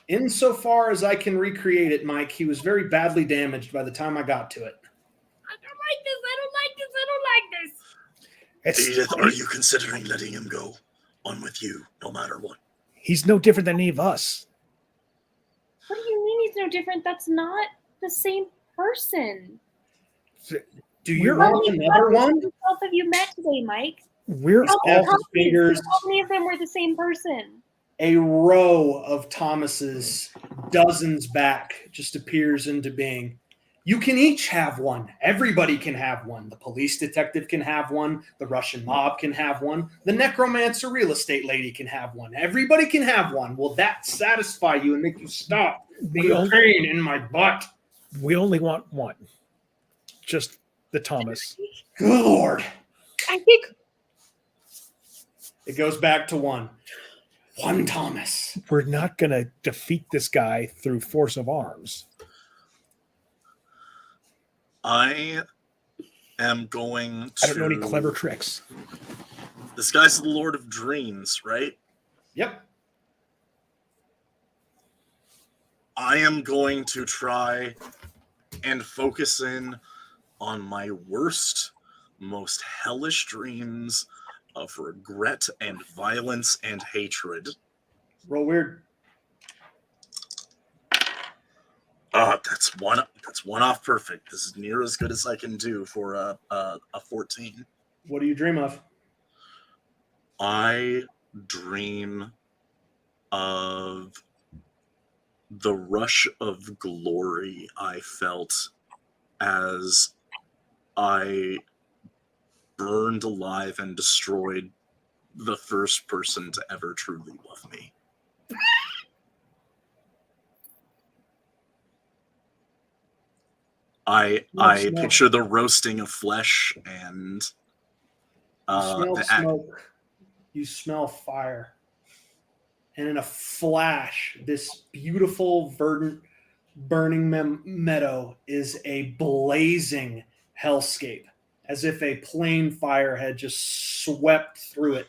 Insofar as I can recreate it, Mike, he was very badly damaged by the time I got to it. I don't like this. I don't like this. I don't like this. Edith, are you considering letting him go? I'm with you, no matter what. He's no different than any of us. What do you mean he's no different? That's not the same person. Do you We're want another one? How have you met today, Mike? We're How All all his fingers, many of them were the same person? a row of Thomas's, dozens back, just appears into being. You can each have one. Everybody can have one. The police detective can have one. The Russian mob can have one. The necromancer real estate lady can have one. Everybody can have one. Will that satisfy you and make you stop we the only, pain in my butt? we only want one. Just the Thomas. Good Lord. I think It goes back to one. One Thomas. We're not going to defeat this guy through force of arms. I am going to... I don't know any clever tricks. This guy's the Lord of Dreams, right? Yep. I am going to try and focus in on my worst, most hellish dreams of regret and violence and hatred. Roll weird. That's one off perfect. This is near as good as I can do for a 14. What do you dream of? I dream of the rush of glory I felt as I burned alive and destroyed the first person to ever truly love me. I Smell. picture the roasting of flesh and You smell the smoke. You smell fire. And in a flash, this beautiful, verdant Meadow is a blazing hellscape, as if a plain fire had just swept through it.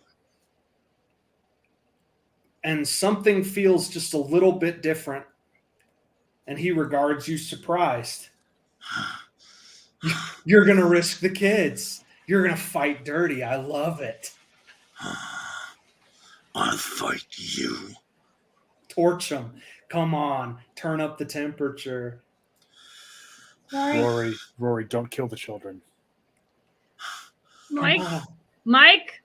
And something feels just a little bit different, and he regards you surprised. You're going to risk the kids. You're going to fight dirty. I love it. I'll fight you. Torch them. Come on. Turn up the temperature. Rory, don't kill the children. Mike, Come on. Mike,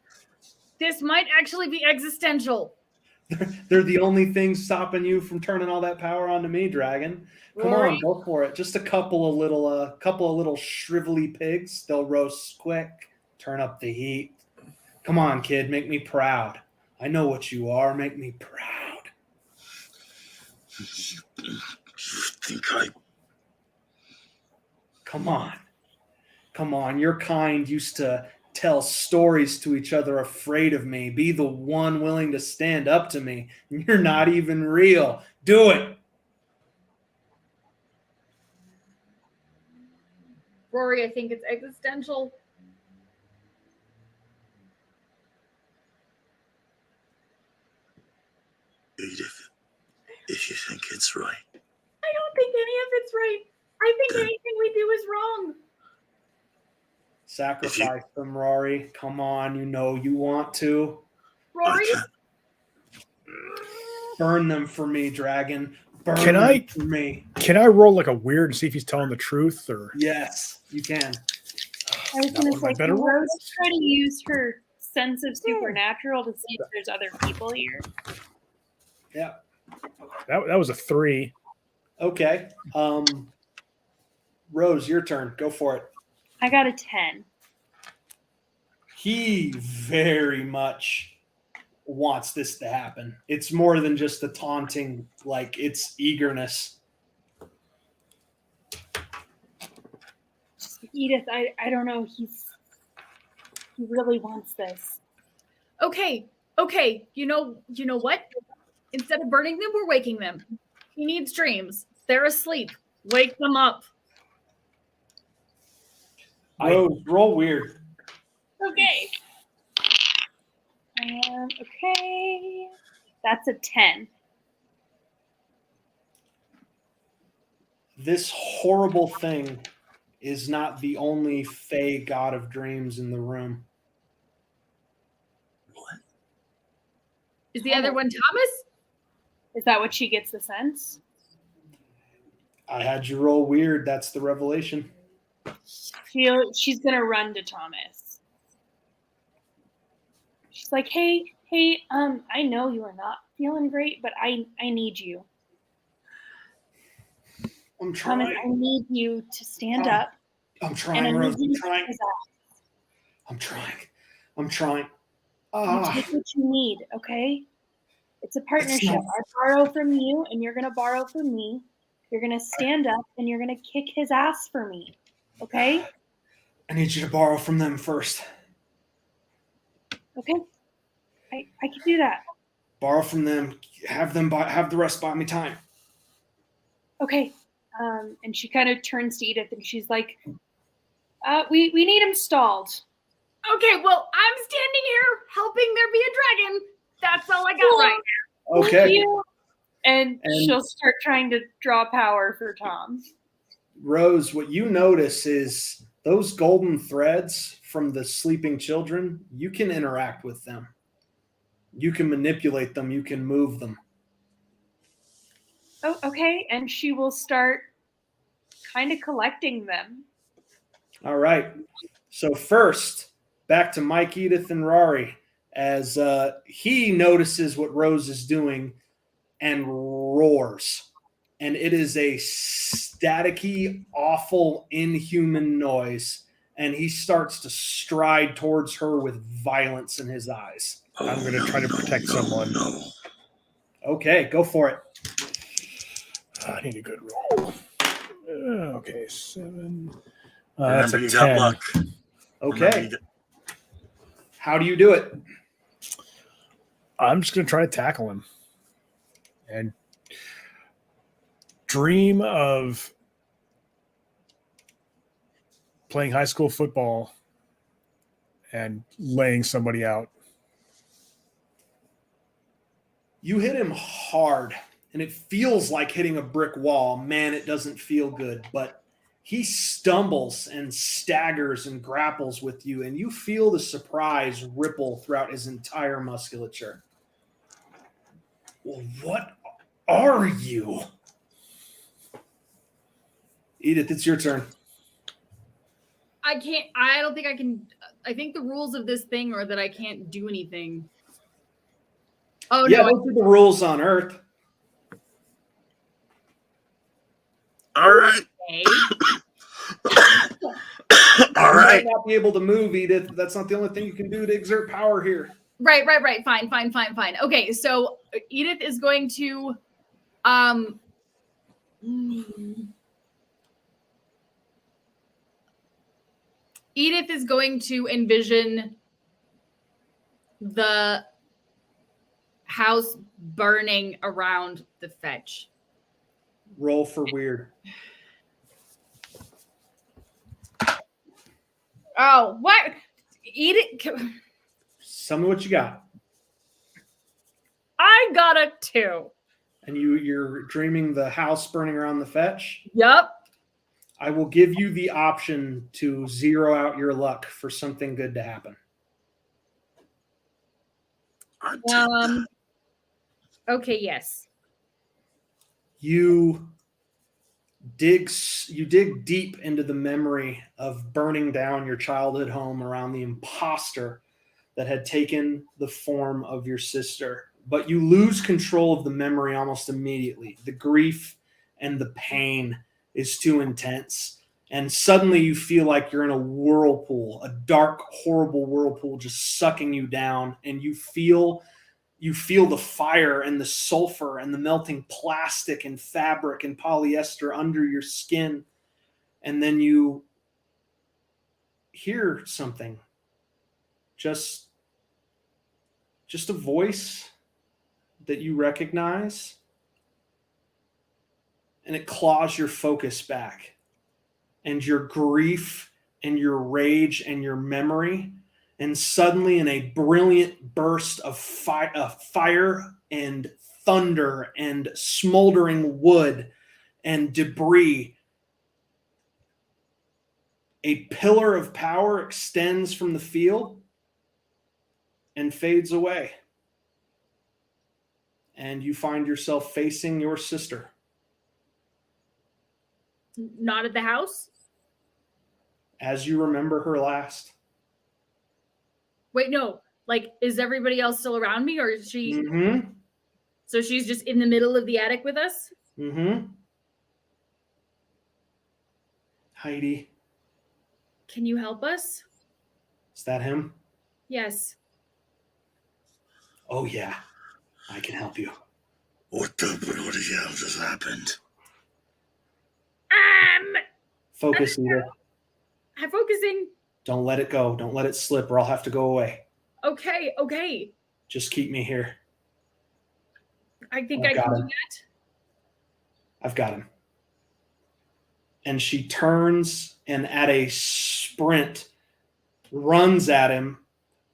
this might actually be existential. They're the only thing stopping you from turning all that power onto me, Dragon. Come Rory. on, go for it. Just a couple of little shrivelly pigs. They'll roast quick. Turn up the heat. Come on, kid. Make me proud. I know what you are. Make me proud. You think I... Come on. Come on. Your kind used to tell stories to each other afraid of me. Be the one willing to stand up to me. You're not even real. Do it. Rory, I think it's existential. Edith, if you think it's right, I don't think any of it's right. I think anything we do is wrong. Sacrifice them, Rory. Come on. You know you want to. Rory, I can't. Burn them for me, Dragon. Burn Can them I- for me. Can I roll like a weird and see if he's telling the truth? Or Yes, you can. I was Not going to one of my say, better can Rose rolls. try to use her sense of supernatural to see if there's other people here? Yeah. that was a 3. Okay. Rose, your turn. Go for it. I got a 10. He very much wants this to happen. It's more than just the taunting, like it's eagerness. Edith, I don't know. He really wants this. okay. You know what? Instead of burning them, we're waking them. He needs dreams. They're asleep. Wake them up. Rose, roll weird. Okay. Okay. That's a 10. This horrible thing is not the only Fey god of dreams in the room. What? Is the other one Thomas? Is that what she gets the sense? I had you roll weird. That's the revelation. She's going to run to Thomas. She's like, hey, I know you are not feeling great, but I need you. I'm Thomas, trying. I need you to stand up. I'm And trying, I Rose. need you I'm to trying. take his ass. I'm trying. You Ah, take what you need, okay? It's a partnership. not- I borrow from you, and you're going to borrow from me. You're going to stand up, and you're going to kick his ass for me, okay? I need you to borrow from them first. Okay? I can do that. Borrow from them. Have the rest buy me time. Okay. And she kind of turns to Edith, and she's like, we need him stalled. Okay, well, I'm standing here helping there be a dragon. That's all I got right now. Thank Okay. you. And And- she'll start trying to draw power for Tom. Rose, what you notice is those golden threads from the sleeping children, you can interact with them. You can manipulate them. You can move them. Oh, okay. And she will start kind of collecting them. All right. So first, back to Mike, Edith, and Rory as he notices what Rose is doing and roars. And it is a staticky, awful, inhuman noise. And he starts to stride towards her with violence in his eyes. I'm going to try to protect someone. No. Okay, go for it. I need a good roll. Okay, 7. That's Remember, a you got 10. luck. Remember, Okay. you got- How do you do it? I'm just going to try to tackle him and dream of playing high school football and laying somebody out. You hit him hard, and it feels like hitting a brick wall. Man, it doesn't feel good, but he stumbles and staggers and grapples with you, and you feel the surprise ripple throughout his entire musculature. Well, what are you? Edith, it's your turn. I don't think I can. I think the rules of this thing are that I can't do anything. Oh, Yeah, no. those are the rules on Earth. All right. Okay. All You right. might not be able to move, Edith. That's not the only thing you can do to exert power here. Right. Fine. Okay, so Edith is going to Edith is going to envision the house burning around the fetch. Roll for weird. Oh, what? Edith, Tell me what you got. I got a 2. And you're dreaming the house burning around the fetch. Yep. I will give you the option to zero out your luck for something good to happen. I take that. Okay, yes. You dig deep into the memory of burning down your childhood home around the imposter that had taken the form of your sister. But you lose control of the memory almost immediately. The grief and the pain is too intense. And suddenly you feel like you're in a whirlpool, a dark, horrible whirlpool just sucking you down. And you feel the fire and the sulfur and the melting plastic and fabric and polyester under your skin. And then you hear something. Just a voice that you recognize. And it claws your focus back. And your grief and your rage and your memory. And suddenly, in a brilliant burst of fire and thunder and smoldering wood and debris, a pillar of power extends from the field and fades away. And you find yourself facing your sister. Not at the house? As you remember her last. Wait, no. Like, is everybody else still around me, or is she? Mm-hmm. So she's just in the middle of the attic with us? Mm-hmm. Heidi, Can you help us? is that him? Yes. Oh, yeah. I can help you. What the hell just happened? Focus, Edith. I'm focusing. Don't let it go. Don't let it slip or I'll have to go away. Okay. Just keep me here. I think I've I got can do him. that. I've got him. And she turns and at a sprint runs at him,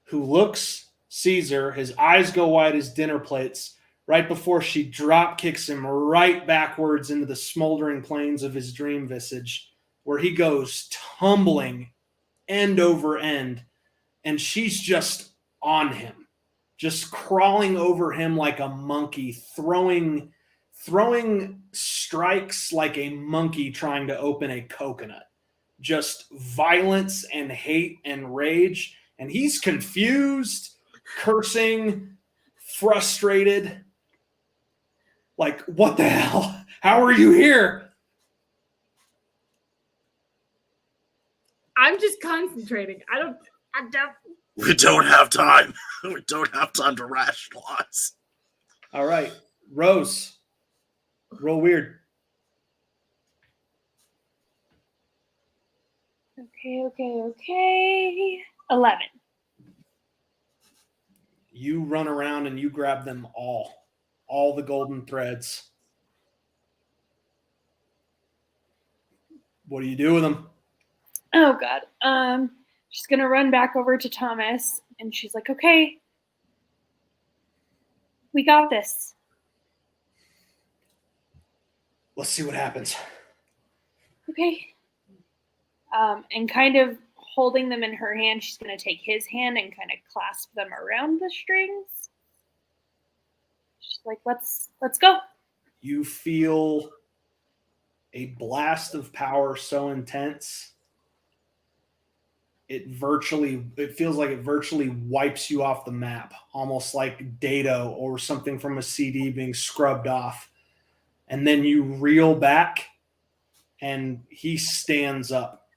who looks, sees her, his eyes go wide as dinner plates, right before she drop kicks him right backwards into the smoldering plains of his dream visage, where he goes tumbling end over end, and she's just on him, just crawling over him like a monkey, throwing strikes like a monkey trying to open a coconut. Just violence and hate and rage. And he's confused, cursing, frustrated. Like, what the hell? How are you here? I'm just concentrating. I don't. We don't have time. We don't have time to rationalize. All right. Rose, roll weird. Okay. 11. You run around and you grab them all the golden threads. What do you do with them? Oh God. She's gonna run back over to Thomas, and she's like, "Okay, we got this." Let's see what happens. Okay. And kind of holding them in her hand, she's gonna take his hand and kind of clasp them around the strings. She's like, "Let's go." You feel a blast of power so intense it feels like it virtually wipes you off the map, almost like data or something from a CD being scrubbed off. And then you reel back and he stands up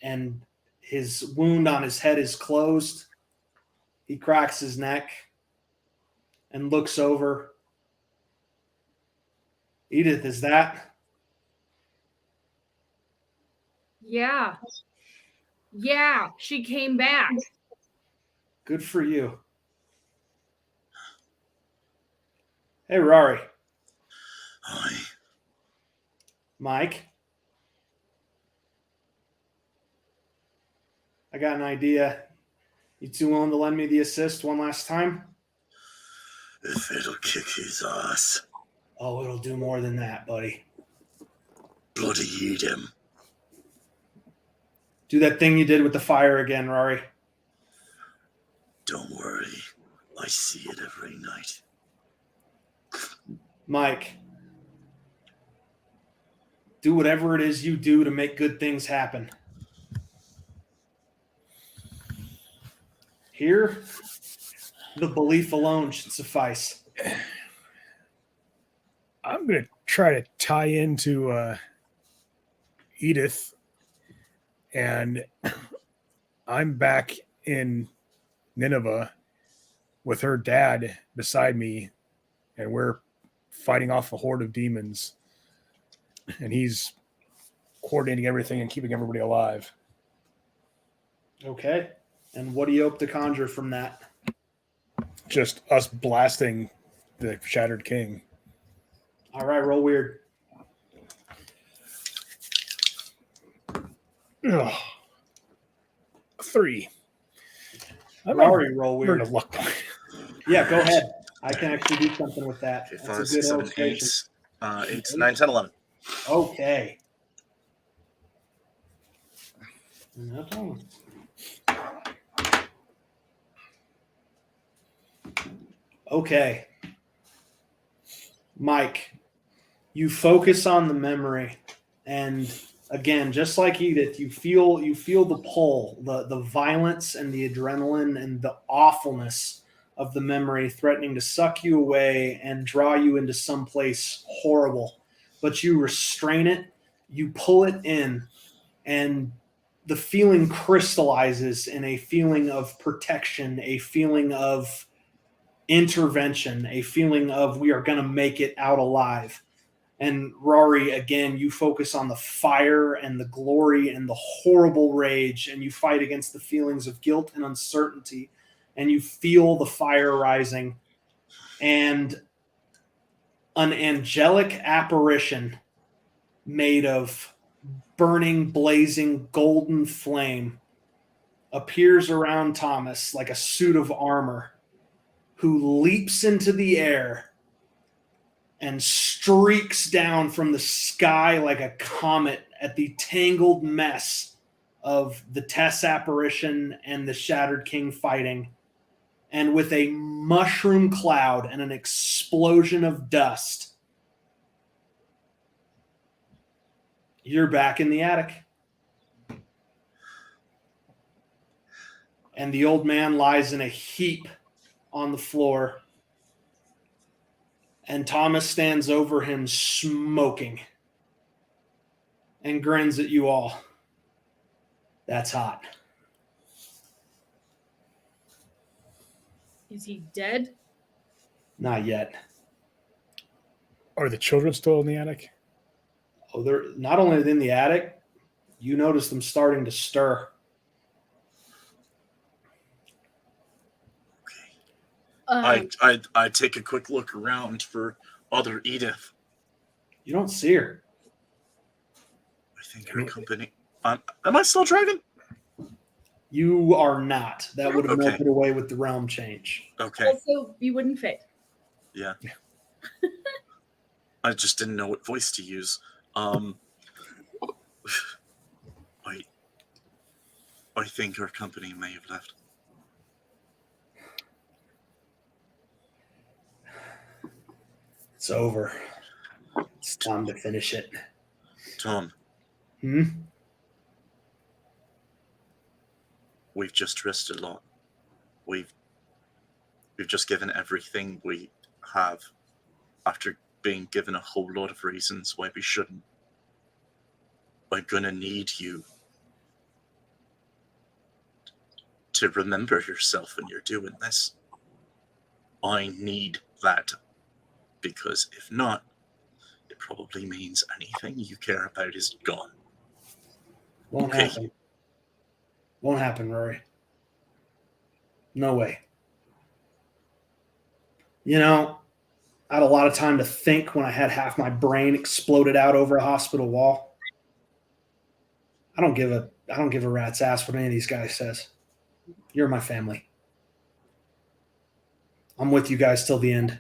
and his wound on his head is closed. He cracks his neck and looks over. Edith, is that? Yeah. Yeah, she came back. Good for you. Hey, Rory. Hi. Mike. I got an idea. You two willing to lend me the assist one last time? If it'll kick his ass, Oh, it'll do more than that, buddy. bloody eat him. Do that thing you did with the fire again, Rory. Don't worry, I see it every night. Mike, do whatever it is you do to make good things happen. Here, the belief alone should suffice. I'm going to try to tie into Edith, and I'm back in Nineveh with her dad beside me, and we're fighting off a horde of demons, and he's coordinating everything and keeping everybody alive. Okay. And what do you hope to conjure from that? Just us blasting the Shattered King. All right, roll weird. Ugh. 3. I'm Rory, roll earn weird. a luck point. Yeah, go ahead. I can actually do something with that. Okay, That's 5, a 6, good 7, illustration. 8, 9, 10, 11. Okay. No problem. Okay. Mike, you focus on the memory, and again, just like Edith, you feel the pull, the violence and the adrenaline and the awfulness of the memory threatening to suck you away and draw you into someplace horrible. But you restrain it, you pull it in, and the feeling crystallizes in a feeling of protection, a feeling of intervention, a feeling of we are going to make it out alive. And Rory, again, you focus on the fire and the glory and the horrible rage, and you fight against the feelings of guilt and uncertainty, and you feel the fire rising, and an angelic apparition made of burning, blazing, golden flame appears around Thomas like a suit of armor, who leaps into the air and streaks down from the sky like a comet at the tangled mess of the Tess apparition and the Shattered King fighting. And with a mushroom cloud and an explosion of dust, you're back in the attic. And the old man lies in a heap on the floor. And Thomas stands over him smoking and grins at you all. That's hot. Is he dead? Not yet. Are the children still in the attic? Oh, they're not only in the attic, you notice them starting to stir. I take a quick look around for other Edith. You don't see her. I think our company. Am I still driving? You are not. That would have Okay. melted away with the realm change. Okay. Also, you wouldn't fit. Yeah. I just didn't know what voice to use. I think our company may have left. It's over. It's time to finish it. Tom, we've just risked a lot. We've just given everything we have after being given a whole lot of reasons why we shouldn't. I'm gonna need you to remember yourself when you're doing this. I need that, because if not, it probably means anything you care about is gone. Won't Okay. happen. Won't happen, Rory. No way. You know, I had a lot of time to think when I had half my brain exploded out over a hospital wall. I don't give a rat's ass what any of these guys says. You're my family. I'm with you guys till the end.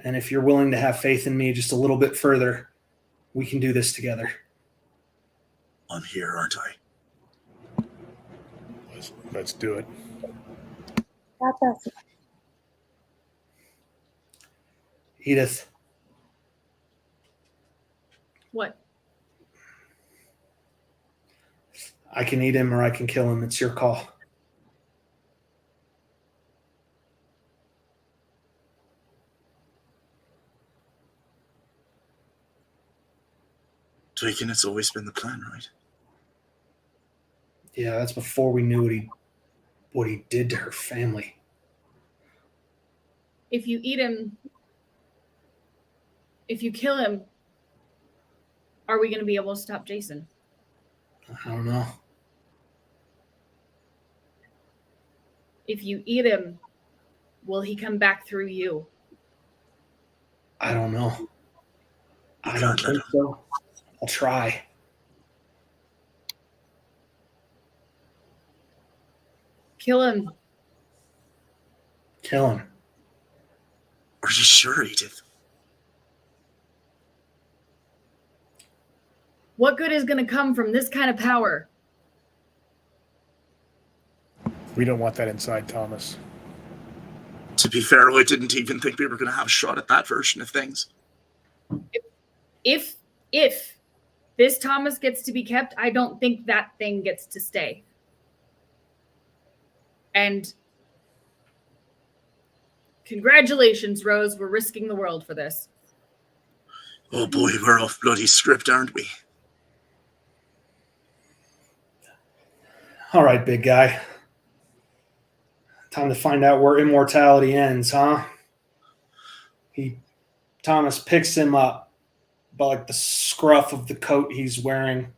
And if you're willing to have faith in me just a little bit further, we can do this together. I'm here, aren't I? Let's do it. That's us. Edith, What? I can eat him or I can kill him. It's your call. Taking it's always been the plan, right? Yeah, that's before we knew what he did to her family. If you eat him, if you kill him, are we going to be able to stop Jason? I don't know. If you eat him, will he come back through you? I don't know. I can't don't let think him. so. I'll try. Kill him. Kill him. Are you sure, Edith? What good is going to come from this kind of power? We don't want that inside, Thomas. To be fair, I didn't even think we were going to have a shot at that version of things. If this Thomas gets to be kept, I don't think that thing gets to stay. And congratulations, Rose. We're risking the world for this. Oh boy, we're off bloody script, aren't we? All right, big guy. Time to find out where immortality ends, huh? Thomas picks him up by like the scruff of the coat he's wearing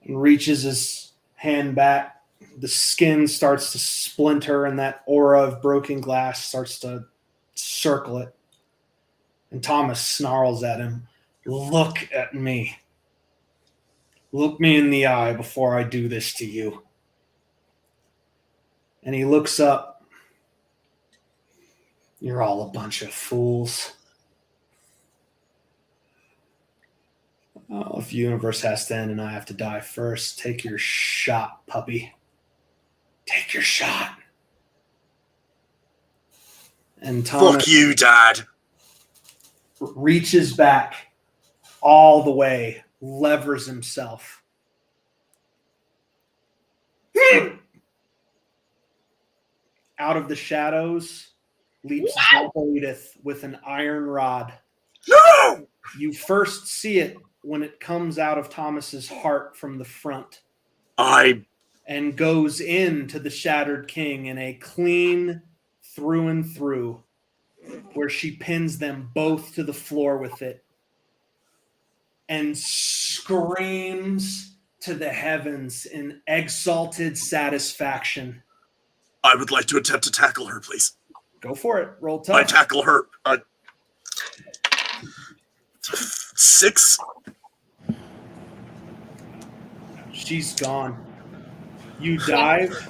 and reaches his hand back. The skin starts to splinter and that aura of broken glass starts to circle it. And Thomas snarls at him, "Look at me. Look me in the eye before I do this to you." And he looks up. "You're all a bunch of fools. Oh, if the universe has to end and I have to die first, take your shot, puppy. Take your shot." And Thomas Fuck you, Dad. reaches back all the way, levers himself. Out of the shadows leaps Edith with an iron rod. No! You first see it when it comes out of Thomas's heart from the front and goes into the Shattered King in a clean through and through, where she pins them both to the floor with it and screams to the heavens in exalted satisfaction. I would like to attempt to tackle her, please. Go for it. Roll I tough. tackle her. 6. She's gone. You dive,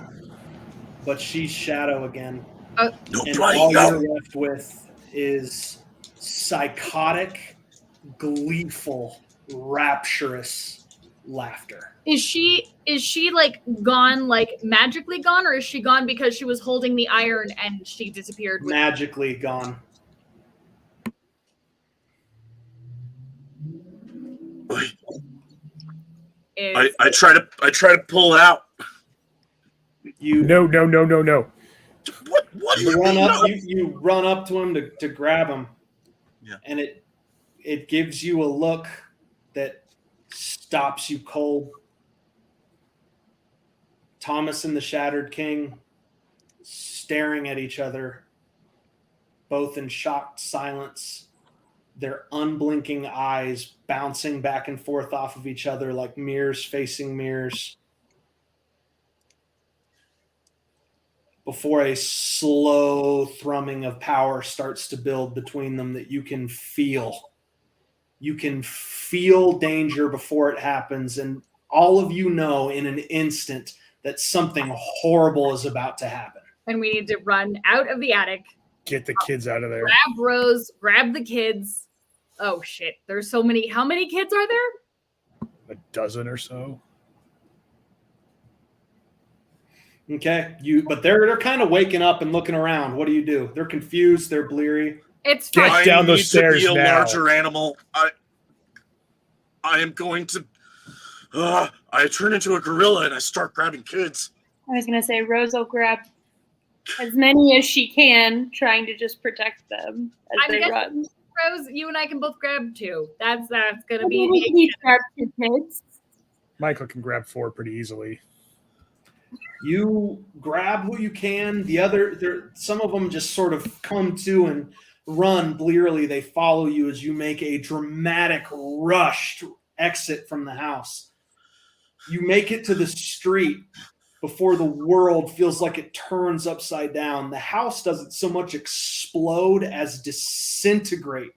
but she's shadow again. No, And Brian, all no. you're left with is psychotic, gleeful, rapturous laughter. Is she like gone, like magically gone, or is she gone because she was holding the iron and she disappeared? Magically gone. Wait, Is, I try to pull out. You No. What do you run mean? up. No? You run up to him to grab him, Yeah. and it gives you a look that stops you cold. Thomas and the Shattered King staring at each other, both in shocked silence, their unblinking eyes bouncing back and forth off of each other like mirrors facing mirrors, before a slow thrumming of power starts to build between them that you can feel. You can feel danger before it happens, and all of you know in an instant that something horrible is about to happen. and we need to run out of the attic, Get the kids out of there. grab Rose, grab the kids. Oh shit, there's so many. How many kids are there? A dozen or so. Okay, but they're kind of waking up and looking around. What do? They're confused. They're bleary. It's Get fine. down I those need stairs to be a now. larger animal. I am going to. I turn into a gorilla and I start grabbing kids. I was gonna say Rose will grab as many as she can, trying to just protect them as I'm they guessing- run. Rose, you and I can both grab two. That's gonna Maybe be we can each grab 2 kids. Michael can grab 4 pretty easily. You grab what you can. Some of them just sort of come to and run blearily. They follow you as you make a dramatic rushed exit from the house. You make it to the street before the world feels like it turns upside down. The house doesn't so much explode as disintegrate,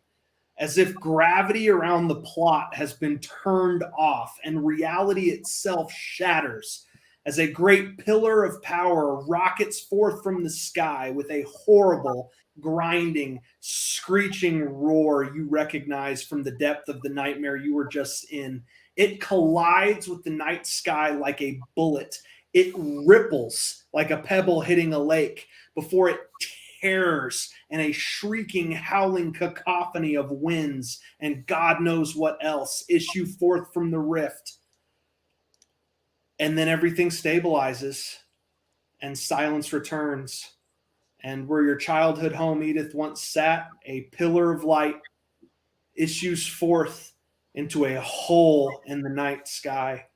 as if gravity around the plot has been turned off and reality itself shatters as a great pillar of power rockets forth from the sky with a horrible, grinding, screeching roar you recognize from the depth of the nightmare you were just in. It collides with the night sky like a bullet. It ripples like a pebble hitting a lake before it tears in a shrieking, howling cacophony of winds and God knows what else issue forth from the rift. And then everything stabilizes and silence returns. And where your childhood home, Edith, once sat, a pillar of light issues forth into a hole in the night sky,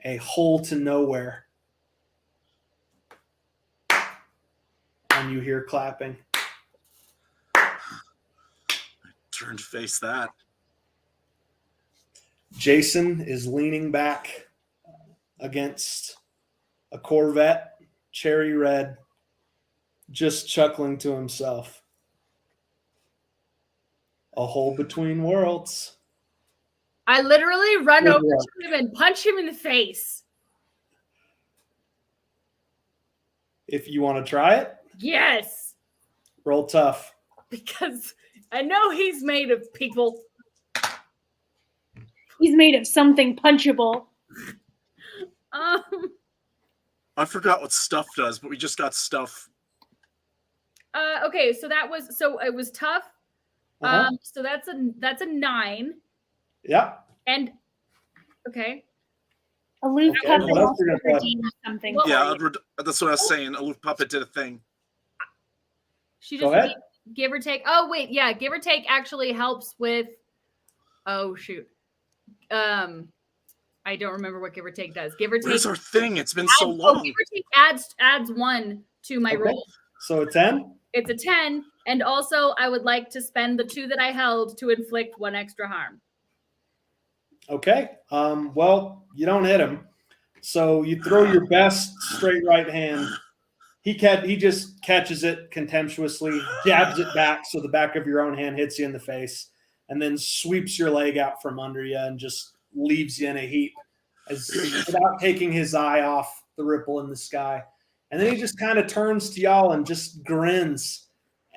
a hole to nowhere. And you hear clapping. Turn to face that. Jason is leaning back against a Corvette, cherry red, just chuckling to himself. A hole between worlds. I literally run Good over luck. to him and punch him in the face. If you want to try it, Yes, roll tough. because I know he's made of people. He's made of something punchable. I forgot what stuff does, but we just got stuff. Okay, so it was tough. Uh-huh. So that's a 9, Yeah. and okay. Aloof Okay, puppet what else also we got left? redeemed something. Well, for Yeah, you. that's what I was saying. Aloof Puppet did a thing. She Go just ahead. give or take. Oh wait, yeah, give or take actually helps with. Oh shoot. I don't remember what give or take does. Give or What take. is our thing? It's been so Oh, long. give or take adds 1 to my Okay. roll. So a 10? It's a 10, and also I would like to spend the 2 that I held to inflict 1 extra harm. Okay. Well, you don't hit him. So you throw your best straight right hand. He just catches it contemptuously, jabs it back so the back of your own hand hits you in the face, and then sweeps your leg out from under you and just leaves you in a heap, as without taking his eye off the ripple in the sky. And then he just kind of turns to y'all and just grins.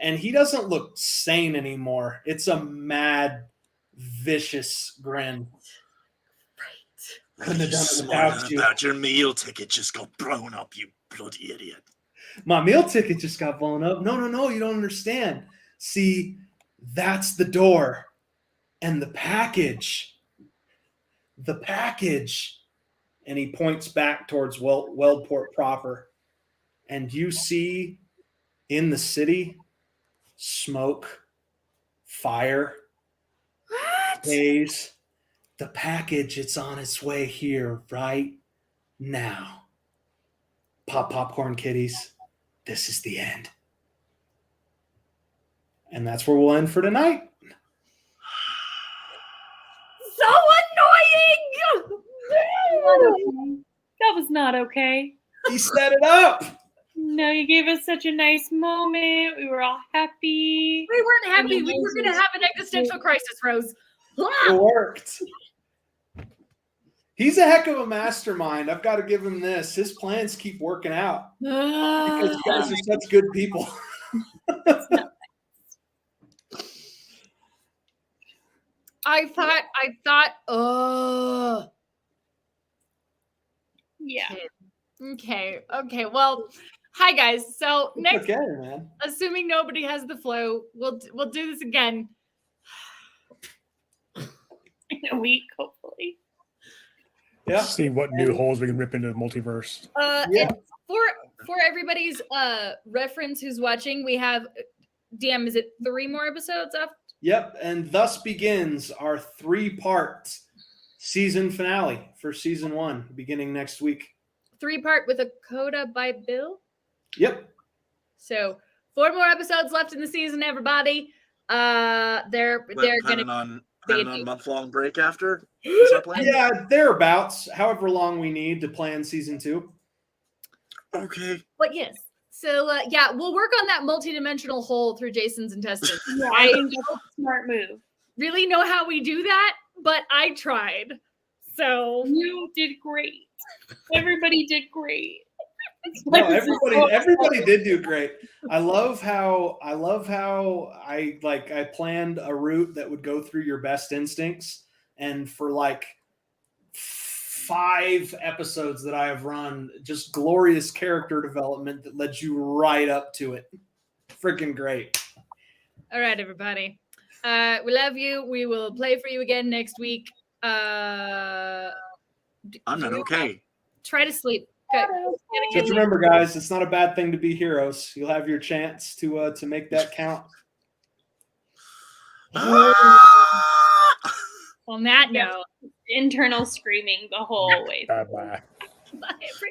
And he doesn't look sane anymore. It's a mad, vicious grin. Couldn't have done it without you. About your meal ticket just got blown up, you bloody idiot. My meal ticket just got blown up. No, you don't understand. See, that's the door. And the package. The package. And he points back towards Weldport proper. And you see in the city smoke, fire, What? haze. The package, it's on its way here right now. Pop popcorn, kiddies. This is the end. And that's where we'll end for tonight. So annoying! Not okay. That was not okay. He set it up. No, you gave us such a nice moment. We were all happy. We weren't happy. We were going to have an existential crisis, Rose. It worked. He's a heck of a mastermind. I've got to give him this. His plans keep working out because you guys are such good people. I thought, oh. Yeah. Okay. Well, hi guys. So next, Okay, man. assuming nobody has the flu, we'll do this again. In a week, hopefully. Yeah. See what new holes we can rip into the multiverse. Yeah. And for everybody's reference who's watching, we have DM, is it 3 more episodes up? Yep. And thus begins our 3-part season finale for season 1, beginning next week. 3-part with a coda by Bill. Yep. So 4 more episodes left in the season, everybody. They're Planning gonna on they a do. month-long break after? Is our plan? Yeah, thereabouts. However long we need to plan season 2. Okay. But yes. So yeah, we'll work on that multidimensional hole through Jason's intestines. Yeah, I think that's a smart move. Really know how we do that, but I tried. So You did great. Everybody did great. No, everybody did do great. I love how I planned a route that would go through your best instincts, and for like 5 episodes that I have run, just glorious character development that led you right up to it. Freaking great. all right, everybody. We love you. We will play for you again next week. I'm not okay. Try to sleep. Good. Just remember, guys, it's not a bad thing to be heroes. You'll have your chance to make that count. On that Yeah. note, Internal screaming the whole way. Bye bye. bye.